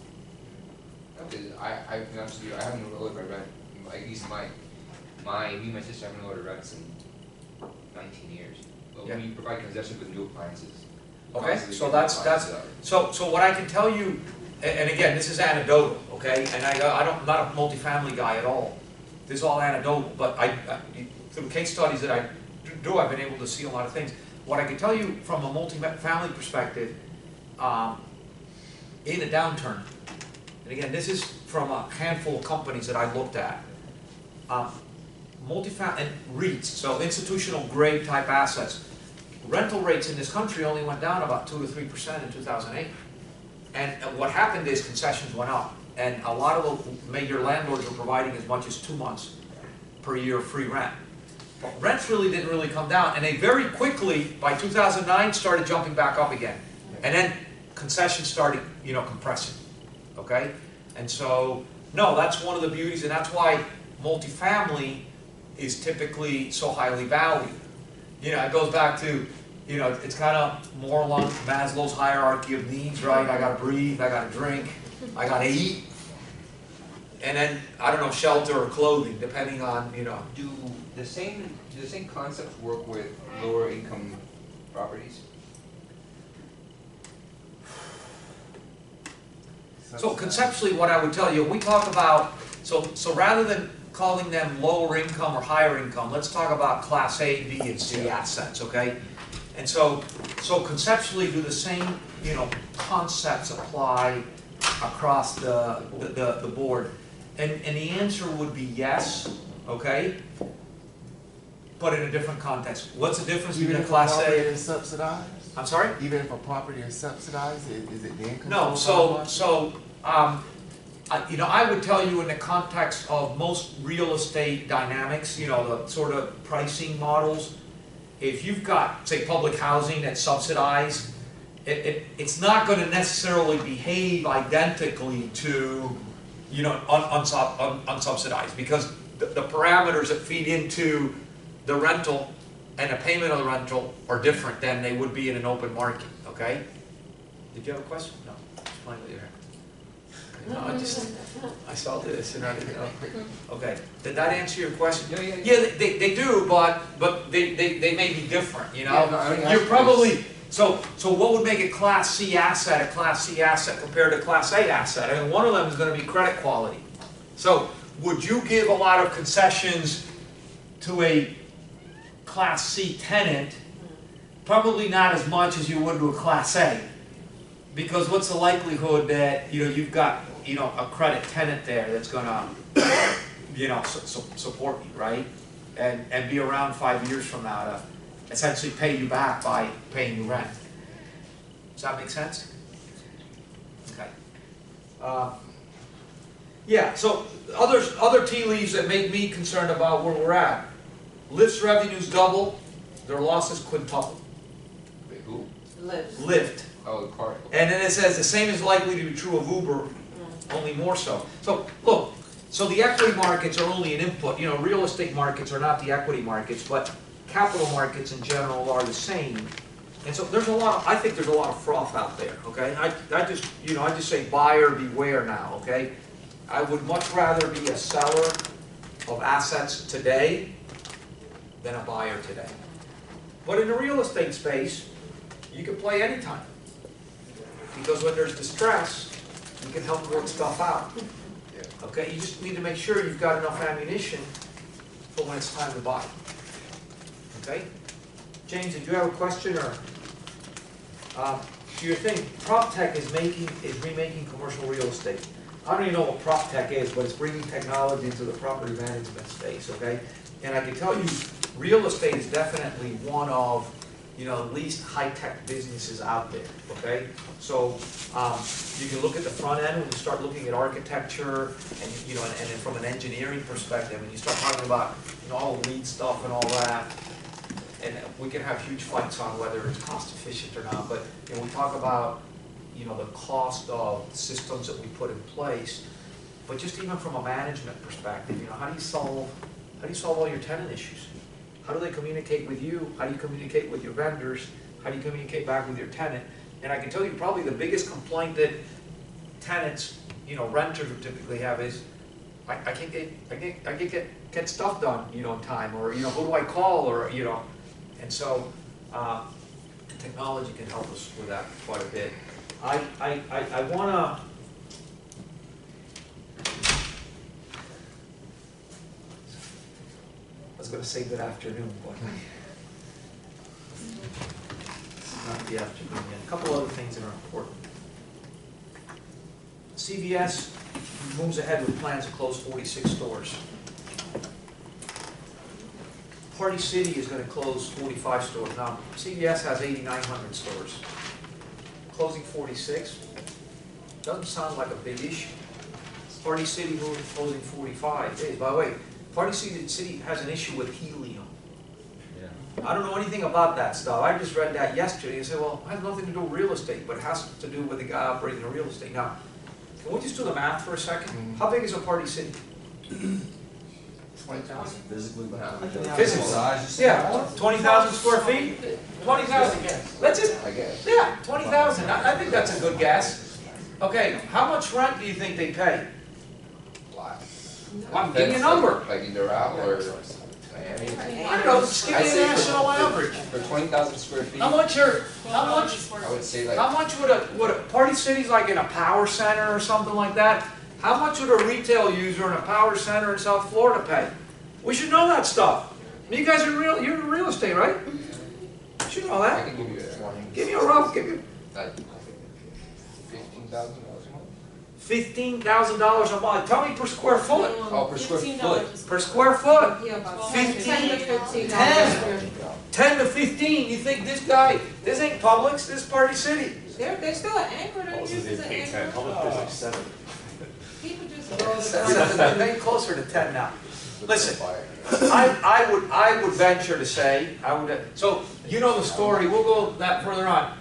Okay, I be honest with you, I haven't lowered my rent, at least me and my sister haven't lowered rents in 19 years. But Yeah. we provide concessions with new appliances. Okay, so so what I can tell you, and again, this is anecdotal, okay, and I'm not a multifamily guy at all. This is all anecdotal, but through case studies that I do, I've been able to see a lot of things. What I can tell you from a multifamily perspective, in a downturn, and again, this is from a handful of companies that I looked at, multifamily and REITs, so institutional grade type assets, rental rates in this country only went down about 2 to 3% in 2008. And what happened is concessions went up, and a lot of the major landlords were providing as much as 2 months per year of free rent. But rents didn't really come down, and they very quickly, by 2009, started jumping back up again. And then concessions started, compressing, okay? And so, no, that's one of the beauties, and that's why multifamily is typically so highly valued. It goes back to, it's kind of more along Maslow's hierarchy of needs, right? I gotta breathe, I gotta drink, I gotta eat. And then, I don't know, shelter or clothing, depending on, Do the same concepts work with lower income properties? So conceptually, what I would tell you, we talk about, so rather than calling them lower income or higher income, let's talk about class A, B, and C assets, okay? And so conceptually, do the same, concepts apply across the board? And the answer would be yes, okay? But in a different context. What's the difference between a class A? Even if a property is subsidized? I'm sorry? Even if a property is subsidized, is it then controlled? No, I would tell you in the context of most real estate dynamics, the sort of pricing models, if you've got, say, public housing that's subsidized, it's not going to necessarily behave identically to, unsubsidized, because the parameters that feed into the rental and the payment of the rental are different than they would be in an open market, okay? Did you have a question? No, just playing with your hair. No, I saw this and I didn't know. Okay, did that answer your question? Yeah, they do, but they may be different, you know? Yeah, no, I mean, You're probably, so what would make a Class C asset compared to Class A asset? I mean, one of them is gonna be credit quality. So, would you give a lot of concessions to a Class C tenant? Probably not as much as you would to a Class A. Because what's the likelihood that, you know, you've got, you know, a credit tenant there that's gonna, you know, support you, right? And be around 5 years from now to essentially pay you back by paying you rent. Does that make sense? Okay. Yeah, so other tea leaves that make me concerned about where we're at. Lyft's revenues double, their losses quintuple. Wait, who? Lyft. Oh, the car. And then it says the same is likely to be true of Uber, only more so. So look, so the equity markets are only an input. You know, real estate markets are not the equity markets, but capital markets in general are the same. And so there's a lot. I think there's a lot of froth out there. Okay, I just say buyer beware now. Okay, I would much rather be a seller of assets today than a buyer today. But in the real estate space, you can play anytime. Because when there's distress, you can help work stuff out. Okay, you just need to make sure you've got enough ammunition for when it's time to buy. Okay? James, did you have a question or? Your thing, PropTech is remaking commercial real estate. I don't even know what PropTech is, but it's bringing technology to the property management space, okay? And I can tell you, real estate is definitely one of, you know, the least high-tech businesses out there, okay? So you can look at the front end when you start looking at architecture and, you know, and then from an engineering perspective, and you start talking about, you know, all the LEED stuff and all that, and we can have huge fights on whether it's cost efficient or not, but you know, we talk about, you know, the cost of the systems that we put in place, but just even from a management perspective, you know, how do you solve all your tenant issues? How do they communicate with you? How do you communicate with your vendors? How do you communicate back with your tenant? And I can tell you probably the biggest complaint that tenants, you know, renters would typically have is, I can't get stuff done, you know, in time, or, you know, who do I call, or, you know, and so technology can help us with that quite a bit. I wanna, I was going to say good afternoon, but it's not the afternoon yet. A couple other things that are important. CVS moves ahead with plans to close 46 stores. Party City is going to close 45 stores. Now, CVS has 8,900 stores. Closing 46 doesn't sound like a big issue. Party City closing 45 days. By the way, Party City has an issue with helium. Yeah. I don't know anything about that stuff. I just read that yesterday and said, well, it has nothing to do with real estate, but it has to do with the guy operating the real estate. Now, can we just do the math for a second? How big is a Party City? 20,000. Physically, but Physical size? Yeah, 20,000 square feet? 20,000. Let's just, yeah, 20,000. I think that's a good guess. Okay, how much rent do you think they pay? Well, give me a number. Like either out or Miami. I don't know, just give me a national average. For 20,000 square feet. How much? I would say like. How much would a Party City's like in a power center or something like that? How much would a retail user in a power center in South Florida pay? We should know that stuff. You guys are you're in real estate, right? You should know that. I can give you a Give me a rough. Give me. $15,000 a month. $15,000 a month. Tell me per square foot. Oh, per square foot. Per square foot. Yeah, about 15. 10 to 15. 10 to 15. You think this guy? This ain't Publix. This is Party City. They're still an anchor. They're used as an anchor. Public is like 7. People just go. They're closer to 10 now. Listen, I would venture to say, so you know the story, we'll go that further on.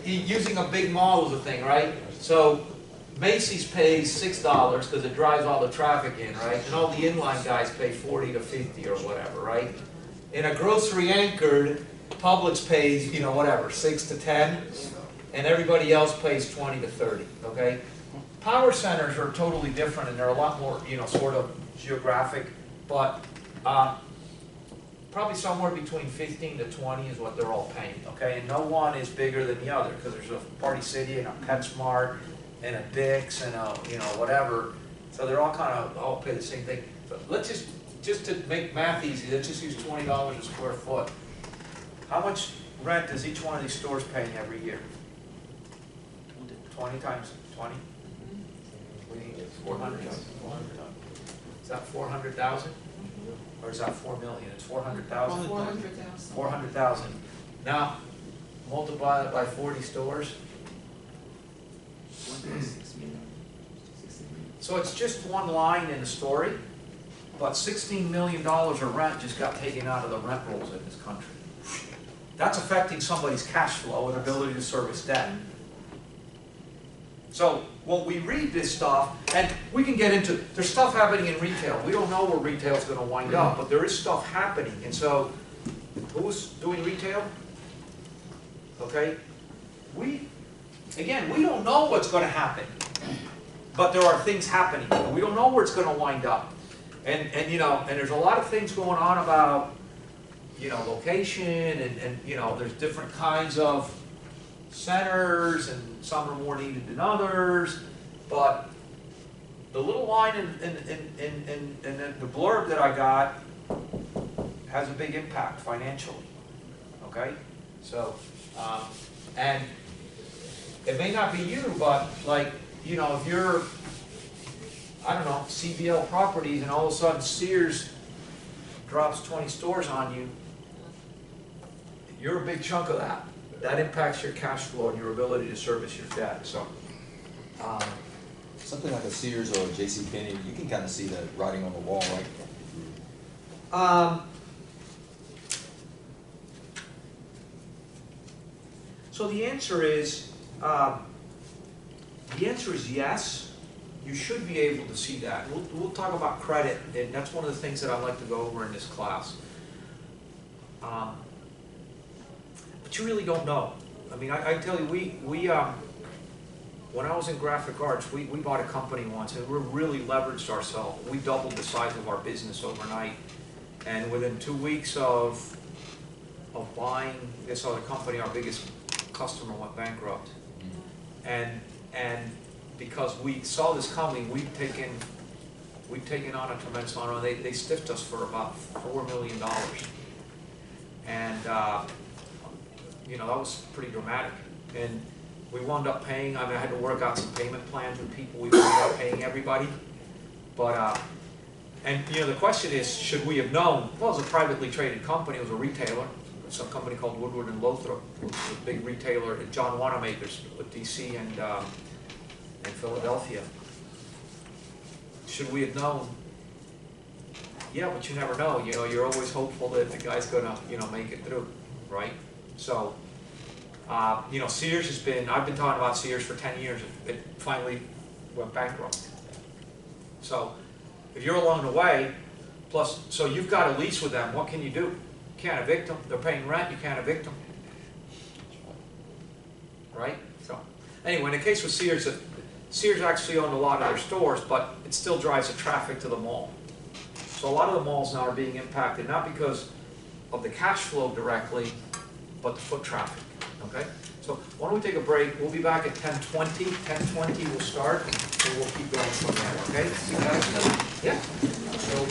Using a big mall is a thing, right? So Macy's pays $6 because it drives all the traffic in, right? And all the inline guys pay 40 to 50 or whatever, right? In a grocery anchored, Publix pays, you know, whatever, 6 to 10. and everybody else pays 20 to 30, okay? Power centers are totally different, and they're a lot more, you know, sort of geographic, but probably somewhere between 15 to 20 is what they're all paying, okay? And no one is bigger than the other, because there's a Party City and a PetSmart and a Dick's and a, you know, whatever. So they're all kind of, all pay the same thing. But let's just to make math easy, let's just use $20 a square foot. How much rent is each one of these stores paying every year? 20 times 20? We need 400,000. Is that 400,000? Or is that 4 million? It's 400,000? 400,000. 400,000. Now, multiply that by 40 stores. So it's just one line in the story, but $16 million of rent just got taken out of the rent rolls in this country. That's affecting somebody's cash flow and ability to service debt. So when we read this stuff, and we can get into, there's stuff happening in retail. We don't know where retail is going to wind up, but there is stuff happening. And so, who's doing retail? Okay? Again, we don't know what's going to happen, but there are things happening. And we don't know where it's going to wind up. And you know, and there's a lot of things going on about, you know, location, and you know, there's different kinds of centers, and some are more needed than others, but the little line in the blurb that I got has a big impact financially, okay? So, and it may not be you, but like, you know, if you're, I don't know, CBL Properties, and all of a sudden Sears drops 20 stores on you, you're a big chunk of that. That impacts your cash flow and your ability to service your debt. So, something like a Sears or a JCPenney, you can kind of see the writing on the wall, right? So the answer is yes. You should be able to see that. We'll talk about credit, and that's one of the things that I like to go over in this class. But you really don't know. I mean, I tell you, when I was in graphic arts, we bought a company once, and we really leveraged ourselves. We doubled the size of our business overnight, and within 2 weeks of buying this other company, our biggest customer went bankrupt. And because we saw this coming, we'd taken on a tremendous amount of money. They stiffed us for about $4 million, and you know, that was pretty dramatic. And we wound up paying, I mean, I had to work out some payment plans with people. We wound up paying everybody. But, and you know, the question is, should we have known? Well, it was a privately traded company. It was a retailer. Some company called Woodward and Lothrop, a big retailer, John Wanamaker's with DC and Philadelphia. Should we have known? Yeah, but you never know. You know, you're always hopeful that the guy's gonna, you know, make it through, right? So, you know, Sears has been, I've been talking about Sears for 10 years. It finally went bankrupt. So, if you're along the way, plus, so you've got a lease with them, what can you do? You can't evict them. They're paying rent, you can't evict them. Right? So, anyway, in the case with Sears, Sears actually owned a lot of their stores, but it still drives the traffic to the mall. So a lot of the malls now are being impacted, not because of the cash flow directly, but the foot traffic, okay? So why don't we take a break? We'll be back at 10:20. 10:20 we'll start, and we'll keep going from there, okay? You guys? Yeah? So,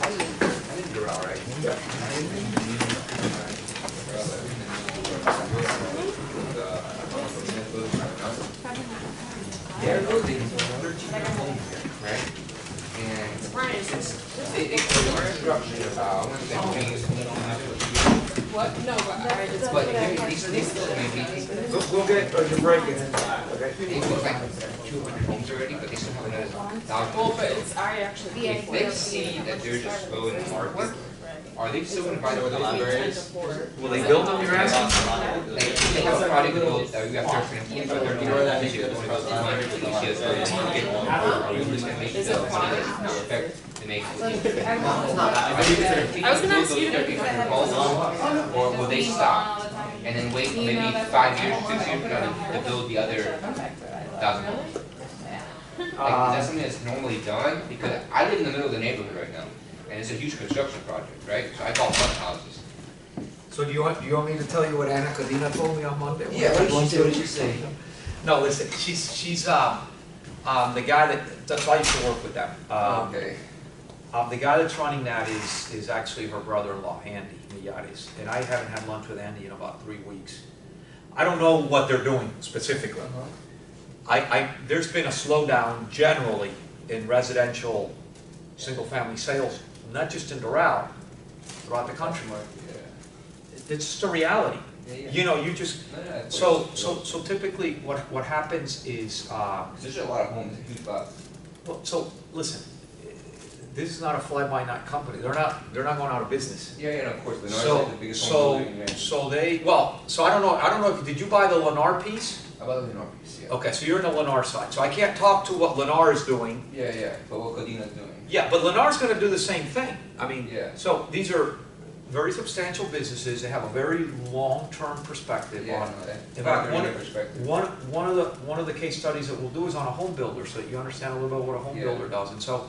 I think you're all right. They're building 13 right? And it's construction about, What? No, but I just. but they still maybe, We'll get your break in, okay? they built like 200 homes already, but they still have another 1,000. Well, but it's, I actually. If they see that they're just slow in the market, are they still gonna buy the libraries? Will they build them, you're asking? Like, they have a product built, you have 13, but they're doing that, they should go to the line, but you see us going to get more, are you just gonna make the money that's not affect, to make? I was gonna ask you to. Or will they stop? and then wait You know, maybe that's 5 years, what 6 years from now to build the other 1,000 homes. Like, is that something that's normally done? Because I live in the middle of the neighborhood right now, and it's a huge construction project, right? So I call front houses. So do you want me to tell you what Anna Cadena told me on Monday? Yeah, what did she say? No, listen, she's the guy that's, I used to work with them. Okay. The guy that's running that is actually her brother-in-law, Andy Miyatis, and I haven't had lunch with Andy in about 3 weeks. I don't know what they're doing specifically. There's been a slowdown generally in residential single-family sales, not just in Doral, throughout the country. It's just a reality. You know, you just, so typically what happens is, there's a lot of homes, huge lots. well, so listen, this is not a fly-by-night company. They're not going out of business. Yeah, of course, Lennar's like the biggest home building, right? So I don't know, did you buy the Lennar piece? I bought the Lennar piece, yeah. Okay, so you're in the Lennar side, so I can't talk to what Lennar is doing. Yeah, but what Cadena's doing. Yeah, but Lennar's gonna do the same thing. I mean, Yeah. so these are very substantial businesses, they have a very long-term perspective Yeah, on. no, that- In fact, very good perspective. one of the case studies that we'll do is on a home builder, so that you understand a little bit what a home Yeah. builder does. And so,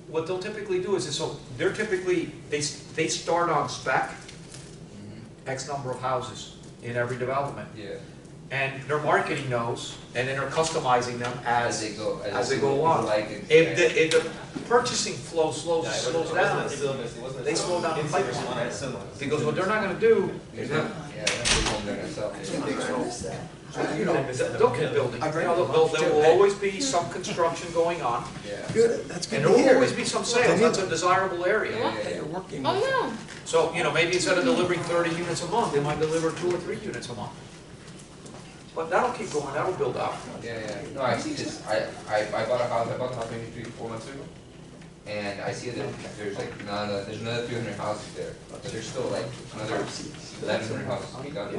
what they'll typically do is, so they're typically, they start on spec, X number of houses in every development. Yeah. And their marketing knows, and then they're customizing them as they go, as they go on. Like it. If the purchasing flow slows down, they slow down the pipeline. Because what they're not gonna do is that, Yeah, that's the home they're gonna sell. you know, they'll keep building. You know, there will always be some construction going on, Yeah. and there will always be some sales, that's a desirable area. Oh, yeah. So, you know, maybe instead of delivering 30 units a month, they might deliver 2 or 3 units a month. But that'll keep going, that'll build out. Yeah. No, I see this. I bought a house. I bought the house maybe 3-4 months ago, and I see that there's like there's another 300 houses there, but there's still like another 1,100 houses to be done.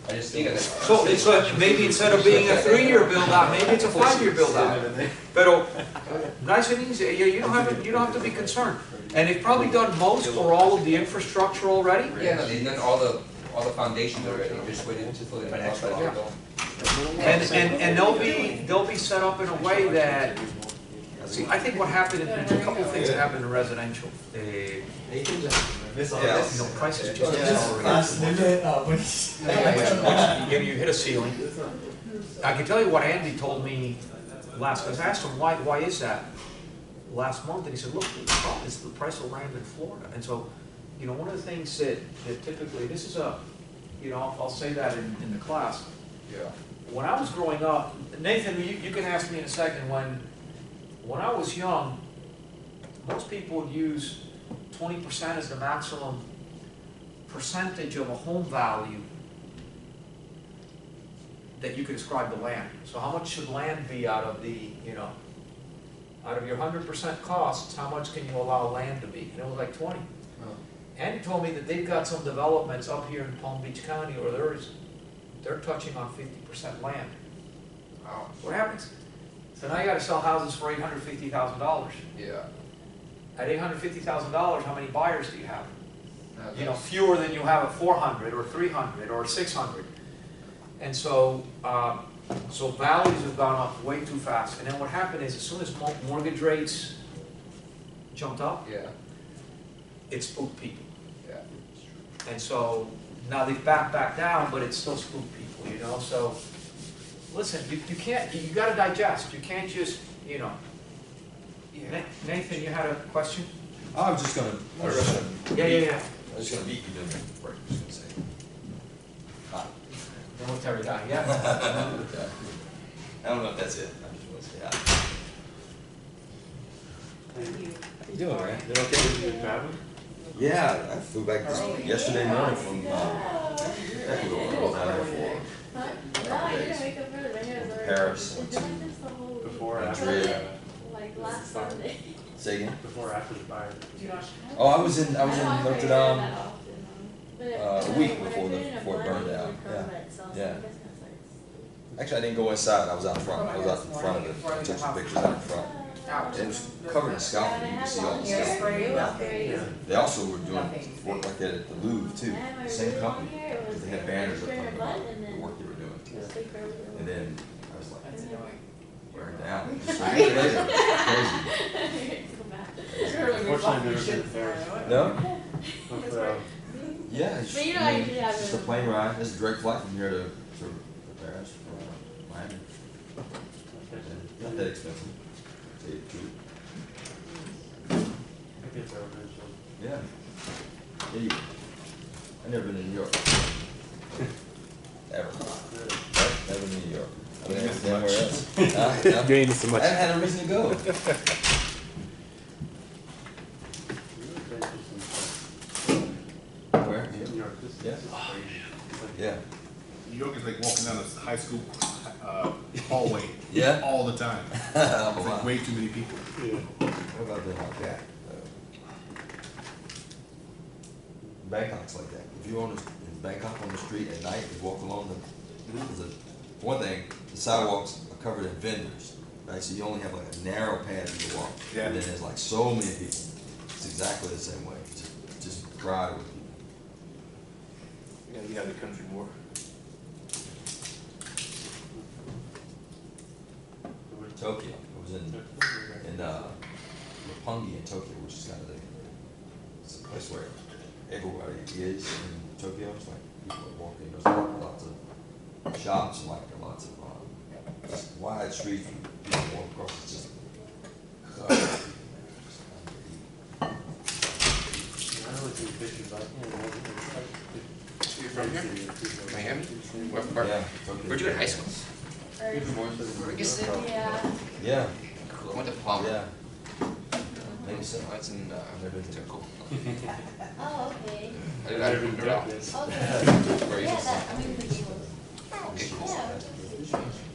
I just see that. So maybe instead of being a 3-year build out, maybe it's a 5-year build out. But nice and easy. You don't have to be concerned. And they've probably done most or all of the infrastructure already. Yeah, no, they've done all the foundations already. Just waiting to fill in the house. And they'll be set up in a way that, see, I think what happened, there's a couple of things that happened in residential. You know, prices just you hit a ceiling. I can tell you what Andy told me last, because I asked him, why is that last month? And he said, look, the problem is the price of land in Florida. And so, you know, one of the things that typically, this is you know, I'll say that in the class. Yeah. When I was growing up, Nathan, you can ask me in a second, when I was young, most people would use 20% as the maximum percentage of a home value that you could ascribe to land. So how much should land be out of the, you know, out of your 100% costs, how much can you allow land to be? And it was like 20. Andy told me that they've got some developments up here in Palm Beach County where they're touching on 50% land. Wow. What happens? So now you gotta sell houses for $850,000. Yeah. At $850,000, how many buyers do you have? No, You know, fewer than you have at 400 or 300 or 600. And so, so values have gone up way too fast. And then what happened is, as soon as mortgage rates jumped up, Yeah. it spooked people. Yeah. And so now they've back down, but it still spooked people, you know? So, listen, you can't, you gotta digest. You can't just, you know. Nathan, you had a question? I was just gonna. Yeah. I was just gonna beat you to what I was gonna say. Military guy, yeah. I don't know if that's it. I just want to say hi. How you doing, man? You okay? Yeah, I flew back yesterday morning from Ecuador. I was down there for a couple days. Paris, Madrid. Like last Sunday. Say again? Before or after the fire? Oh, I was in Notre Dame a week before it burned down. Yeah. Actually, I didn't go inside, I was out front, I was out in front of it, I took some pictures out in front. It was covered in scaffolding, you can see all the scaffolding. They also were doing work like that at the Louvre too, the same company, because they had banners up on the work they were doing. And then I was like, burned down. It's crazy. Unfortunately, never been there. No? But, Yeah, it's, But you know, I mean, I usually have just a it. plane ride. It's a direct flight from here to Paris, Miami. Not that expensive. Tell you the truth. I guess I eventually. Yeah. I've never been to New York. Ever. Never been to New York. I've been anywhere else. You ain't so much. I haven't had a reason to go. Where? New York, this Yeah. is crazy. Yeah. New York is like walking down a high school hallway. Yeah? All the time. Oh, It's wow. like way too many people. What about them like that? Bangkok's like that. If you're in Bangkok on the street at night, you walk along the, one thing, the sidewalks are covered in vendors, right? So you only have like a narrow path you can walk. Yeah. And then there's like so many people. It's exactly the same way. Just crowded with people. You gotta get out of the country more. Tokyo. I was in Roppongi in Tokyo, which is kind of it's a place where everybody is in Tokyo. It's like people are walking. There's lots of shops and like lots of just wide streets. People walk across. It's just. I only see pictures, but I can't imagine. You're from here? Miami? Yeah. Where'd you go to high school? Ferguson. Yeah. Yeah. Cool. I went to Palmer. Yeah. Maybe so. That's in, cool. Oh, okay. I didn't know at all. Okay. Where are you Yeah, from? that, I'm in the Gables. Oh, okay, cool.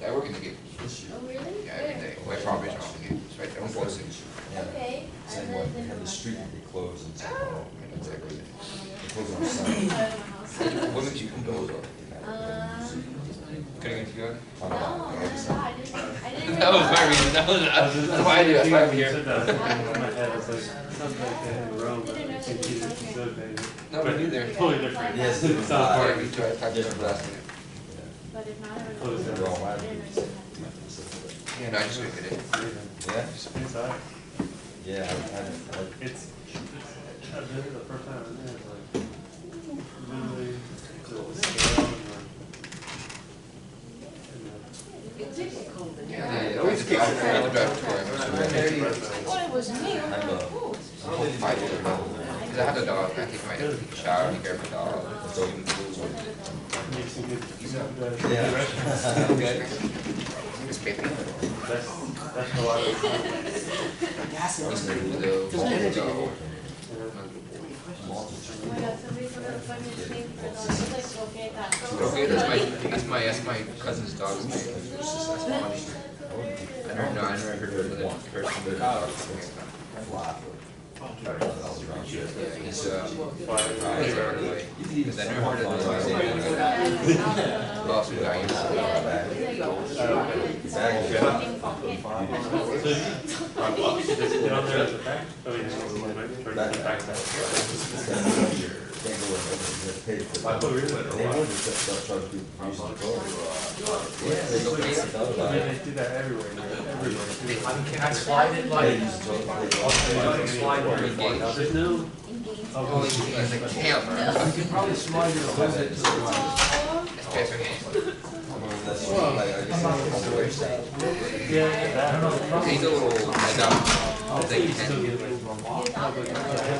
Yeah. I work in the Gables. Oh, really? Yeah, every day. My property's around the Gables, right there. I'm close to it. Yeah. Okay. Same I way. lived They in had the street that they closed and stuff. Exactly. They closed on Sunday. What makes you come to those? Couldn't get together? No, I didn't. That was my reason. That's why I do. That's why I'm here. In my head, it's like, sounds like in Rome, but it's in Jesus, so big. No, but neither. Totally different. Yes, It's it's South Park. Me too. I talked to you last night. But if not, I would. Close down. Wrong way. Yeah, no, I just couldn't get it. Yeah? It's alright. Yeah, It's, I've been here the first time I was there, it's like, literally, the scale and Yeah, they always keep it around the drive tour. Oh, it was me. I'm I hope 5 years ago. Because I have the dog, I take my shower, take care of the dog. So even foods with it. makes some good, Yeah. Okay. It's baby. That's a lot of. Oh my God, somebody's gonna find me a name for those. It's like croqueta. Okay, that's my cousin's dog's name. That's funny. I never heard of the person with the dog. It's anyway. Because I never heard of the dog's name. Lost a guy. Exactly. Just get on there at the back. Oh, yeah, it's back. Can't go in there. You have to pay for it. Oh, really? They would just start charging people for using the code. Yeah, they go pay $6. I mean, they do that everywhere. Everywhere. I mean, can I slide it like? They use the toilet. Slide where it goes. There's no. Only thing is a camera. You can probably slide it a little bit to the right. That's okay. That's like, I guess, Yeah, He's a little, I think 10.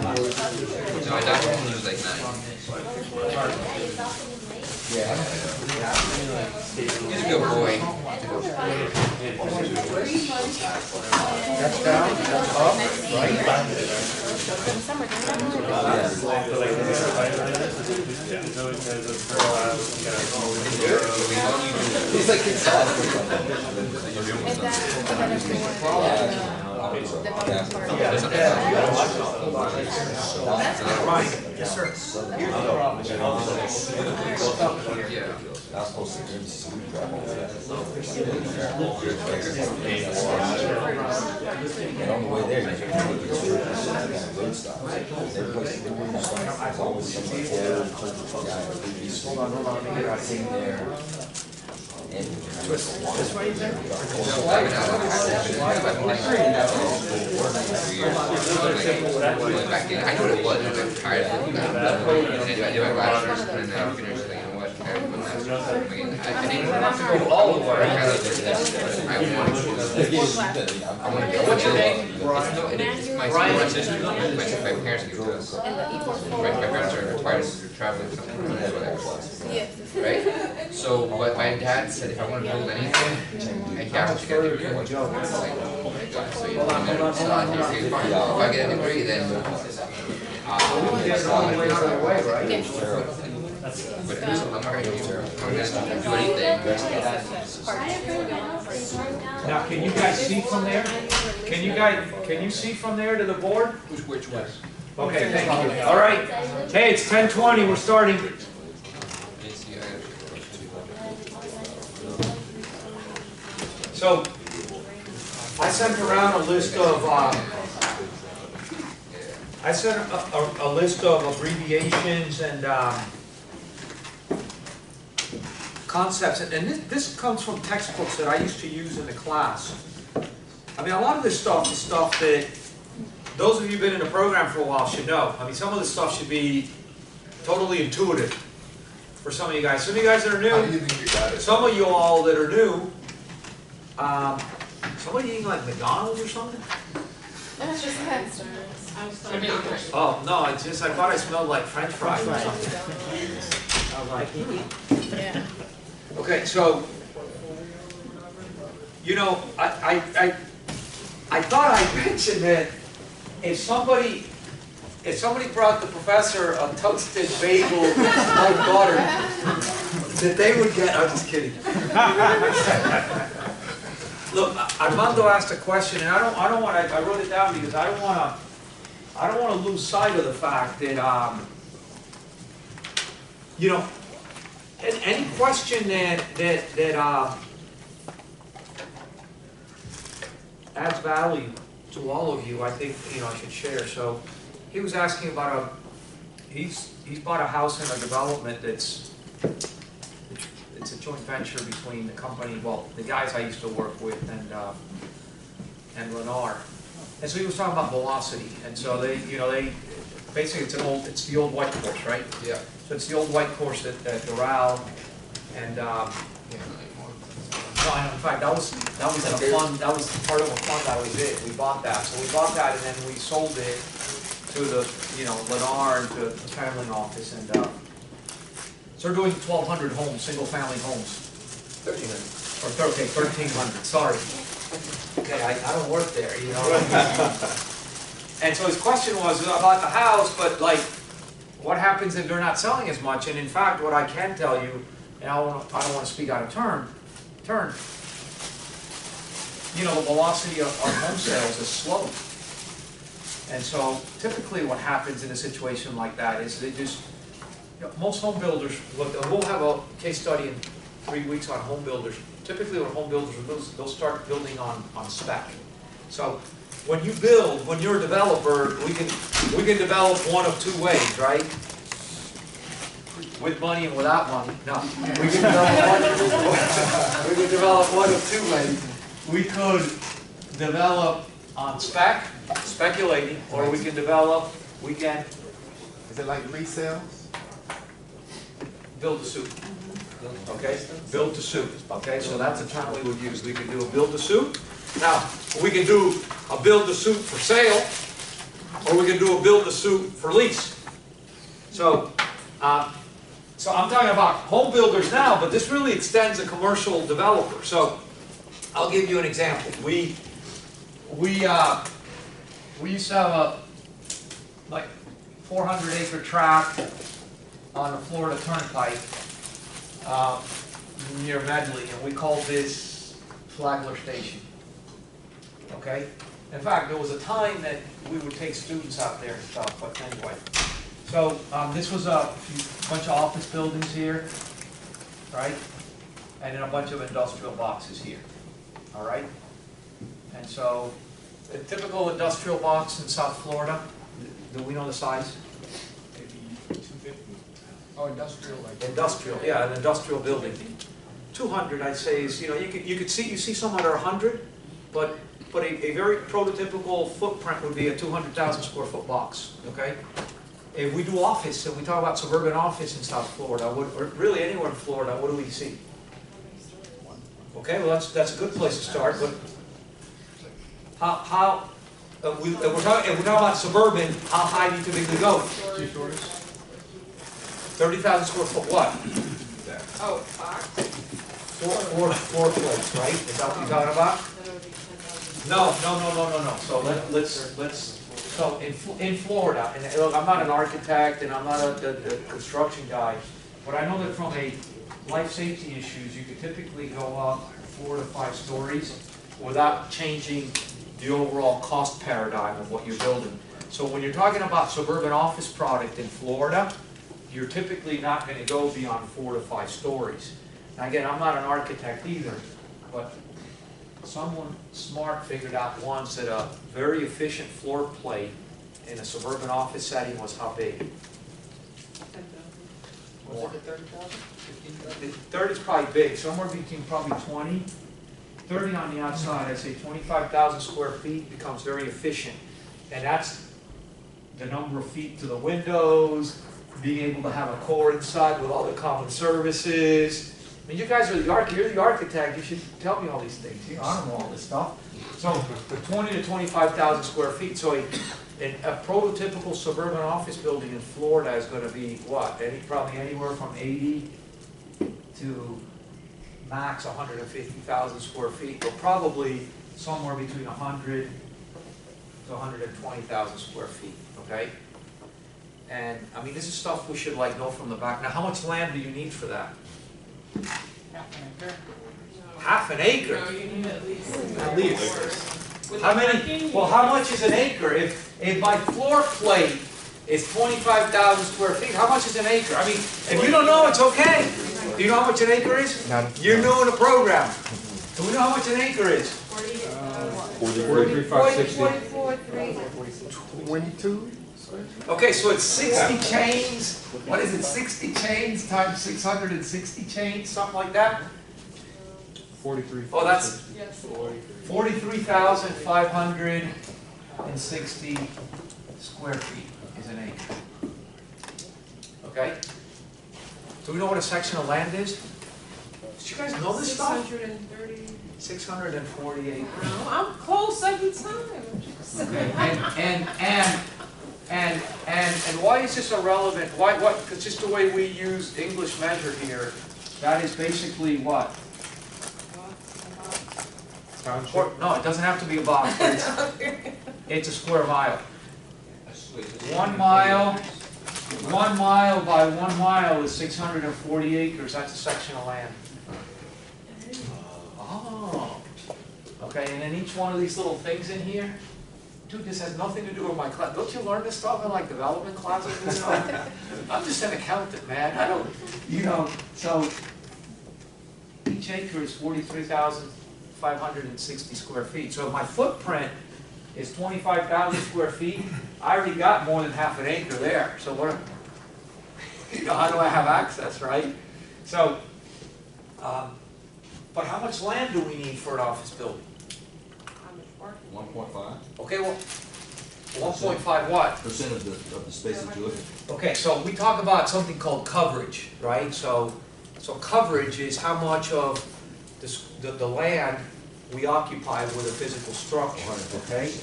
No, I died when he was like 9. yeah. He's a good boy. That's down, that's up, right? He's like inside. Right, yes, sir. Here's the problem. I was supposed to give some and on the way there, you can look at the road stops. Every place you go, there's always some old guy or hold on, I seen there. And this way there? Back in, I know what it was, I was tired of it. I did my bachelor's, and then I finished, like, you know what, I didn't have to go all the way. I wanted to. What's your name? It's my sister, my parents gave it to us. My parents are retired, they're traveling something, right? So, but my dad said if I want to build anything, I have to get a degree. I was like, oh my God, so you want to if I get a degree, then but I'm not going to do anything. Now, can you guys see from there? Can you see from there to the board? Which way? Okay, thank you. All right. Hey, it's 10:20. We're starting. So, I sent around a list of a list of abbreviations and concepts, and this comes from textbooks that I used to use in the class. I mean, a lot of this stuff is stuff that those of you who've been in the program for a while should know. I mean, some of this stuff should be totally intuitive for some of you guys. Some of you guys that are new, some of you all that are new, somebody eating like McDonald's or something? That's just head starters. Oh, no, it's just, I thought I smelled like French fries or something. I was like, Yeah. okay, so, you know, I thought I mentioned that if somebody brought the professor a toasted bagel like butter, that they would get, I'm just kidding. Look, Armando asked a question, and I don't want to, I wrote it down because I don't want to lose sight of the fact that, you know, any question that adds value to all of you, I think, you know, I should share. So, he was asking about he's bought a house in a development that's, it's a joint venture between the company, well, the guys I used to work with and Lennar. And so he was talking about velocity. And so they basically it's the old white course, right? Yeah. So it's the old white course at Doral. And no, in fact, that was a fund, that was part of a fund that was it. We bought that. So we bought that and then we sold it to the, you know, Lennar and to the family office. And so we're doing 1,200 homes, single-family homes. 1,300. Or okay, 1,300. Sorry. Okay, I don't work there, you know. And so his question was about the house, but like, what happens if they're not selling as much? And in fact, what I can tell you, and I don't want to speak out of turn. You know, the velocity of home sales is slow. And so typically, what happens in a situation like that is they just. Most home builders, we'll have a case study in 3 weeks on home builders. Typically what home builders will do is they'll start building on spec. So when you build, when you're a developer, we can develop one of two ways, right? With money and without money. No. We can develop one of two ways. We could develop on spec, speculating, or we can develop, Is it like resales? Build to suit. Okay? Build to suit. Okay? So that's a term we would use. We can do a build to suit. Now, we can do a build to suit for sale, or we can do a build to suit for lease. So, so I'm talking about home builders now, but this really extends a commercial developer. So, I'll give you an example. We used to have a like 400-acre tract on the Florida Turnpike near Medley, and we called this Flagler Station. Okay? In fact, there was a time that we would take students out there and stuff, but anyway. So, this was a bunch of office buildings here, right? And then a bunch of industrial boxes here, all right? And so, a typical industrial box in South Florida, do we know the size? Maybe 250. Oh, industrial, like. Industrial, yeah, an industrial building. 200, I'd say, is, you see some that are 100, but a very prototypical footprint would be a 200,000 square foot box, okay? If we do office, and we talk about suburban office in South Florida, or really anywhere in Florida, what do we see? Okay, well, that's a good place to start, but if we're talking about suburban, how high do you typically go? 2 stories. 30,000 square foot what? Oh, box? Floor plates, right? Is that what you're talking about? No. So let's. So in Florida, and look, I'm not an architect and I'm not a construction guy, but I know that from a life safety issues, you could typically go up 4 to 5 stories without changing the overall cost paradigm of what you're building. So when you're talking about suburban office product in Florida, you're typically not going to go beyond 4 to 5 stories. Now again, I'm not an architect either, but someone smart figured out once that a very efficient floor plate in a suburban office setting was how big? 10,000. More. Was it 30,000? 15,000? 30 is probably big, somewhere between probably 20. 30 on the outside, I'd say 25,000 square feet becomes very efficient. And that's the number of feet to the windows, being able to have a core inside with all the common services. I mean, you guys are you're the architect, you should tell me all these things. I don't know all this stuff. So 20 to 25,000 square feet. So a prototypical suburban office building in Florida is going to be what? Probably anywhere from 80 to max 150,000 square feet, but probably somewhere between 100 to 120,000 square feet, okay? And, I mean, this is stuff we should know from the back. Now, how much land do you need for that? Half an acre? No, you need at least. At least. How many? Well, how much is an acre? If my floor plate is 25,000 square feet, how much is an acre? I mean, if you don't know, it's okay. Do you know how much an acre is? You're new in the program. Do we know how much an acre is? 22? Okay, so it's 60 chains. What is it? 60 chains times 660 chains, something like that? 43. Oh, that's 43,560 square feet is an acre. Okay? Do we know what a section of land is? Did you guys know this stuff? 630. 640 acres. No, I'm close every time. Okay, and why is this irrelevant? Why? Because just the way we use English measure here, that is basically what? No, it doesn't have to be a box. But it's a square mile. 1 mile. 1 mile by 1 mile is 640 acres. That's a section of land. Oh. Okay, and then each one of these little things in here. Dude, this has nothing to do with my class. Don't you learn this stuff in development classes? I'm just an accountant, man. I don't, so each acre is 43,560 square feet. So if my footprint is 25,000 square feet, I already got more than half an acre there. So what, how do I have access, right? So, but how much land do we need for an office building? 1.5. Okay, well, 1.5 what? Percent of the space that you look at. Okay, so we talk about something called coverage, right? So coverage is how much of the land we occupy with a physical structure, okay?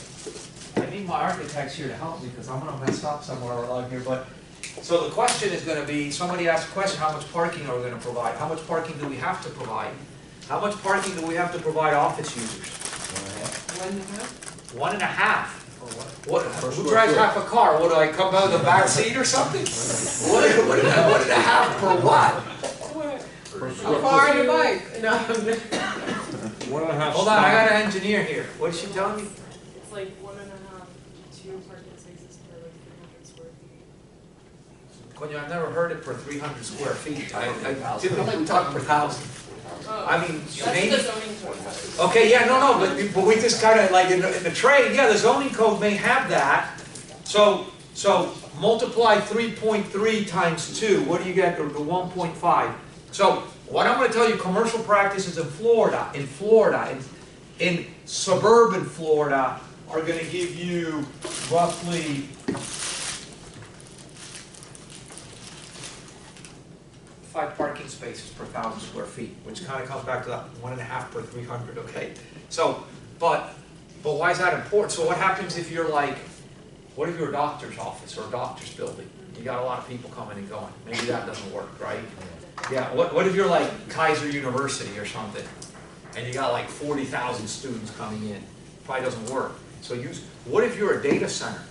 I need my architects here to help me because I'm going to mess up somewhere along here. But so the question is going to be, somebody asked a question, how much parking are we going to provide? How much parking do we have to provide? How much parking do we have to provide office users? 1.5. 1.5. What? Who drives half a car? What, do I come out of the back seat or something? What did I have for what? A car and a bike. No. 1.5. Hold on, I got an engineer here. What is she telling me? It's like 1.5 to 2 parking spaces per like 300 square feet. Coño, I've never heard it per 300 square feet. I typically we talk per thousand. I mean, maybe. That's the zoning code. Okay, yeah, no, but we just kind of like in the trade, yeah, the zoning code may have that. So multiply 3.3 times 2, what do you get, the 1.5? So what I'm going to tell you, commercial practices in Florida, in suburban Florida, are going to give you roughly 5 parking spaces per 1,000 square feet, which kind of comes back to that 1.5 per 300, okay? So, but why is that important? So what happens if you're like, what if you're a doctor's office or a doctor's building? You got a lot of people coming and going. Maybe that doesn't work, right? Yeah, what if you're like Kaiser University or something, and you got like 40,000 students coming in? Probably doesn't work. So what if you're a data center?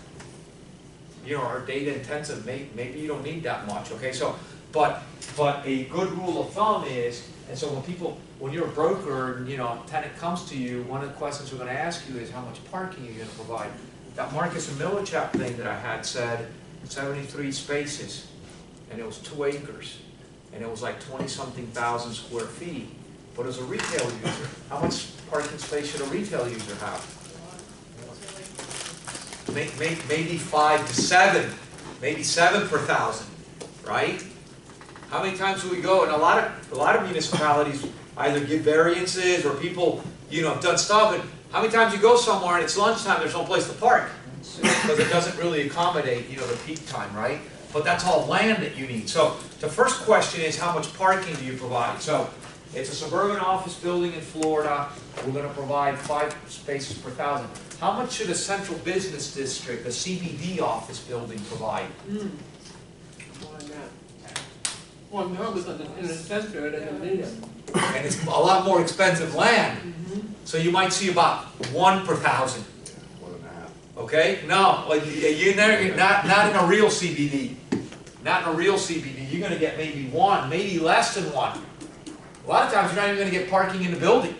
You know, or data intensive, maybe you don't need that much, okay? So, but a good rule of thumb is, and so when you're a broker and, you know, a tenant comes to you, one of the questions we're going to ask you is how much parking are you going to provide? That Marcus and Millichap thing that I had said 73 spaces, and it was 2 acres, and it was like 20-something thousand square feet. But as a retail user, how much parking space should a retail user have? Maybe 5 to 7, maybe 7 per 1,000, right? How many times do we go? And a lot of municipalities either give variances or people, you know, have done stuff. And how many times you go somewhere and it's lunchtime, there's no place to park because it doesn't really accommodate, you know, the peak time, right? But that's all land that you need. So the first question is, how much parking do you provide? So it's a suburban office building in Florida. We're going to provide 5 spaces per 1,000. How much should a central business district, a CBD office building, provide? Well, no, because in the center, it doesn't need it. And it's a lot more expensive land. So you might see about 1 per 1,000. 1.5. Okay? No, like you're not in a real CBD. Not in a real CBD. You're going to get maybe 1, maybe less than 1. A lot of times you're not even going to get parking in the building.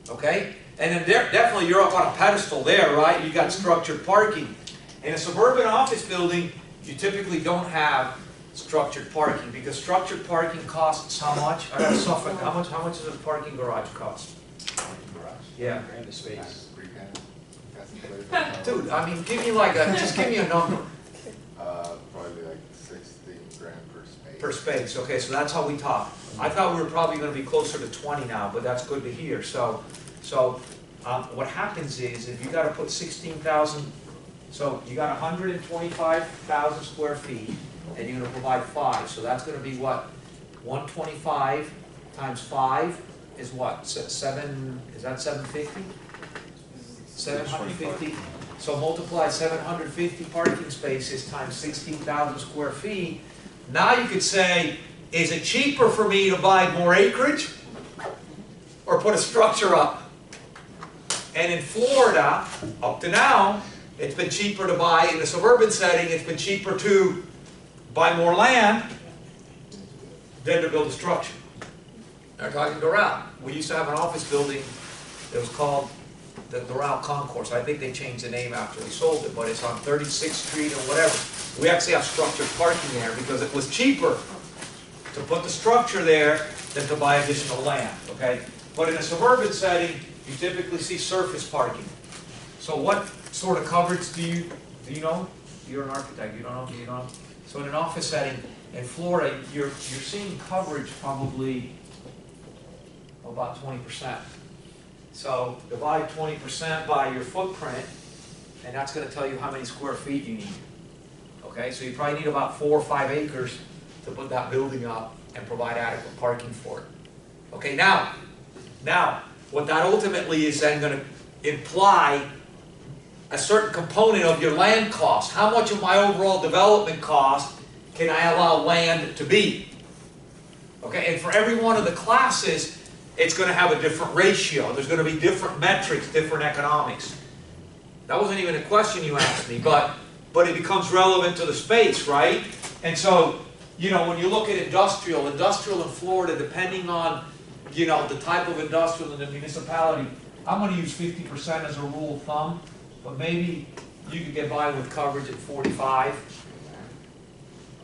Okay? And then definitely you're up on a pedestal there, right? You got structured parking. In a suburban office building, you typically don't have structured parking because structured parking costs how much? I got Suffolk. How much does a parking garage cost? Yeah. And the space. Dude, I mean, give me like just give me a number. Probably like 16 grand per space. Per space, okay, so that's how we talk. I thought we were probably going to be closer to 20 now, but that's good to hear. So what happens is, if you got to put 16,000, so you got 125,000 square feet, and you're going to provide 5, so that's going to be what? 125 times 5 is what? 7, is that 750? 750. So multiply 750 parking spaces times 16,000 square feet. Now you could say, is it cheaper for me to buy more acreage or put a structure up? And in Florida, up to now, it's been cheaper to buy, in the suburban setting, it's been cheaper to buy more land than to build a structure. They're talking Doral. We used to have an office building that was called the Doral Concourse. I think they changed the name after we sold it, but it's on 36th Street or whatever. We actually have structured parking there because it was cheaper to put the structure there than to buy additional land, okay? But in a suburban setting, you typically see surface parking. So what sort of coverage do you know? You're an architect, you don't know? You don't know? So in an office setting in Florida, you're seeing coverage probably about 20%. So divide 20% by your footprint, and that's going to tell you how many square feet you need. Okay, so you probably need about 4 or 5 acres to put that building up and provide adequate parking for it. Okay, now, what that ultimately is then going to imply a certain component of your land cost. How much of my overall development cost can I allow land to be? Okay, and for every one of the classes, it's going to have a different ratio. There's going to be different metrics, different economics. That wasn't even a question you asked me, but it becomes relevant to the space, right? And so, you know, when you look at industrial in Florida, depending on, you know, the type of industrial in the municipality, I'm gonna use 50% as a rule of thumb, but maybe you could get by with coverage at 45.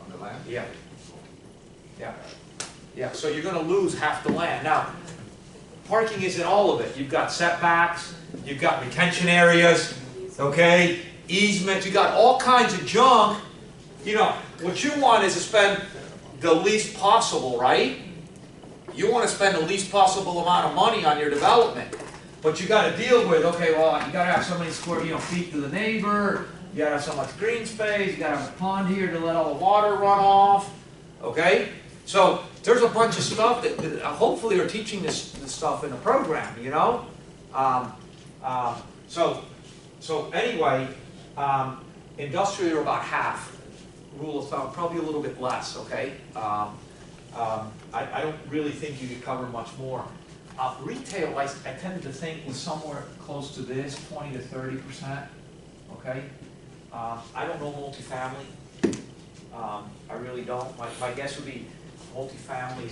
On the land? Yeah. Yeah. Yeah, so you're gonna lose half the land. Now, parking isn't all of it. You've got setbacks, you've got retention areas, okay? Easements, you got all kinds of junk. You know, what you want is to spend the least possible, right? You want to spend the least possible amount of money on your development. But you got to deal with, okay, well, you got to have so many square, feet to the neighbor. You got to have so much green space. You got to have a pond here to let all the water run off. Okay? So there's a bunch of stuff that hopefully are teaching this stuff in the program, So anyway, industrial are about half. Rule of thumb, probably a little bit less, okay? I don't really think you could cover much more. Retail, I tended to think was somewhere close to this, 20 to 30%, okay? I don't know multifamily. I really don't. My guess would be multifamily,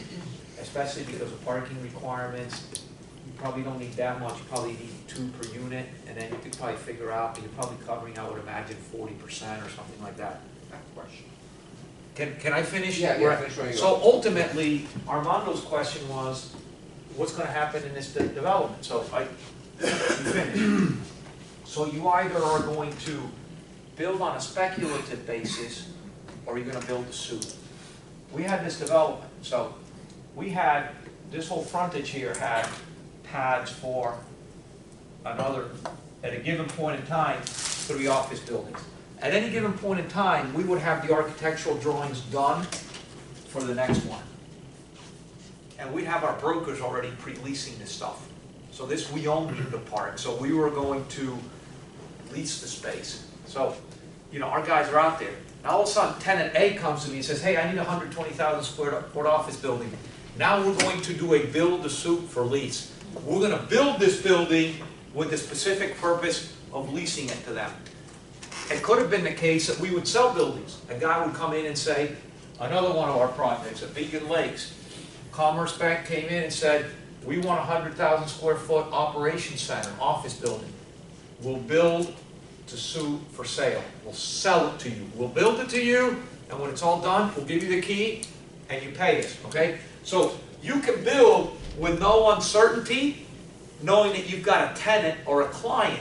especially because of parking requirements. You probably don't need that much. You probably need 2 per unit, and then you could probably figure out, you're probably covering, I would imagine, 40% or something like that. Question. Can I finish? Yeah, finish where you So go. ultimately, Armando's question was, what's going to happen in this development? So you finish. So you either are going to build on a speculative basis, or you're going to build to suit. We had this development, so we had this whole frontage here had pads for another, at a given point in time, 3 office buildings. At any given point in time, we would have the architectural drawings done for the next one. And we'd have our brokers already pre-leasing this stuff. So this, we owned the park, so we were going to lease the space. So, our guys are out there. Now all of a sudden, tenant A comes to me and says, hey, I need a 120,000 square foot office building. Now we're going to do a build-to-suit for lease. We're going to build this building with the specific purpose of leasing it to them. It could have been the case that we would sell buildings. A guy would come in and say, another one of our projects at Beacon Lakes, Commerce Bank came in and said, we want a 100,000 square foot operations center, office building. We'll build to suit for sale. We'll sell it to you. We'll build it to you, and when it's all done, we'll give you the key, and you pay us, okay? So you can build with no uncertainty, knowing that you've got a tenant or a client.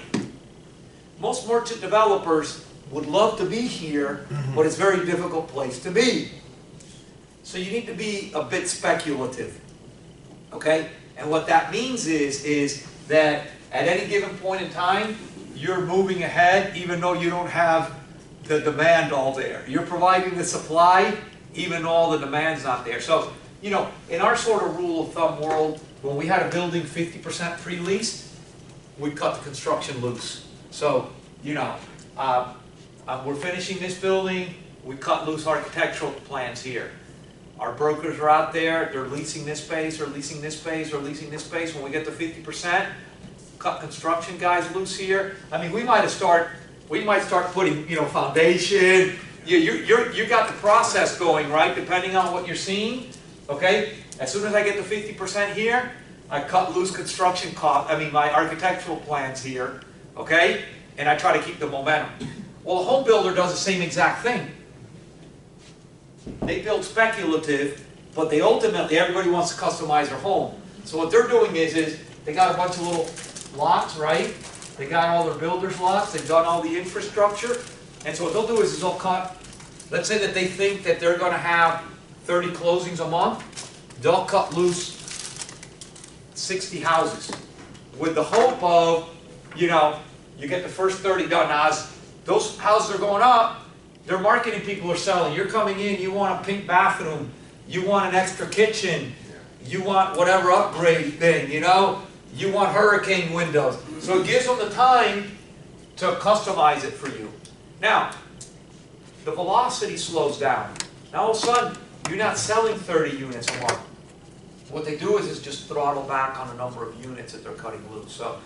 Most merchant developers would love to be here, but it's a very difficult place to be. So you need to be a bit speculative, okay? And what that means is that at any given point in time, you're moving ahead even though you don't have the demand all there. You're providing the supply even though all the demand's not there. So, in our sort of rule of thumb world, when we had a building 50% pre-leased, we cut the construction loose. So, we're finishing this building, we cut loose architectural plans here. Our brokers are out there, they're leasing this space, or leasing this space, or leasing this space. When we get to 50%, cut construction guys loose here. I mean, we might start putting, foundation. You got the process going, right? Depending on what you're seeing, okay? As soon as I get to 50% here, I cut loose my architectural plans here, okay? And I try to keep the momentum. Well, a home builder does the same exact thing. They build speculative, but everybody wants to customize their home. So what they're doing is they got a bunch of little lots, right? They got all their builders' lots, they've done all the infrastructure, and so what they'll do is they'll cut, let's say that they think that they're going to have 30 closings a month, they'll cut loose 60 houses with the hope of, you get the first 30 done. Now, as those houses are going up, their marketing people are selling. You're coming in, you want a pink bathroom, you want an extra kitchen, you want whatever upgrade thing, you want hurricane windows. So it gives them the time to customize it for you. Now, the velocity slows down. Now all of a sudden, you're not selling 30 units a month. What they do is just throttle back on the number of units that they're cutting loose. So,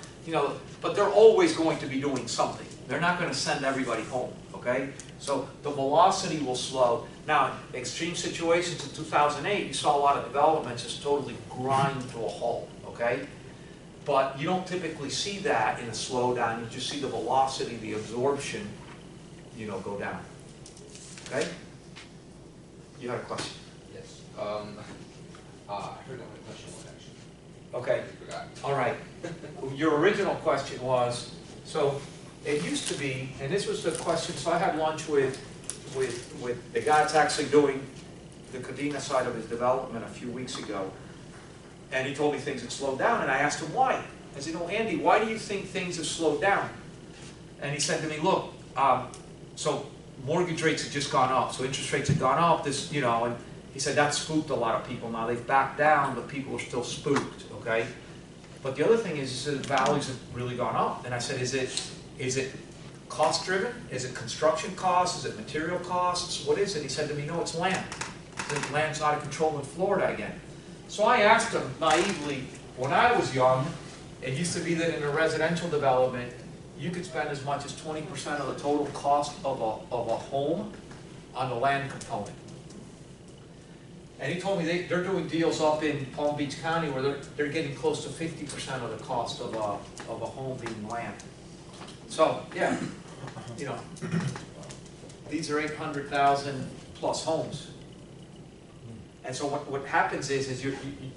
but they're always going to be doing something. They're not going to send everybody home, okay? So the velocity will slow. Now, extreme situations in 2008, you saw a lot of developments just totally grind to a halt, okay? but you don't typically see that in a slowdown. You just see the velocity, the absorption, go down. Okay? You had a question? Yes. I forgot my question was actually. Okay. I forgot. All right. Your original question was, so it used to be, and this was the question, so I had lunch with the guy that's actually doing the Cadena side of his development a few weeks ago, and he told me things had slowed down, and I asked him why. I said, Andy, why do you think things have slowed down? And he said to me, look, so mortgage rates have just gone up, so interest rates have gone up, and he said that spooked a lot of people. Now they've backed down, but people are still spooked, okay? But the other thing is that values have really gone up, and I said, is it cost driven? Is it construction costs? Is it material costs? What is it? He said to me, no, it's land. He said, land's out of control in Florida again. So I asked him naively, when I was young, it used to be that in a residential development, you could spend as much as 20% of the total cost of a home on the land component. And he told me they're doing deals up in Palm Beach County where they're getting close to 50% of the cost of a home being land. So, yeah, these are 800,000 plus homes. And so what happens is you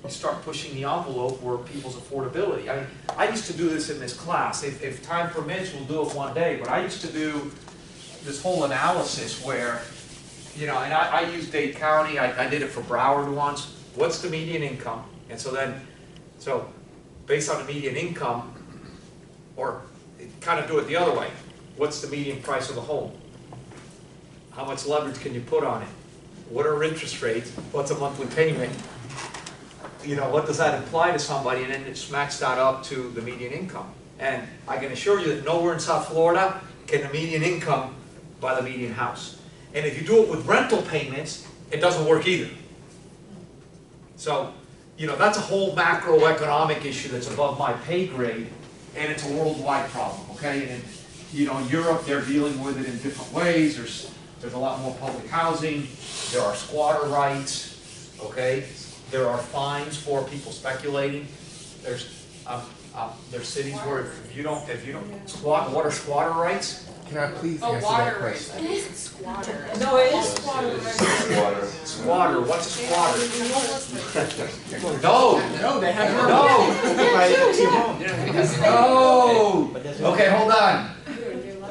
start pushing the envelope where people's affordability. I mean, I used to do this in this class. If time permits, we'll do it one day. But I used to do this whole analysis where, and I used Dade County. I did it for Broward once. What's the median income? And so based on the median income, or kind of do it the other way. What's the median price of a home? How much leverage can you put on it? What are interest rates? What's a monthly payment? What does that imply to somebody? And then it smacks that up to the median income. And I can assure you that nowhere in South Florida can the median income buy the median house. And if you do it with rental payments, it doesn't work either. So, that's a whole macroeconomic issue that's above my pay grade, and it's a worldwide problem, okay? And in Europe, they're dealing with it in different ways. There's a lot more public housing. There are squatter rights, okay? There are fines for people speculating. There's cities where if you don't what are squatter rights? Can I please answer that question? Squatter. No, it is squatter. Squatter. What's a squatter? No, they have No. Okay, hold on.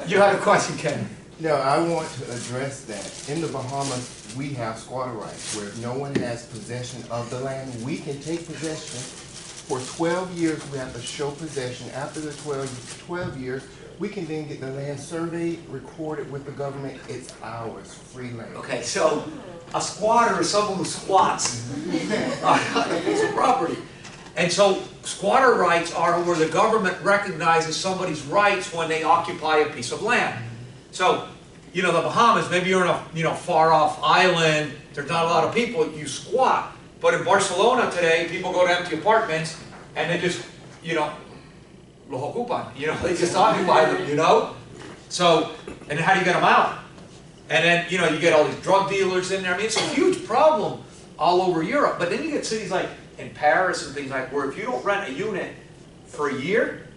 You had a question, Ken. No, I want to address that. In the Bahamas, we have squatter rights, where if no one has possession of the land, we can take possession. For 12 years, we have to show possession. After the 12 years, we can then get the land surveyed, recorded with the government. It's ours, free land. Okay, so a squatter is someone who squats on a piece of property. And so squatter rights are where the government recognizes somebody's rights when they occupy a piece of land. So, the Bahamas, maybe you're in a far-off island, there's not a lot of people, you squat. But in Barcelona today, people go to empty apartments and they just, lo ocupan, they just occupy them, So, and then how do you get them out? And then, you get all these drug dealers in there. I mean, it's a huge problem all over Europe. But then you get cities like in Paris and things like where if you don't rent a unit for a year,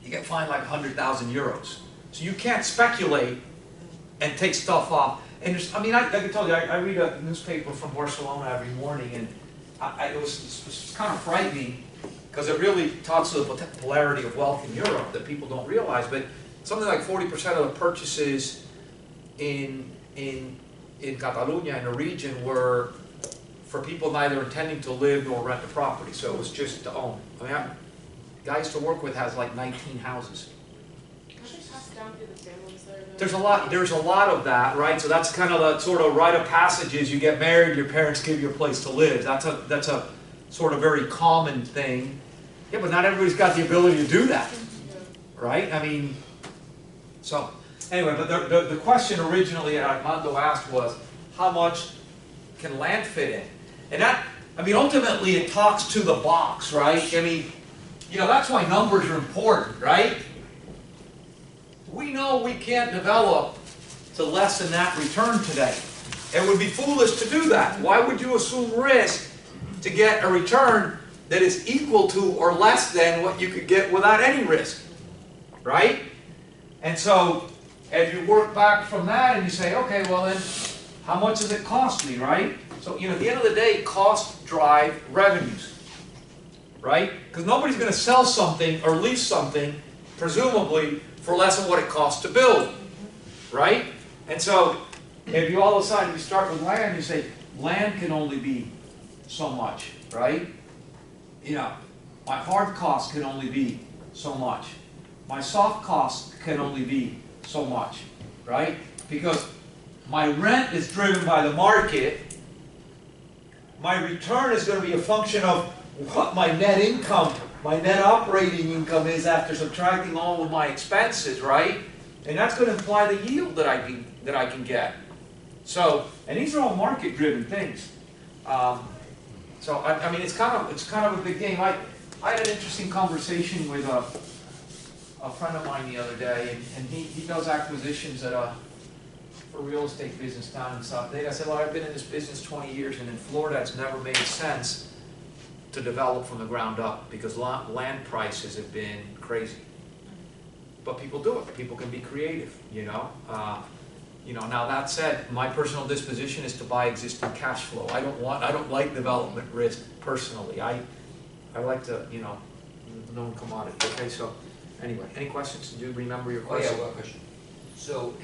you get fined like 100,000 euros. So you can't speculate and take stuff off. And I can tell you, I read a newspaper from Barcelona every morning, and it was kind of frightening because it really talks to the polarity of wealth in Europe that people don't realize. But something like 40% of the purchases in Catalonia, in the region, were for people neither intending to live nor rent the property. So it was just to own. I mean, the guy I used to work with has like 19 houses. There's a lot of that, right? So that's kind of the sort of rite of passages. You get married, your parents give you a place to live. That's a sort of very common thing. Yeah, but not everybody's got the ability to do that, right? I mean, so anyway, but the question originally that Armando asked was, how much can land fit in? And that, ultimately it talks to the box, right? That's why numbers are important, right? We know we can't develop to less than that return today. It would be foolish to do that. Why would you assume risk to get a return that is equal to or less than what you could get without any risk, right? And so, if you work back from that and you say, okay, well then, how much does it cost me, right? So, at the end of the day, costs drive revenues, right? Because nobody's going to sell something or lease something, presumably, for less than what it costs to build, right? And so, if you all of a sudden, you start with land, you say, land can only be so much, right? My hard cost can only be so much. My soft cost can only be so much, right? Because my rent is driven by the market. My return is going to be a function of what my net income, my net operating income is after subtracting all of my expenses, right? And that's going to imply the yield that I can get. So, and these are all market-driven things. So I mean, it's kind of a big game. I had an interesting conversation with a friend of mine the other day, and he does acquisitions at for real estate business down in South Dade. I said, well, I've been in this business 20 years, and in Florida, it's never made sense to develop from the ground up because land prices have been crazy. But people do it. People can be creative, Now that said, my personal disposition is to buy existing cash flow. I don't like development risk personally. I like to, known commodity. Okay, so anyway, any questions? Do you remember your question? Oh yeah, one question. So,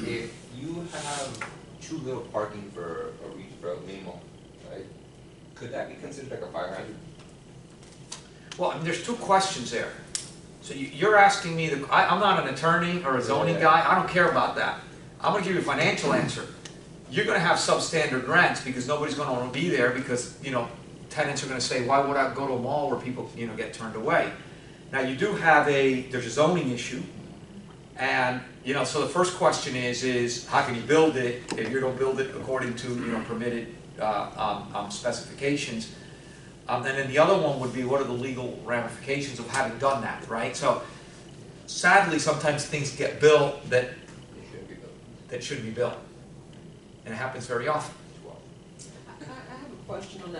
if you have too little parking for a minimal, right? Could that be considered like a fire hazard? Well, I mean, there's two questions there. So you're asking me, I'm not an attorney or a zoning guy. I don't care about that. I'm going to give you a financial answer. You're going to have substandard rents because nobody's going to want to be there because, tenants are going to say, why would I go to a mall where people, get turned away? Now, you do have there's a zoning issue. And, so the first question is how can you build it if you don't build it according to, permitted specifications? And then the other one would be what are the legal ramifications of having done that, right? So, sadly, sometimes things get built that shouldn't be built. And it happens very often. I have a question on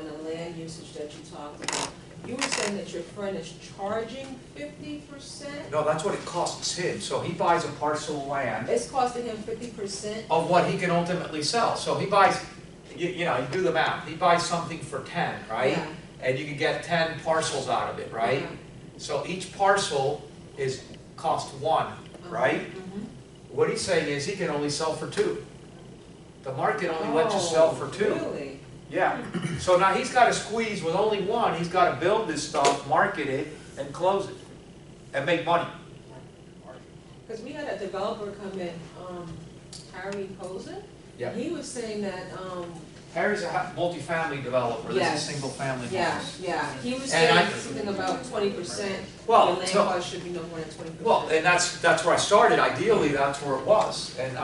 the land usage that you talked about. You were saying that your friend is charging 50%? No, that's what it costs him. So he buys a parcel of land. It's costing him 50%? Of what he can ultimately sell. So he buys, you do the math. He buys something for 10, right? Yeah. And you can get 10 parcels out of it, right? Yeah. So each parcel is cost 1, right? Mm-hmm. What he's saying is he can only sell for 2. The market only lets you sell for 2. Really? Yeah. So now he's got to squeeze with only 1. He's got to build this stuff, market it, and close it, and make money. Because we had a developer come in, Harry Posen. Yeah. He was saying that, Harry's a multi-family developer. This is single family homes. Yeah. He was saying something about 20%. Well, the land cost should be no more than 20%. Well, and that's where I started. Ideally, that's where it was. And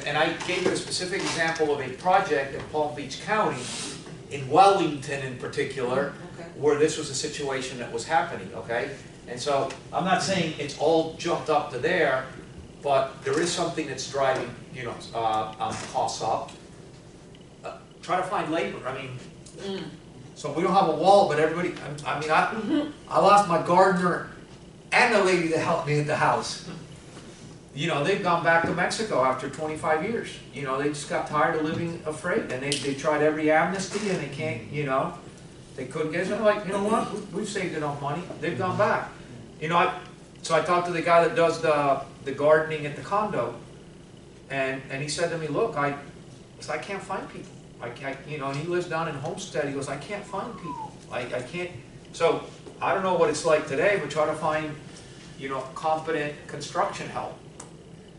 and I gave you a specific example of a project in Palm Beach County, in Wellington in particular, where this was a situation that was happening. Okay, and so I'm not saying it's all jumped up to there, but there is something that's driving costs up. Try to find labor. I mean, so we don't have a wall, but everybody. I lost my gardener and the lady that helped me at the house. They've gone back to Mexico after 25 years. They just got tired of living afraid, and they tried every amnesty, and they can't. They couldn't get it. So they're like, you know what? We've saved enough money. They've gone back. So I talked to the guy that does the gardening at the condo, and he said to me, look, I can't find people. And he lives down in Homestead. He goes, I can't find people. I can't. So I don't know what it's like today, but try to find, competent construction help.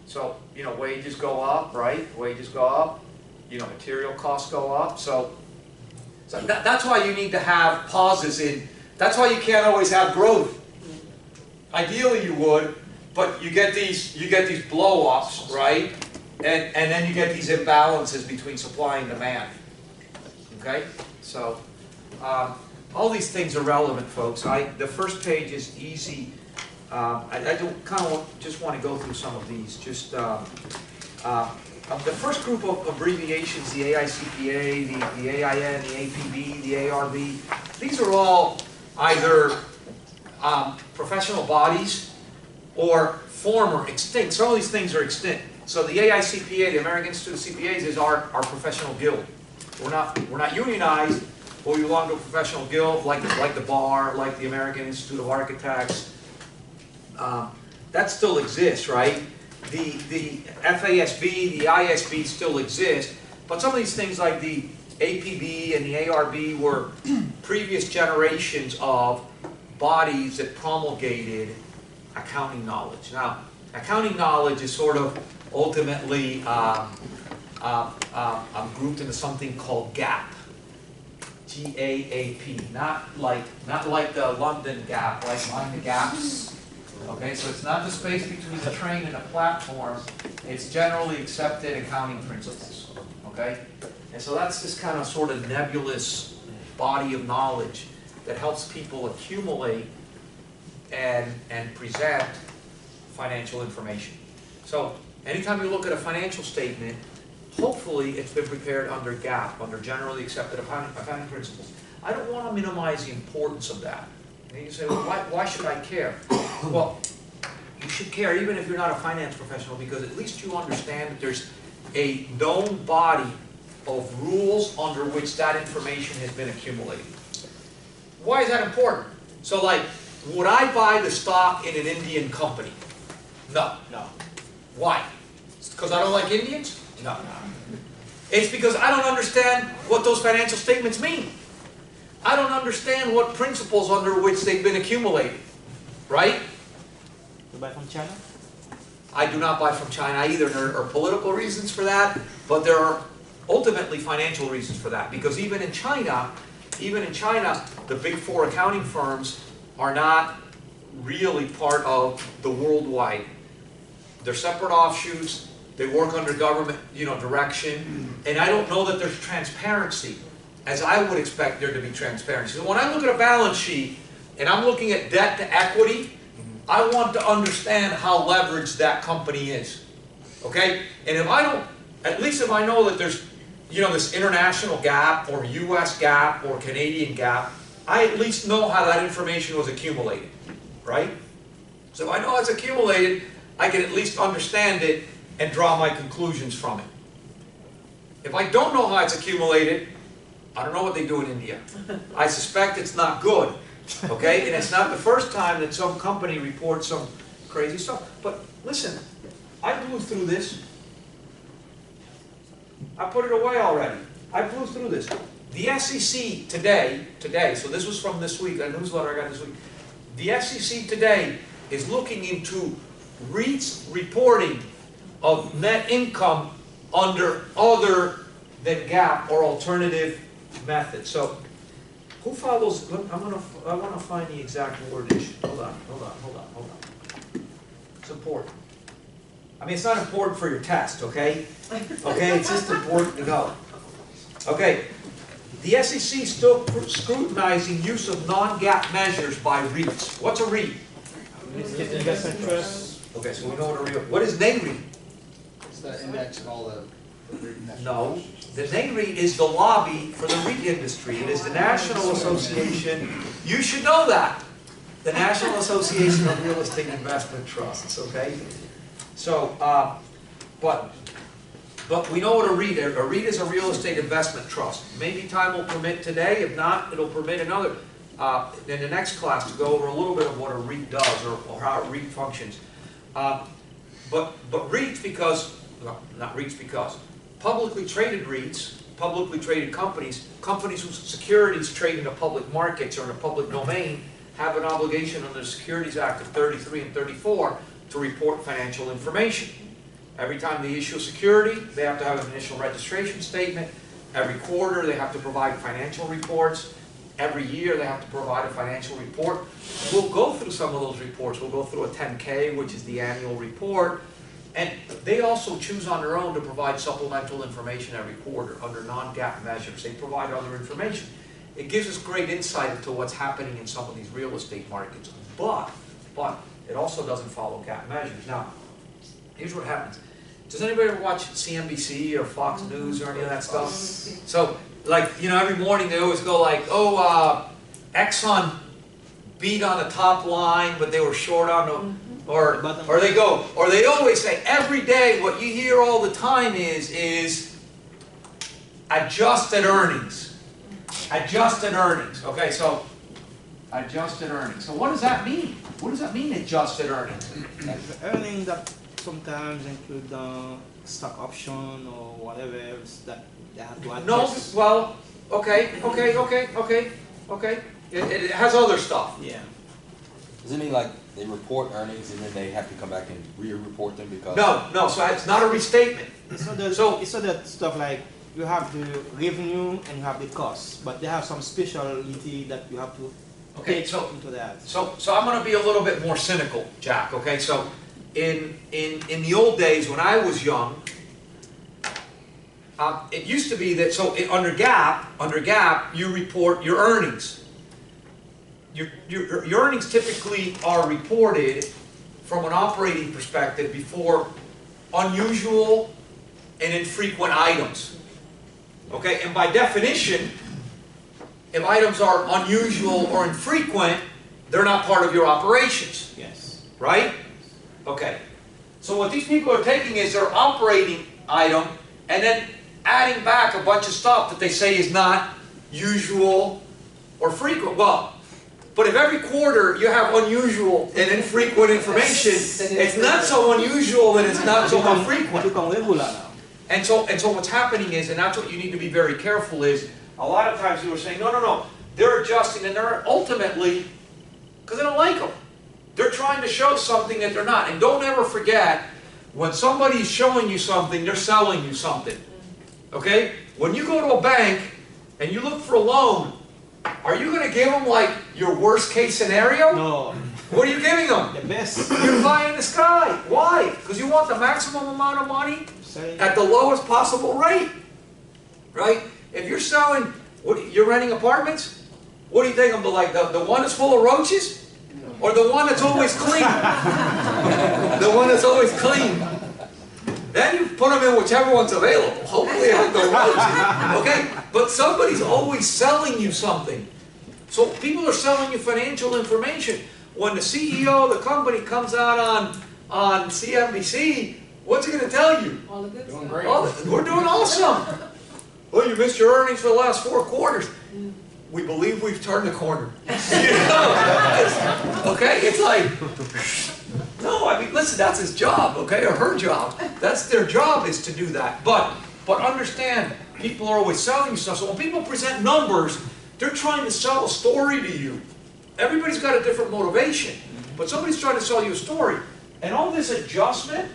So, wages go up, right? Wages go up. Material costs go up. So that's why you need to have pauses in. That's why you can't always have growth. Ideally, you would, but you get these blow-ups, right? And then you get these imbalances between supply and demand. Okay? So, all these things are relevant, folks. The first page is easy. I just want to go through some of these. Just the first group of abbreviations, the AICPA, the AIN, the APB, the ARB, these are all either professional bodies or former extinct. Some of these things are extinct. So the AICPA, the American Institute of CPAs, is our professional guild. We're not unionized, but we belong to a professional guild like the bar, like the American Institute of Architects. That still exists, right? The FASB, the ISB still exist, but some of these things like the APB and the ARB were previous generations of bodies that promulgated accounting knowledge. Now, accounting knowledge is sort of ultimately grouped into something called GAAP, G-A-A-P, not like the London Gap, like mind the gaps. Okay, so it's not the space between the train and the platform. It's generally accepted accounting principles. Okay, and so that's this kind of sort of nebulous body of knowledge that helps people accumulate and present financial information. So anytime you look at a financial statement, hopefully it's been prepared under GAAP, under generally accepted accounting principles. I don't want to minimize the importance of that. And you say, well, why should I care? Well, you should care even if you're not a finance professional, because at least you understand that there's a known body of rules under which that information has been accumulated. Why is that important? So like, would I buy the stock in an Indian company? No. No. Why? Because I don't like Indians? No. It's because I don't understand what those financial statements mean. I don't understand what principles under which they've been accumulated. Right? You buy from China? I do not buy from China either. There are political reasons for that, but there are ultimately financial reasons for that. Because even in China, the big four accounting firms are not really part of the worldwide. They're separate offshoots. They work under government, direction. And I don't know that there's transparency, as I would expect there to be transparency. So when I look at a balance sheet and I'm looking at debt to equity, I want to understand how leveraged that company is. Okay? And if I don't, at least if I know that there's, this international GAAP or US GAAP or Canadian GAAP, I at least know how that information was accumulated. Right? So if I know how it's accumulated, I can at least understand it and draw my conclusions from it. If I don't know how it's accumulated, I don't know what they do in India. I suspect it's not good. Okay? And it's not the first time that some company reports some crazy stuff. But listen, I blew through this. I put it away already. I blew through this. The SEC today, so this was from this week, a newsletter I got this week. The SEC today is looking into REITs reporting of net income under other than GAAP or alternative methods. So, who follows? I want to find the exact wordage. Hold on. It's important. I mean, it's not important for your test, okay? Okay, it's just important to know. Okay, the SEC is still scrutinizing use of non-GAAP measures by REITs. What's a REIT? Investment trust. Okay, so we know what a REIT. What is NAREIT? It's the index of all the No, the NAREIT is the lobby for the REIT industry. It is the National Association. You should know that. The National Association of Real Estate Investment Trusts. Okay, so but we know what a REIT is. A REIT is a real estate investment trust. Maybe time will permit today. If not, it'll permit another in the next class to go over a little bit of what a REIT does or how a REIT functions. But REITs not REITs because publicly traded REITs, publicly traded companies whose securities trade in the public markets or in the public domain have an obligation under the Securities Act of 33 and 34 to report financial information. Every time they issue a security, they have to have an initial registration statement. Every quarter, they have to provide financial reports. Every year, they have to provide a financial report. We'll go through some of those reports. We'll go through a 10K, which is the annual report. And they also choose on their own to provide supplemental information every quarter under non-GAAP measures. They provide other information. It gives us great insight into what's happening in some of these real estate markets. But it also doesn't follow GAAP measures. Now, here's what happens. Does anybody ever watch CNBC or Fox News or any of that stuff? So, like, every morning they always go like, Exxon beat on the top line, but they were short on the, or they always say, every day, what you hear all the time is adjusted earnings. Adjusted earnings. Okay, so adjusted earnings. So what does that mean? What does that mean, adjusted earnings? Earning that sometimes include stock option or whatever else that they have to adjust. No, well, okay. It has other stuff. Yeah. Does it mean like they report earnings and then they have to come back and re-report them because? No, so it's not a restatement. It's not that stuff like you have the revenue and you have the costs, but they have some specialty that you have to take into that. So I'm going to be a little bit more cynical, Jack. Okay, so in the old days when I was young, it used to be that under GAAP you report your earnings. Your earnings typically are reported from an operating perspective before unusual and infrequent items. Okay, and by definition, if items are unusual or infrequent, they're not part of your operations. Yes. Right? Okay. So what these people are taking is their operating item and then adding back a bunch of stuff that they say is not usual or frequent. Well, but if every quarter you have unusual and infrequent information, it's not so unusual and it's not so infrequent. And so what's happening is, and that's what you need to be very careful is, a lot of times people are saying, no, they're adjusting and they're ultimately, because they don't like them. They're trying to show something that they're not. And don't ever forget, when somebody's showing you something, they're selling you something. Okay? When you go to a bank and you look for a loan, are you going to give them like your worst case scenario? No. What are you giving them? The best. You're pie in the sky. Why? Because you want the maximum amount of money at the lowest possible rate. Right? If you're selling, you're renting apartments, what do you think of them? Like the one that's full of roaches? Or the one that's always clean? The one that's always clean. Then you put them in whichever one's available. Hopefully it has no roaches. Okay? But somebody's always selling you something. So people are selling you financial information. When the CEO of the company comes out on CNBC, what's he going to tell you? All the good stuff. Great. We're doing awesome. Well, you missed your earnings for the last 4 quarters. We believe we've turned the corner. You know? Okay? It's like, no, I mean, listen, that's his job, okay, or her job. That's their job, is to do that. But understand, people are always selling you stuff. So when people present numbers, they're trying to sell a story to you. Everybody's got a different motivation, but somebody's trying to sell you a story. And all this adjustment,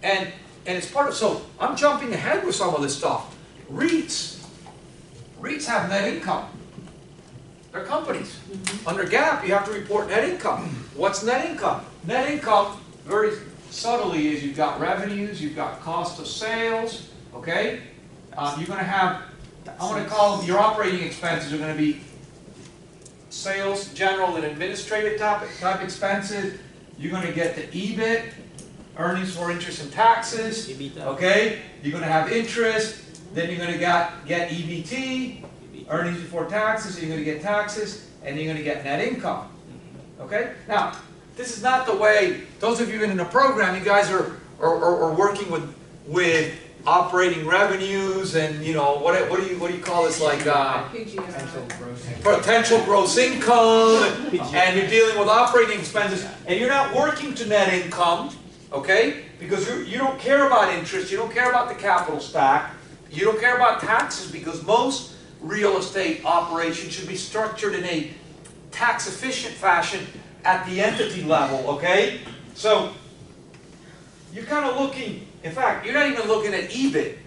and it's part of, so I'm jumping ahead with some of this stuff. REITs have net income. They're companies. Under GAAP, you have to report net income. What's net income? Net income, very subtly, is you've got revenues, you've got cost of sales, okay? You're going to have, I'm going to call them, your operating expenses are going to be sales, general, and administrative type expenses. You're going to get the EBIT, earnings for interest and taxes, okay? You're going to have interest, then you're going to get EBT, earnings before taxes, so you're going to get taxes, and you're going to get net income. Okay? Now, this is not the way, those of you in the program, you guys are working with operating revenues and, you know, what do you call this, like potential gross income, and you're dealing with operating expenses, and you're not working to net income, okay? Because you don't care about interest, you don't care about the capital stack, you don't care about taxes, because most real estate operations should be structured in a tax-efficient fashion at the entity level, okay? So, you're kind of looking, in fact, you're not even looking at EBIT.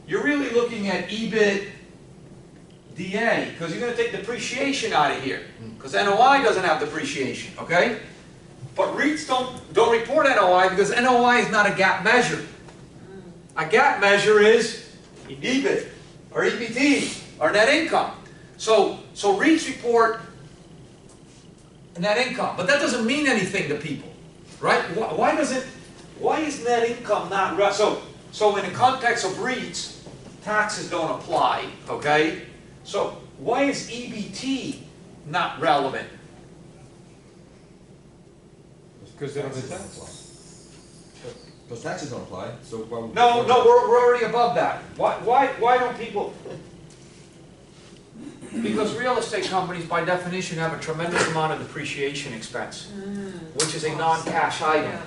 You're really looking at EBITDA, because you're going to take depreciation out of here, because NOI doesn't have depreciation, okay? But REITs don't report NOI because NOI is not a GAAP measure. A GAAP measure is EBIT, or EBT, or net income. So REITs report net income, but that doesn't mean anything to people, right? Why is net income not, so in the context of REITs, taxes don't apply, okay? So why is EBT not relevant? Because they don't pay tax. Because taxes don't apply, so. No, we're already above that. Why don't people? Because real estate companies, by definition, have a tremendous amount of depreciation expense, which is a non-cash item.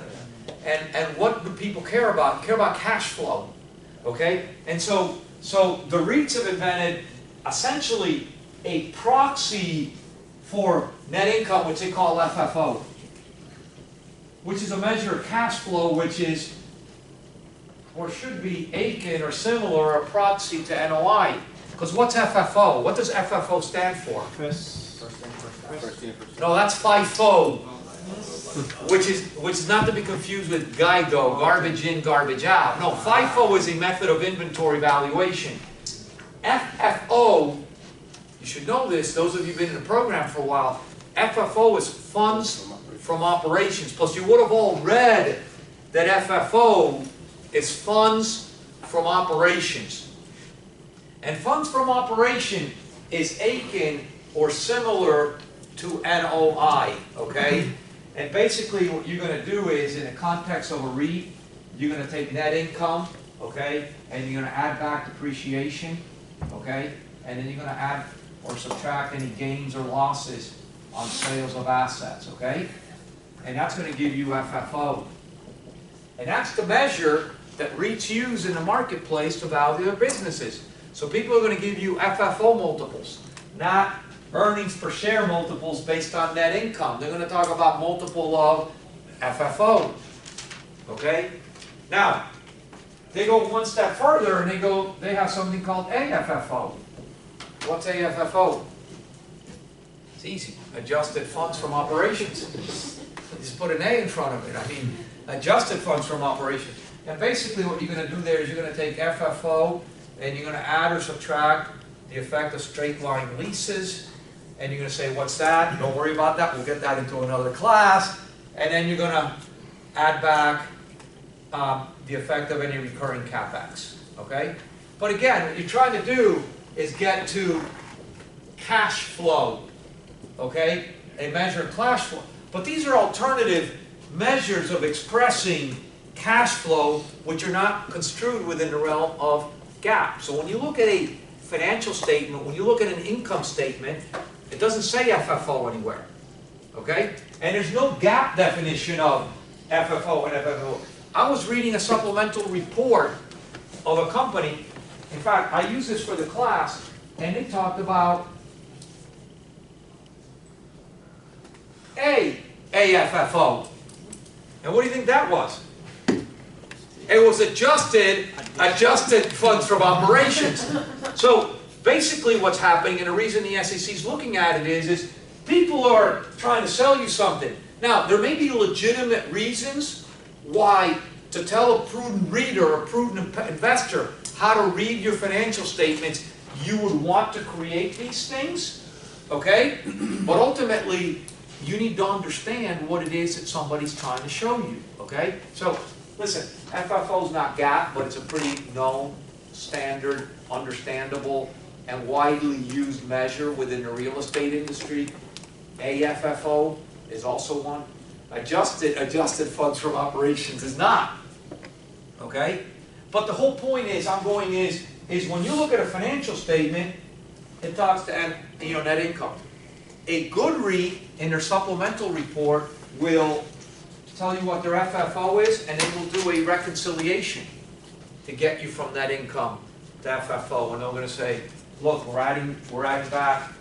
And what do people care about? Care about cash flow, okay? And so the REITs have invented essentially a proxy for net income, which they call FFO, which is a measure of cash flow, which is, or should be, akin or similar, a proxy to NOI. Because what's FFO? What does FFO stand for? No, that's FIFO, which is not to be confused with GIGO, garbage in, garbage out. No, FIFO is a method of inventory valuation. FFO, you should know this, those of you who've been in the program for a while, FFO is funds from operations. Plus you would have all read that FFO is funds from operations. And funds from operation is akin or similar to NOI, okay? And basically what you're going to do is, in the context of a REIT, you're going to take net income, okay? And you're going to add back depreciation, okay? And then you're going to add or subtract any gains or losses on sales of assets, okay? And that's going to give you FFO. And that's the measure that REITs use in the marketplace to value their businesses. So people are going to give you FFO multiples, not earnings per share multiples based on net income. They're going to talk about multiple of FFO. Okay? Now, they go one step further and they have something called AFFO. What's AFFO? It's easy. Adjusted funds from operations. Just put an A in front of it. I mean, adjusted funds from operations. And basically what you're going to do there is you're going to take FFO and you're going to add or subtract the effect of straight line leases. And you're going to say, what's that? Don't worry about that. We'll get that into another class. And then you're going to add back the effect of any recurring CapEx. Okay? But again, what you're trying to do is get to cash flow. Okay? A measure of cash flow. But these are alternative measures of expressing cash flow, which are not construed within the realm of GAAP. So when you look at a financial statement, when you look at an income statement, it doesn't say FFO anywhere. Okay? And there's no GAAP definition of FFO and FFO. I was reading a supplemental report of a company. In fact, I use this for the class, and they talked about AFFO. And what do you think that was? It was adjusted funds from operations. So basically what's happening, and the reason the SEC is looking at it is people are trying to sell you something. Now, there may be legitimate reasons why to tell a prudent reader, a prudent investor, how to read your financial statements, you would want to create these things, okay? But ultimately, you need to understand what it is that somebody's trying to show you, okay? So, listen, FFO is not GAAP, but it's a pretty known, standard, understandable, and widely used measure within the real estate industry. AFFO is also one. Adjusted funds from operations is not. Okay? But the whole point is, is when you look at a financial statement, it talks to net income. A good REIT in their supplemental report will tell you what their FFO is, and they will do a reconciliation to get you from net income to FFO. And they're going to say, look, we're adding back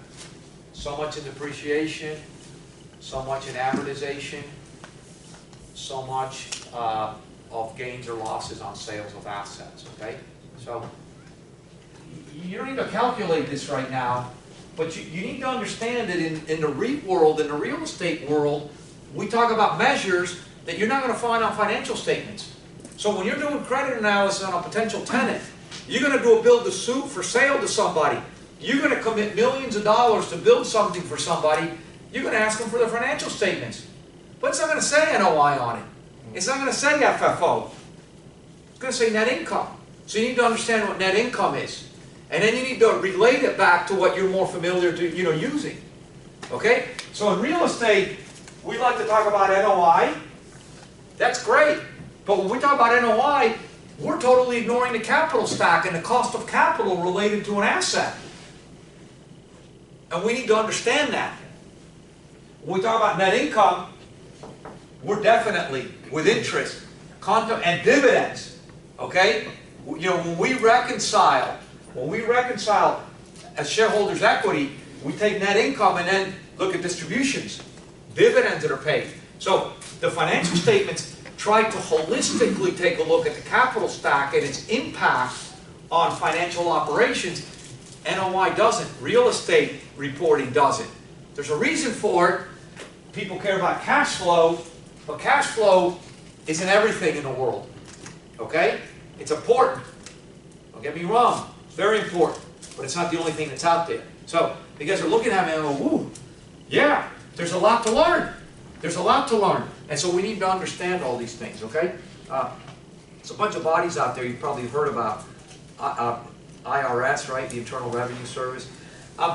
so much in depreciation, so much in amortization, so much of gains or losses on sales of assets, okay? So you don't need to calculate this right now, but you need to understand that in the REIT world, in the real estate world, we talk about measures that you're not going to find on financial statements. So when you're doing credit analysis on a potential tenant, you're going to do a build-to-suit for sale to somebody. You're going to commit millions of dollars to build something for somebody. You're going to ask them for their financial statements. But it's not going to say NOI on it. It's not going to say FFO. It's going to say net income. So you need to understand what net income is. And then you need to relate it back to what you're more familiar to, using. Okay? So in real estate, we like to talk about NOI. That's great. But when we talk about NOI, we're totally ignoring the capital stack and the cost of capital related to an asset. And we need to understand that. When we talk about net income, we're definitely, with interest, and dividends, okay? You know, when we reconcile as shareholders' equity, we take net income and then look at distributions, dividends that are paid. So the financial statements try to holistically take a look at the capital stack and its impact on financial operations. NOI doesn't. Real estate reporting doesn't. There's a reason for it. People care about cash flow, but cash flow isn't everything in the world. Okay? It's important. Don't get me wrong. It's very important. But it's not the only thing that's out there. So, you guys are looking at me and go, woo, yeah, there's a lot to learn. There's a lot to learn. And so we need to understand all these things, okay? There's a bunch of bodies out there you've probably heard about. IRS, right? The Internal Revenue Service.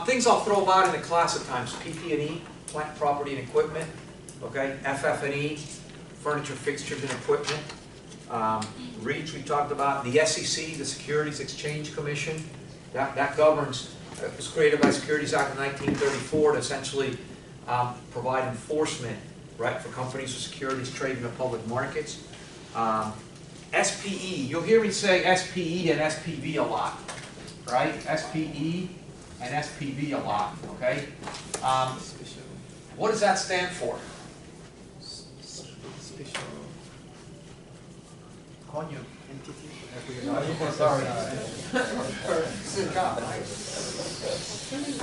Things I'll throw about in the class at times. PP&E, plant, property, and equipment. Okay? FF&E, furniture, fixtures, and equipment. REITs we talked about. The SEC, the Securities Exchange Commission. That governs, it was created by Securities Act of 1934 to essentially provide enforcement, right, for companies with securities traded in the public markets. SPE, you'll hear me say SPE and SPV a lot, right? SPE and SPV a lot, okay? What does that stand for? On you. Sorry.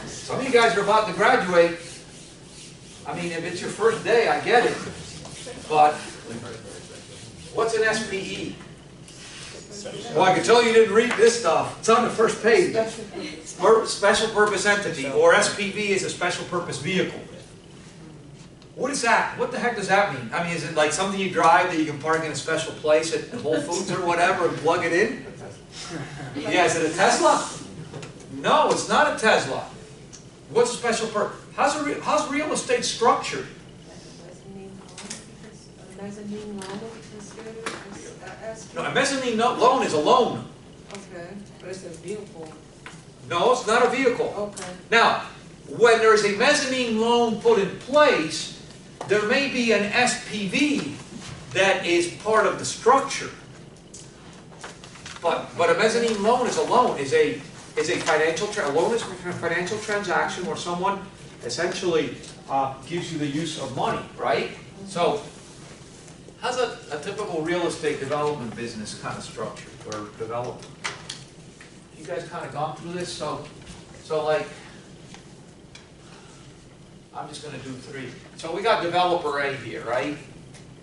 Some of you guys are about to graduate. I mean, if it's your first day, I get it. But what's an SPE? Well, I can tell you didn't read this stuff. It's on the first page. Special Purpose Entity, or SPV is a Special Purpose Vehicle. What is that? What the heck does that mean? I mean, is it like something you drive that you can park in a special place at Whole Foods or whatever and plug it in? Yeah, is it a Tesla? No, it's not a Tesla. What's a special purpose? How's real estate structured? No, a mezzanine loan is a loan. Okay, but it's a vehicle. No, it's not a vehicle. Okay. Now, when there is a mezzanine loan put in place, there may be an SPV that is part of the structure. But a mezzanine loan is a loan, is a loan is a financial transaction where someone essentially gives you the use of money, right? So, how's a typical real estate development business kind of structured or developed? You guys kind of gone through this, so like, I'm just going to do three. So we got developer A here, right?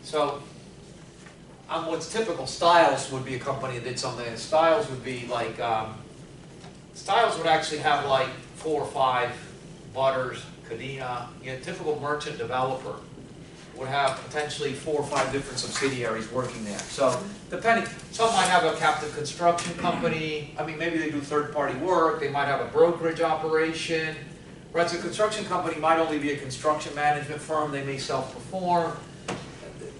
So what's typical, Styles would be a company that did something, and Styles would be like, Styles would actually have like 4 or 5 Butters, Cadena, typical merchant developer would have potentially 4 or 5 different subsidiaries working there. So depending, some might have a captive construction company, I mean maybe they do third-party work, they might have a brokerage operation. Right, so a construction company might only be a construction management firm, they may self-perform,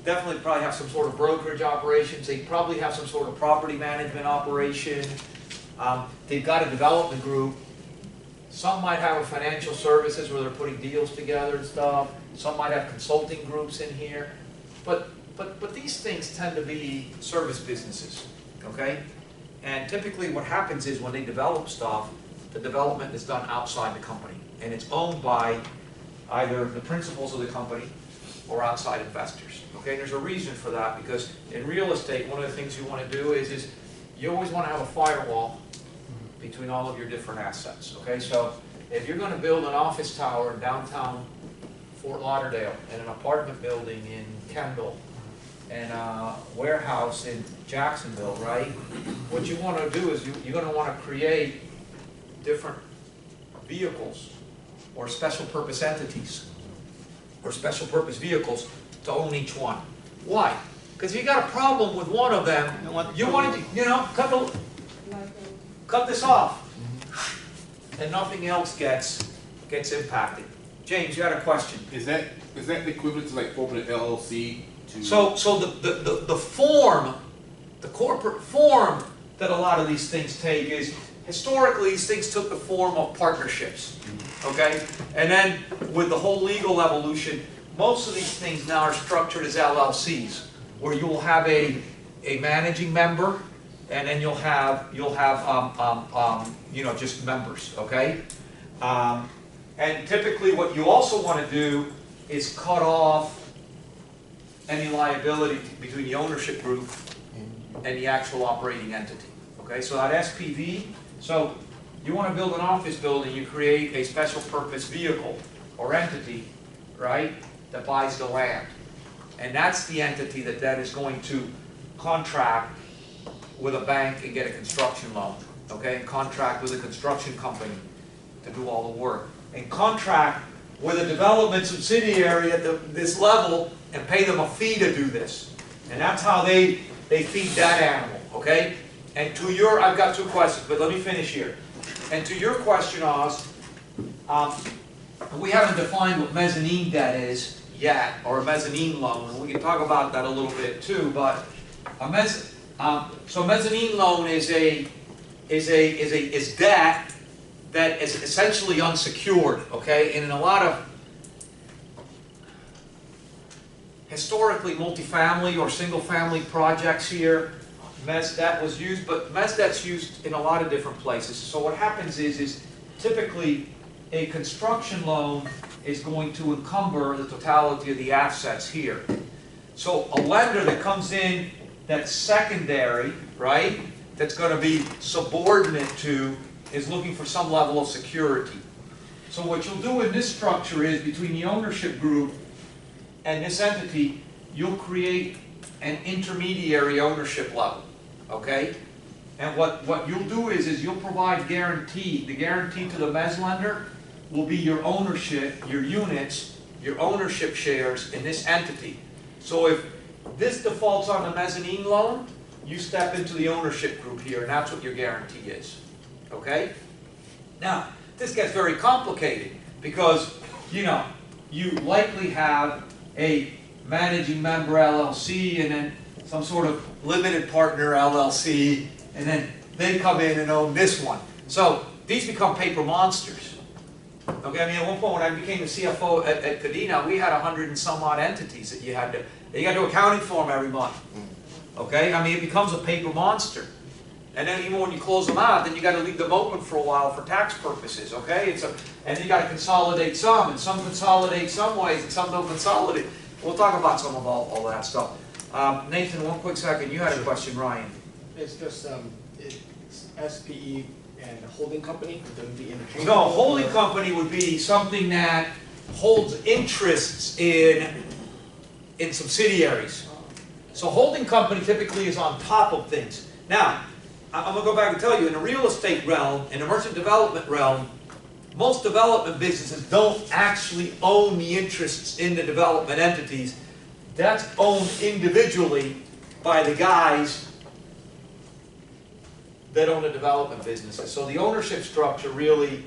definitely probably have some sort of brokerage operations, they probably have some sort of property management operation, they've got a development group, some might have a financial services where they're putting deals together and stuff, some might have consulting groups in here, but these things tend to be service businesses, okay? And typically what happens is when they develop stuff, the development is done outside the company. And it's owned by either the principals of the company or outside investors. Okay, and there's a reason for that, because in real estate, one of the things you want to do is you always want to have a firewall between all of your different assets. Okay, so if you're going to build an office tower in downtown Fort Lauderdale, and an apartment building in Kendall, and a warehouse in Jacksonville, right? What you want to do is you're going to want to create different vehicles or special purpose entities or special purpose vehicles to own each one. Why? Because if you got a problem with one of them, you want to, cut this off, and nothing else gets impacted. James, you had a question. Is that the equivalent to like forming an LLC to? So the form, the corporate form that a lot of these things take is, historically, these things took the form of partnerships, okay? And then with the whole legal evolution, most of these things now are structured as LLCs, where you'll have a managing member, and then you'll have you know, just members, okay? And typically what you also want to do is cut off any liability between the ownership group and the actual operating entity, okay? So that SPV, so you want to build an office building, you create a special purpose vehicle or entity, right, that buys the land. And that's the entity that then is going to contract with a bank and get a construction loan, okay? And contract with a construction company to do all the work. And contract with a development subsidiary at this level and pay them a fee to do this. And that's how they feed that animal, okay? And to your, I've got 2 questions, but let me finish here. And to your question, Oz, we haven't defined what mezzanine debt is yet, or a mezzanine loan, and we can talk about that a little bit too, but so a mezzanine loan is debt that is essentially unsecured, okay? And in a lot of historically multifamily or single-family projects here, mezz debt was used, but mezz debt's used in a lot of different places. So what happens is typically a construction loan is going to encumber the totality of the assets here. So a lender that comes in that's secondary, right, that's going to be subordinate to, is looking for some level of security. So what you'll do in this structure is, between the ownership group and this entity, you'll create an intermediary ownership level, okay? And what you'll do is you'll provide guarantee. The guarantee to the mezz lender will be your ownership, your units, your ownership shares in this entity. So if this defaults on the mezzanine loan, you step into the ownership group here, and that's what your guarantee is, okay? Now, this gets very complicated because, you know, you likely have a managing member LLC and then some sort of limited partner LLC, and then they come in and own this one. So these become paper monsters. Okay, I mean, at one point when I became the CFO at Cadena, we had 100 and some odd entities that you had to do accounting for them every month. Okay, I mean, it becomes a paper monster. And then even when you close them out, then you got to leave them open for a while for tax purposes. Okay, and you got to consolidate some, and some consolidate some ways, and some don't consolidate. We'll talk about some of all that stuff. Nathan, one quick second. You had a question, Ryan. It's just it's SPE and a holding company. Would them be interchangeable? No, a holding company would be something that holds interests in subsidiaries. So holding company typically is on top of things. Now, I'm going to go back and tell you, in the real estate realm, in the merchant development realm, most development businesses don't actually own the interests in the development entities. That's owned individually by the guys that own the development businesses. So the ownership structure really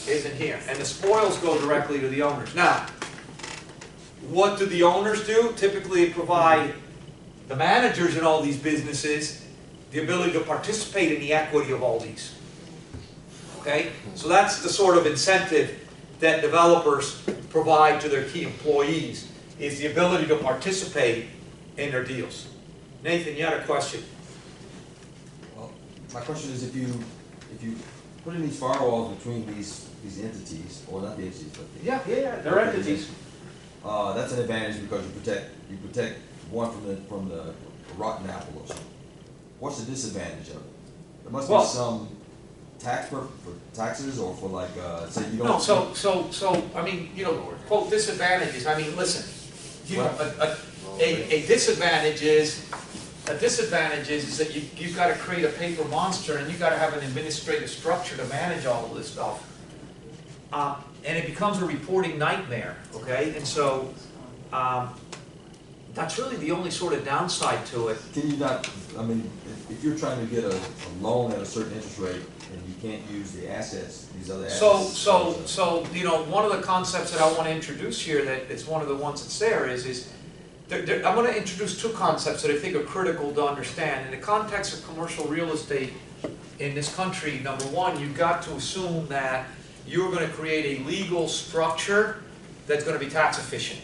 isn't here. And the spoils go directly to the owners. Now, what do the owners do? Typically provide the managers in all these businesses the ability to participate in the equity of all these. Okay? So that's the sort of incentive that developers provide to their key employees, is the ability to participate in their deals. Nathan, you had a question. Well, my question is, if you put in these firewalls between these entities, or not the entities, but they're entities. That's an advantage because you protect one from the rotten apple or something. What's the disadvantage of it? There must be some tax for taxes, or for like say you don't. No, so I mean, you know, quote disadvantages. I mean, listen, you know, a disadvantage is that you've got to create a paper monster, and you've got to have an administrative structure to manage all of this stuff. And it becomes a reporting nightmare, okay? And so that That's really the only sort of downside to it. Can you not, I mean, if you're trying to get a loan at a certain interest rate and you can't use the assets, these other assets. So, you know, one of the concepts that I want to introduce here, that it's one of the ones that's there, I'm going to introduce two concepts that I think are critical to understand. In the context of commercial real estate in this country, number one, you've got to assume that you're going to create a legal structure that's going to be tax efficient.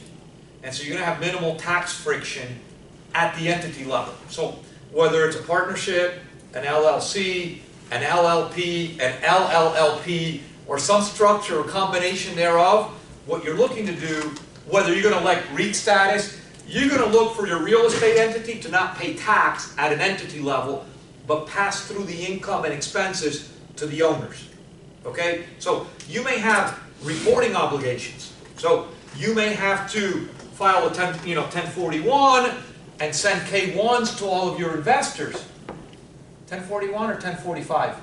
And so you're going to have minimal tax friction at the entity level. So whether it's a partnership, an LLC, an LLP, an LLLP, or some structure or combination thereof, what you're looking to do, whether you're going to elect REIT status, you're going to look for your real estate entity to not pay tax at an entity level, but pass through the income and expenses to the owners. Okay? So you may have reporting obligations. So you may have to file a 1041 and send K1s to all of your investors. 1041 or 1045?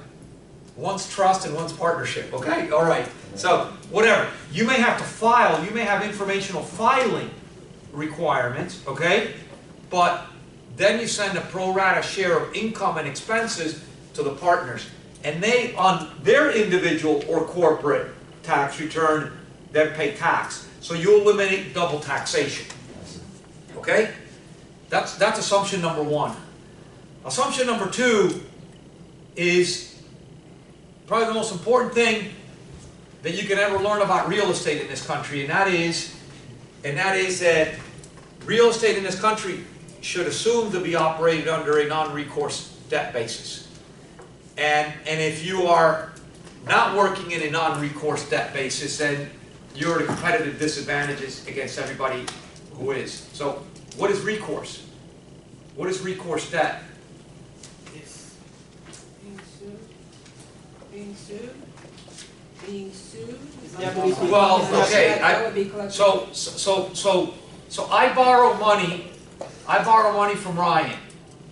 One's trust and one's partnership. Okay? All right. So whatever. You may have to file, you may have informational filing requirements, okay? But then you send a pro rata share of income and expenses to the partners. And they, on their individual or corporate tax return, then pay tax. So you eliminate double taxation. Okay? That's assumption number one. Assumption number two is probably the most important thing that you can ever learn about real estate in this country, and that is that real estate in this country should assume to be operated under a non-recourse debt basis. And if you are not working in a non-recourse debt basis, then you're at a competitive disadvantage against everybody who is. So what is recourse? What is recourse debt? It's being sued? Well, okay, so I borrow money from Ryan,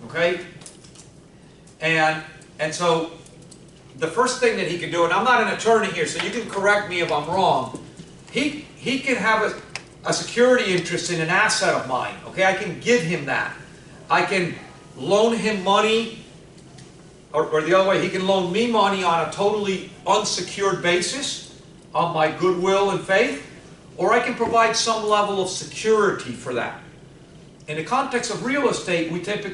okay? And so the first thing that he can do, and I'm not an attorney here, so you can correct me if I'm wrong, he can have a security interest in an asset of mine, okay? I can give him that. I can loan him money, or the other way, he can loan me money on a totally unsecured basis on my goodwill and faith, or I can provide some level of security for that. In the context of real estate, we typically